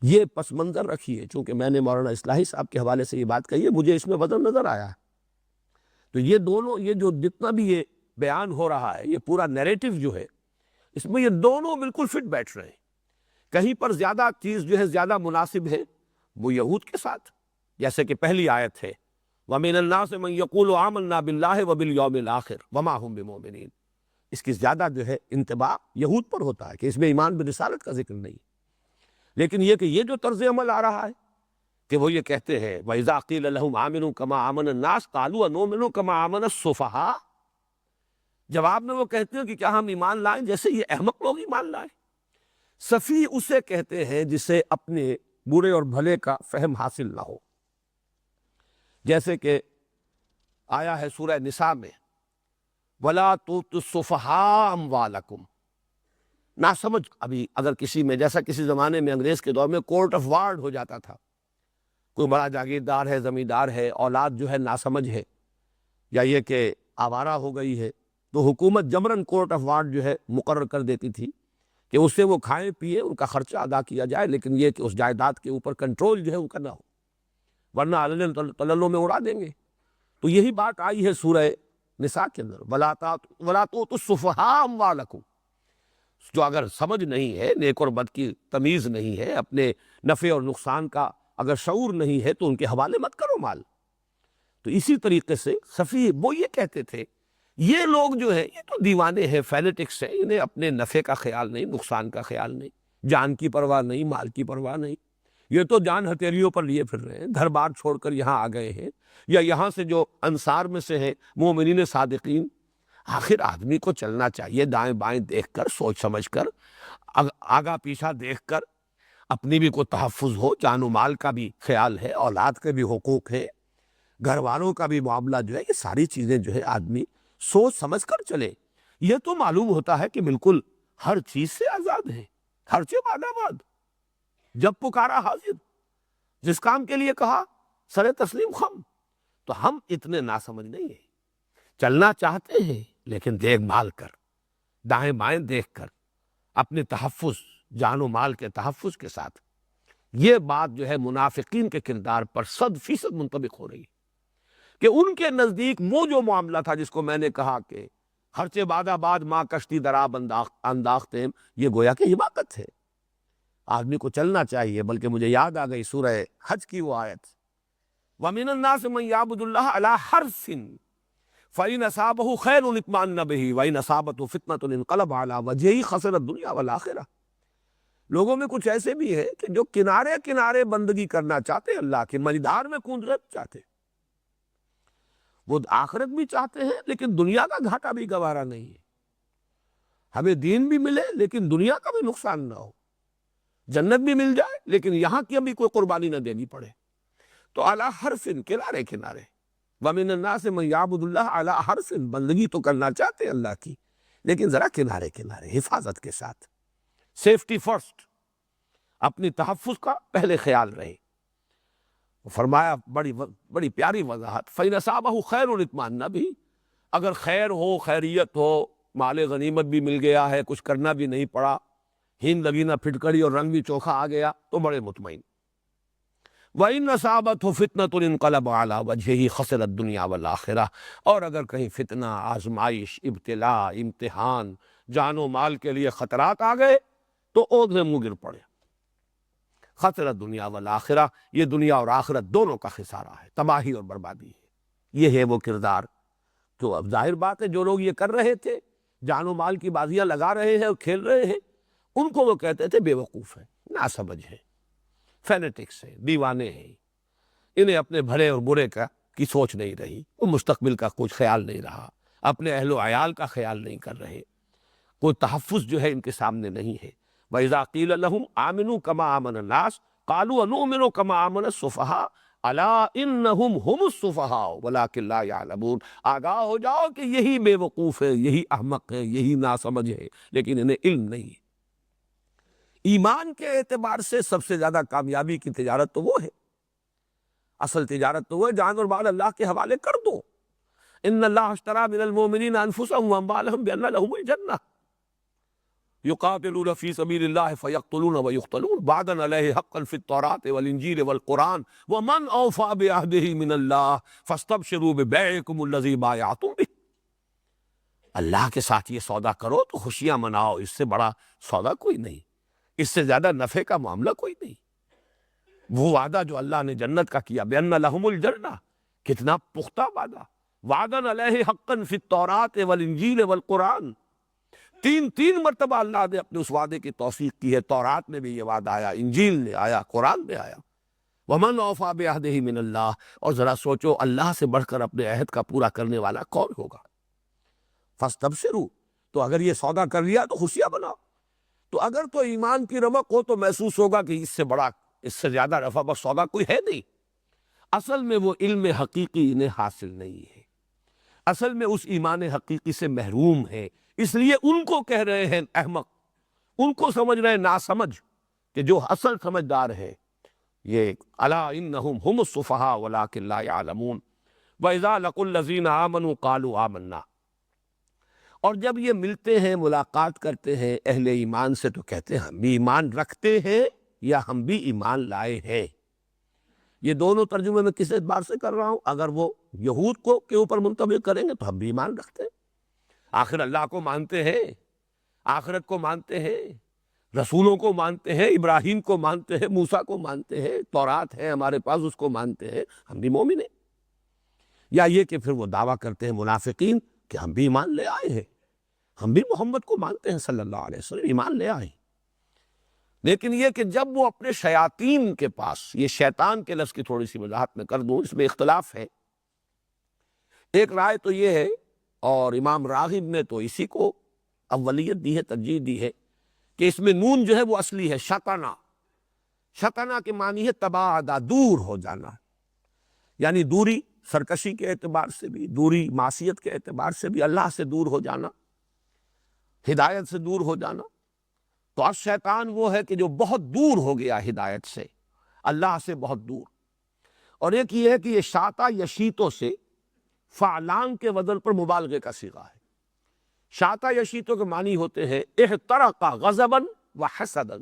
یہ پس منظر رکھیے. چونکہ میں نے مولانا اصلاحی صاحب کے حوالے سے یہ بات کہی ہے، مجھے اس میں وزن نظر آیا. تو یہ دونوں، یہ جو جتنا بھی یہ بیان ہو رہا ہے، یہ پورا نیریٹو جو ہے، اس میں یہ دونوں بالکل فٹ بیٹھ رہے ہیں. کہیں پر زیادہ چیز جو ہے زیادہ مناسب ہے وہ یہود کے ساتھ، جیسے کہ پہلی آیت ہے وَمِنَ النَّاسِ مَن يَقُولُ آمَنَّا بِاللَّهِ وَبِالْيَوْمِ الْآخِرِ وَمَا هُمْ بِمُؤْمِنِينَ. اس کی زیادہ جو ہے انتباہ یہود پر ہوتا ہے کہ اس میں ایمان برسالت کا ذکر نہیں. لیکن یہ کہ یہ جو طرز عمل آ رہا ہے کہ وہ یہ کہتے ہیں وَإِذَا قِيلَ لَهُمْ آمِنُوا كَمَا آمَنَ النَّاسُ قَالُوا أَنُؤْمِنُ كَمَا آمَنَ السُّفَهَاءُ. جواب میں وہ کہتے ہیں کہ کیا ہم ایمان لائیں جیسے یہ احمق لوگ ایمان لائیں. سفیہ اسے کہتے ہیں جسے اپنے برے اور بھلے کا فہم حاصل نہ ہو. جیسے کہ آیا ہے سورہ نساء میں وَلَا تُؤْتُوا السُّفَهَاءَ أَمْوَالَكُمْ. ناسمجھ ابھی اگر کسی میں، جیسا کسی زمانے میں انگریز کے دور میں کورٹ آف وارڈ ہو جاتا تھا، کوئی بڑا جاگیردار ہے، زمیندار ہے، اولاد جو ہے ناسمجھ ہے، یا یہ کہ آوارہ ہو گئی ہے، تو حکومت جبراً کورٹ آف وارڈ جو ہے مقرر کر دیتی تھی کہ اس سے وہ کھائیں پیئیں، ان کا خرچہ ادا کیا جائے، لیکن یہ کہ اس جائیداد کے اوپر کنٹرول جو ہے ان کا نہ ہو، ورنہ علل تللوں میں اڑا دیں گے۔ تو یہی بات آئی ہے سورہ نساء کے اندر، وَلَا تُؤْتُوا السُّفَهَاءَ أَمْوَالَكُمْ۔ جو اگر سمجھ نہیں ہے، نیک اور بد کی تمیز نہیں ہے، اپنے نفع اور نقصان کا اگر شعور نہیں ہے، تو ان کے حوالے مت کرو مال۔ تو اسی طریقے سے سفیہ وہ یہ کہتے تھے یہ لوگ جو ہے یہ تو دیوانے ہیں، فینیٹکس ہیں، انہیں اپنے نفع کا خیال نہیں، نقصان کا خیال نہیں، جان کی پرواہ نہیں، مال کی پرواہ نہیں، یہ تو جان ہتھیلیوں پر لیے پھر رہے ہیں، گھر بار چھوڑ کر یہاں آ گئے ہیں، یا یہاں سے جو انصار میں سے ہیں مومنین صادقین۔ آخر آدمی کو چلنا چاہیے دائیں بائیں دیکھ کر، سوچ سمجھ کر، آگا پیچھا دیکھ کر، اپنی بھی کوئی تحفظ ہو، جان و مال کا بھی خیال ہے، اولاد کے بھی حقوق ہے، گھر والوں کا بھی معاملہ جو ہے، یہ ساری چیزیں جو ہے آدمی سوچ سمجھ کر چلے۔ یہ تو معلوم ہوتا ہے کہ بالکل ہر چیز سے آزاد ہے، ہر چیز آباد، جب پکارا حاضر، جس کام کے لیے کہا سر تسلیم خم۔ تو ہم اتنے ناسمجھ نہیں ہیں، چلنا چاہتے ہیں لیکن دیکھ بھال کر، دائیں بائیں دیکھ کر، اپنے تحفظ، جان و مال کے تحفظ کے ساتھ۔ یہ بات جو ہے منافقین کے کردار پر 100% منطبق ہو رہی ہے کہ ان کے نزدیک وہ جو معاملہ تھا جس کو میں نے کہا کہ خرچے بعد آباد ماں کشتی دراب انداختیم، یہ گویا کہ حماقت ہے۔ آدمی کو چلنا چاہیے، بلکہ مجھے یاد آ گئی سورہ حج کی وہ آیت، وَمِنَ النَّاسِ مَن يَعْبُدُ اللَّهَ عَلَىٰ حَرْفٍ فَإِنْ أَصَابَهُ خَيْرٌ اطْمَأَنَّ بِهِ وَإِنْ أَصَابَتْهُ فِتْنَةٌ انقلب عَلَىٰ وَجْهِهِ خَسِرَ الدُّنْيَا وَالْآخِرَةَ۔ لوگوں میں کچھ ایسے بھی ہیں کہ جو کنارے کنارے بندگی کرنا چاہتے ہیں، اللہ کے مزیدار میں کودنا چاہتے ہیں، وہ آخرت بھی چاہتے ہیں لیکن دنیا کا گھاٹا بھی گوارا نہیں ہے۔ ہمیں دین بھی ملے لیکن دنیا کا بھی نقصان نہ ہو، جنت بھی مل جائے لیکن یہاں کی ابھی کوئی قربانی نہ دینی پڑے۔ تو اعلیٰ حرف، کنارے کنارے، وَمِنَ النَّاسِ مَن يَعْبُدُ اللَّهَ عَلَىٰ حَرْفٍ، بندگی تو کرنا چاہتے ہیں اللہ کی لیکن ذرا کنارے کنارے، حفاظت کے ساتھ، سیفٹی فرسٹ، اپنی تحفظ کا پہلے خیال رہے۔ فرمایا بڑی پیاری وضاحت، فَإِنْ أَصَابَهُ خَيْرٌ اطْمَأَنَّ بِهِ، اگر خیر ہو، خیریت ہو، مال غنیمت بھی مل گیا ہے، کچھ کرنا بھی نہیں پڑا، ہین لگی نہ پھٹکڑی اور رنگ بھی چوکھا آ گیا تو بڑے مطمئن۔ وَإِنْ أَصَابَتْهُ فِتْنَةٌ انقلب عَلَىٰ وَجْهِهِ خَسِرَ الدُّنْيَا وَالْآخِرَةَ، اور اگر کہیں فتنہ، آزمائش، ابتلاء، امتحان، جان و مال کے لیے خطرات آ گئے تو اوگھ سے منہ گر پڑے۔ خسر الدنیا والآخرہ، یہ دنیا اور آخرت دونوں کا خسارہ ہے، تباہی اور بربادی ہے۔ یہ ہے وہ کردار۔ تو اب ظاہر بات ہے جو لوگ یہ کر رہے تھے، جان و مال کی بازیاں لگا رہے ہیں اور کھیل رہے ہیں، ان کو وہ کہتے تھے بے وقوف ہیں، ناسمجھ ہیں، فینیٹکس ہیں، دیوانے ہیں، انہیں اپنے بھلے اور برے کی سوچ نہیں رہی، وہ مستقبل کا کچھ خیال نہیں رہا، اپنے اہل و عیال کا خیال نہیں کر رہے، کوئی تحفظ جو ہے ان کے سامنے نہیں ہے۔ وَإِذَا قِيلَ لَهُمْ آمِنُوا كَمَا آمَنَ النَّاسُ قَالُوا أَنُؤْمِنُ كَمَا آمَنَ السُّفَهَاءُ أَلَا إِنَّهُمْ هُمُ السُّفَهَاءُ وَلَٰكِن لَا يَعْلَمُونَ۔ آگاہ ہو جاؤ کہ یہی بے وقوف ہے، یہی احمق ہے، یہی ناسمجھ ہے، لیکن انہیں علم نہیں ہے۔ ایمان کے اعتبار سے سب سے زیادہ کامیابی کی تجارت تو وہ ہے، اصل تجارت تو وہ ہے، جان اور مال اللہ کے حوالے کر دو۔ ان اللہ اشترى من المؤمنین انفسهم واموالهم بان لهم الجنہ یقاتلون فی سبیل اللہ فیقتلون ویقتلون وعدا علیہ حقا فی التوراۃ والانجیل والقرآن ومن اوفی بعہدہ من اللہ فاستبشروا ببیعکم الذی بایعتم بہ۔ اللہ کے ساتھ یہ سودا کرو تو خوشیاں مناؤ، اس سے بڑا سودا کوئی نہیں، اس سے زیادہ نفع کا معاملہ کوئی نہیں۔ وہ وعدہ جو اللہ نے جنت کا کیا، بأن لہم الجنہ، کتنا پختہ وعدہ، وعدا علیہ حقا فی التوراۃ والانجیل والقرآن، تین مرتبہ اللہ نے اپنے اس وعدے کی توثیق کی ہے، تورات میں بھی یہ وعدہ آیا، انجیل میں آیا، قرآن میں آیا۔ ومن اوفی بعہدہ من اللہ، اور ذرا سوچو اللہ سے بڑھ کر اپنے عہد کا پورا کرنے والا کون ہوگا؟ فاستبشروا، تو اگر یہ سودا کر لیا تو خوشیاں مناؤ۔ تو اگر تو ایمان کی رمق ہو تو محسوس ہوگا کہ اس سے بڑا، اس سے زیادہ رفع بخش سودا کوئی ہے نہیں۔ اصل میں وہ علم حقیقی انہیں حاصل نہیں ہے، اصل میں اس ایمان حقیقی سے محروم ہے، اس لیے ان کو کہہ رہے ہیں احمق، ان کو سمجھ رہے ہیں ناسمجھ، کہ جو اصل سمجھدار ہے یہ الا انہم ہم السفہاء ولکن لا یعلمون۔ وَإِذَا لَقُوا الَّذِينَ آمَنُوا قَالُوا آمَنَّا، اور جب یہ ملتے ہیں ملاقات کرتے ہیں اہل ایمان سے تو کہتے ہیں ہم بھی ایمان رکھتے ہیں یا ہم بھی ایمان لائے ہیں۔ یہ دونوں ترجمے میں کس اعتبار سے کر رہا ہوں؟ اگر وہ یہود کو کے اوپر منطبق کریں گے تو ہم بھی ایمان رکھتے ہیں، آخر اللہ کو مانتے ہیں، آخرت کو مانتے ہیں، رسولوں کو مانتے ہیں، ابراہیم کو مانتے ہیں، موسیٰ کو مانتے ہیں، تورات ہے ہمارے پاس اس کو مانتے ہیں، ہم بھی مومن ہیں۔ یا یہ کہ پھر وہ دعویٰ کرتے ہیں منافقین کہ ہم بھی ایمان لے آئے ہیں، ہم بھی محمد کو مانتے ہیں صلی اللہ علیہ وسلم، ایمان لے آئے ہیں۔ لیکن یہ کہ جب وہ اپنے شیاطین کے پاس، یہ شیطان کے لفظ کی تھوڑی سی وضاحت میں کر دوں، اس میں اختلاف ہے۔ ایک رائے تو یہ ہے، اور امام راغب نے تو اسی کو اولیت دی ہے، ترجیح دی ہے، کہ اس میں نون جو ہے وہ اصلی ہے شطنا۔ شطنا کے معنی ہے تباعدہ، دور ہو جانا، یعنی دوری سرکشی کے اعتبار سے بھی، دوری معصیت کے اعتبار سے بھی، اللہ سے دور ہو جانا، ہدایت سے دور ہو جانا۔ تو اب شیطان وہ ہے کہ جو بہت دور ہو گیا ہدایت سے، اللہ سے بہت دور۔ اور ایک یہ ہے کہ یہ شاطا یشیتوں سے فعلان کے وزن پر مبالغے کا صیغہ ہے۔ شاطا یشیتوں کے معنی ہوتے ہیں احترق غضبا و حسدا،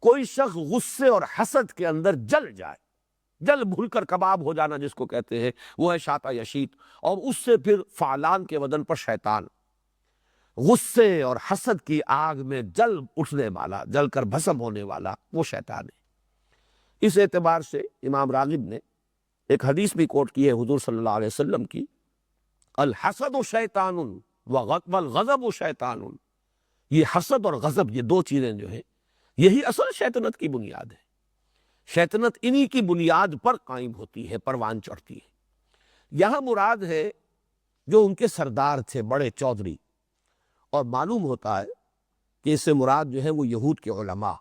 کوئی شخص غصے اور حسد کے اندر جل جائے، جل بھول کر کباب ہو جانا جس کو کہتے ہیں، وہ ہے شاطا یشیت۔ اور اس سے پھر فعلان کے وزن پر شیطان، غصے اور حسد کی آگ میں جل اٹھنے والا، جل کر بھسم ہونے والا، وہ شیطان ہے۔ اس اعتبار سے امام راغب نے ایک حدیث بھی کوٹ کی ہے حضور صلی اللہ علیہ وسلم کی، الحسد شیطان والغضب شیطان۔ یہ حسد اور غضب، یہ دو چیزیں جو ہیں، یہی اصل شیطنت کی بنیاد ہے۔ شیطنت انہی کی بنیاد پر قائم ہوتی ہے، پروان چڑھتی ہے۔ یہاں مراد ہے جو ان کے سردار تھے، بڑے چودھری، اور معلوم ہوتا ہے کہ اس سے مراد جو ہے وہ یہود کے علماء،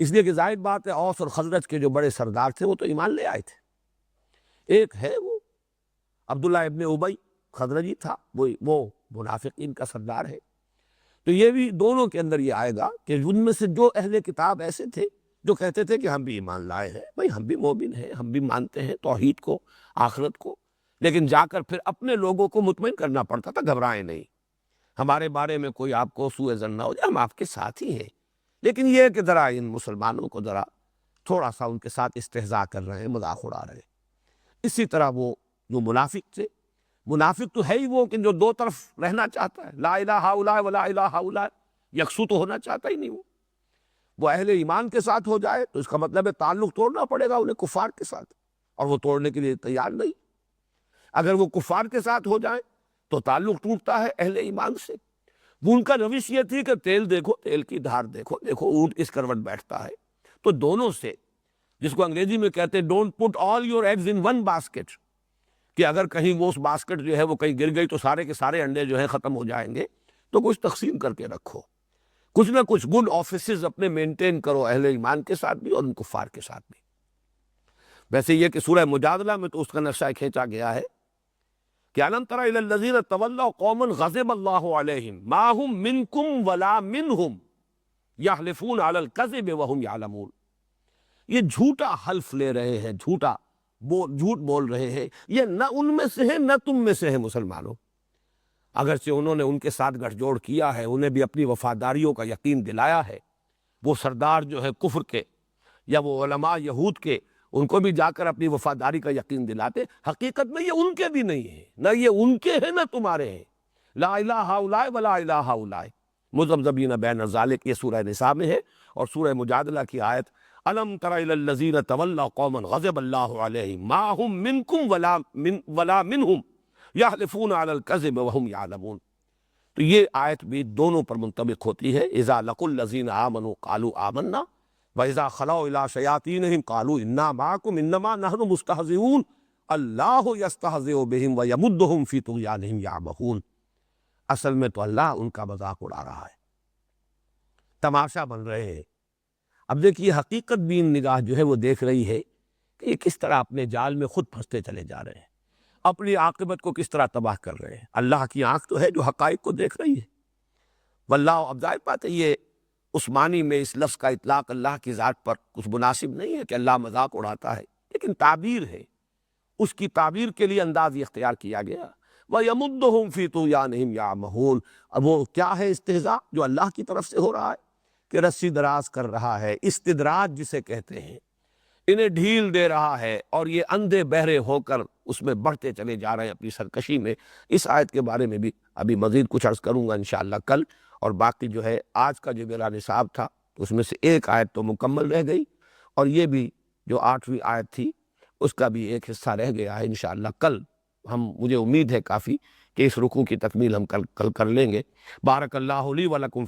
اس لیے کہ ظاہر بات ہے اوس اور خزرج کے جو بڑے سردار تھے وہ تو ایمان لے آئے تھے۔ ایک ہے وہ عبداللہ ابن ابی خزرجی تھا، وہ منافقین کا سردار ہے۔ تو یہ بھی دونوں کے اندر یہ آئے گا کہ ان میں سے جو اہل کتاب ایسے تھے جو کہتے تھے کہ ہم بھی ایمان لائے ہیں، بھائی ہم بھی مومن ہیں، ہم بھی مانتے ہیں توحید کو، آخرت کو، لیکن جا کر پھر اپنے لوگوں کو مطمئن کرنا پڑتا تھا، گھبرائیں نہیں، ہمارے بارے میں کوئی آپ کو سوء ظن نہ ہو جائے، ہم آپ کے ساتھ ہی ہیں۔ لیکن یہ ہے کہ ذرا ان مسلمانوں کو ذرا تھوڑا سا ان کے ساتھ استہزاء کر رہے ہیں، مذاق اڑا رہے ہیں۔ اسی طرح وہ جو منافق تھے، منافق تو ہے ہی وہ کہ جو دو طرف رہنا چاہتا ہے، لا الہ الا ولا الہ الا، یکسو تو ہونا چاہتا ہی نہیں۔ وہ اہل ایمان کے ساتھ ہو جائے تو اس کا مطلب ہے تعلق توڑنا پڑے گا انہیں کفار کے ساتھ، اور وہ توڑنے کے لیے تیار نہیں۔ اگر وہ کفار کے ساتھ ہو جائیں تو تعلق ٹوٹتا ہے اہل ایمان سے۔ وہ ان کا روش یہ تھی کہ تیل دیکھو، تیل کی دھار دیکھو، دیکھو اونٹ کس کروٹ بیٹھتا ہے۔ تو دونوں سے، جس کو انگریزی میں کہتے ہیں don't put all your eggs in one basket, کہ اگر کہیں وہ اس باسکٹ جو ہے وہ کہیں گر گئی تو سارے کے سارے انڈے جو ہیں ختم ہو جائیں گے، تو کچھ تقسیم کر کے رکھو، کچھ نہ کچھ گڈ آفیسز اپنے مینٹین کرو، اہل ایمان کے ساتھ بھی اور ان کفار کے ساتھ بھی۔ ویسے یہ کہ سورہ مجادلہ میں تو اس کا نقشہ کھینچا گیا ہے کہ الم تر الی الذین تولوا قوما غضب اللہ علیہم ما هم منکم ولا منہم یحلفون علی الکذب وهم یعلمون۔ یہ جھوٹا حلف لے رہے ہیں، جھوٹ بول رہے ہیں، یہ نہ ان میں سے ہے نہ تم میں سے ہے مسلمانوں۔ اگرچہ انہوں نے ان کے ساتھ گٹھ جوڑ کیا ہے، انہیں بھی اپنی وفاداریوں کا یقین دلایا ہے، وہ سردار جو ہے کفر کے یا وہ علماء یہود کے، ان کو بھی جا کر اپنی وفاداری کا یقین دلاتے، حقیقت میں یہ ان کے بھی نہیں ہیں، نہ یہ ان کے ہیں نہ تمہارے ہیں۔ لا الہ الا ولا الہ الا، مذبذبین بین ذالک، یہ سورہ نساء میں ہے۔ اور سورہ مجادلہ کی آیت الم تر الی الذین تولوا قوما غضب اللہ علیہم ما هم منکم ولا منہم یحلفون علی الکذب وهم یعلمون۔ تو یہ آیت بھی دونوں پر منطبق ہوتی ہے۔ اذا لقوا الذین آمنوا قالوا آمنا وَإِذَا خَلَوْا إِلَىٰ شَيَاطِينِهِمْ قَالُوا إِنَّا مَعَكُمْ إِنَّمَا نَحْنُ مُسْتَهْزِئُونَ اللَّهُ يَسْتَهْزِئُ بِهِمْ وَيَمُدُّهُمْ فِي طُغْيَانِهِمْ يَعْمَهُونَ۔ اصل میں تو اللہ ان کا مذاق اڑا رہا ہے، تماشا بن رہے ہیں۔ اب دیکھیے حقیقت بھی ان نگاہ جو ہے وہ دیکھ رہی ہے کہ یہ کس طرح اپنے جال میں خود پھنستے چلے جا رہے ہیں، اپنی عاقبت کو کس طرح تباہ کر رہے ہیں۔ اللہ کی آنکھ تو ہے جو حقائق کو دیکھ رہی ہے۔ واللہ، اب ظاہر بات ہے یہ اس معنی میں اس لفظ کا اطلاق اللہ کی ذات پر کچھ مناسب نہیں ہے کہ اللہ مذاق اڑاتا ہے، لیکن تعبیر ہے، اس کی تعبیر کے لیے انداز اختیار کیا گیا۔ وَيَمُدُّهُمْ فِي طُغْيَانِهِمْ يَعْمَهُونَ۔ اب وہ کیا ہے استہزاء؟ جو اللہ کی طرف سے ہو رہا ہے کہ رسی دراز کر رہا ہے، استدراج جسے کہتے ہیں، انہیں ڈھیل دے رہا ہے اور یہ اندھے بہرے ہو کر اس میں بڑھتے چلے جا رہے ہیں اپنی سرکشی میں۔ اس آیت کے بارے میں بھی ابھی مزید کچھ عرض کروں گا انشاءاللہ کل، اور باقی جو ہے آج کا جو میرا نصاب تھا اس میں سے ایک آیت تو مکمل رہ گئی، اور یہ بھی جو 8ویں آیت تھی اس کا بھی ایک حصہ رہ گیا ہے۔ انشاءاللہ کل مجھے امید ہے کافی کہ اس رکوع کی تکمیل ہم کل کر لیں گے۔ بارک اللہ لی و لکم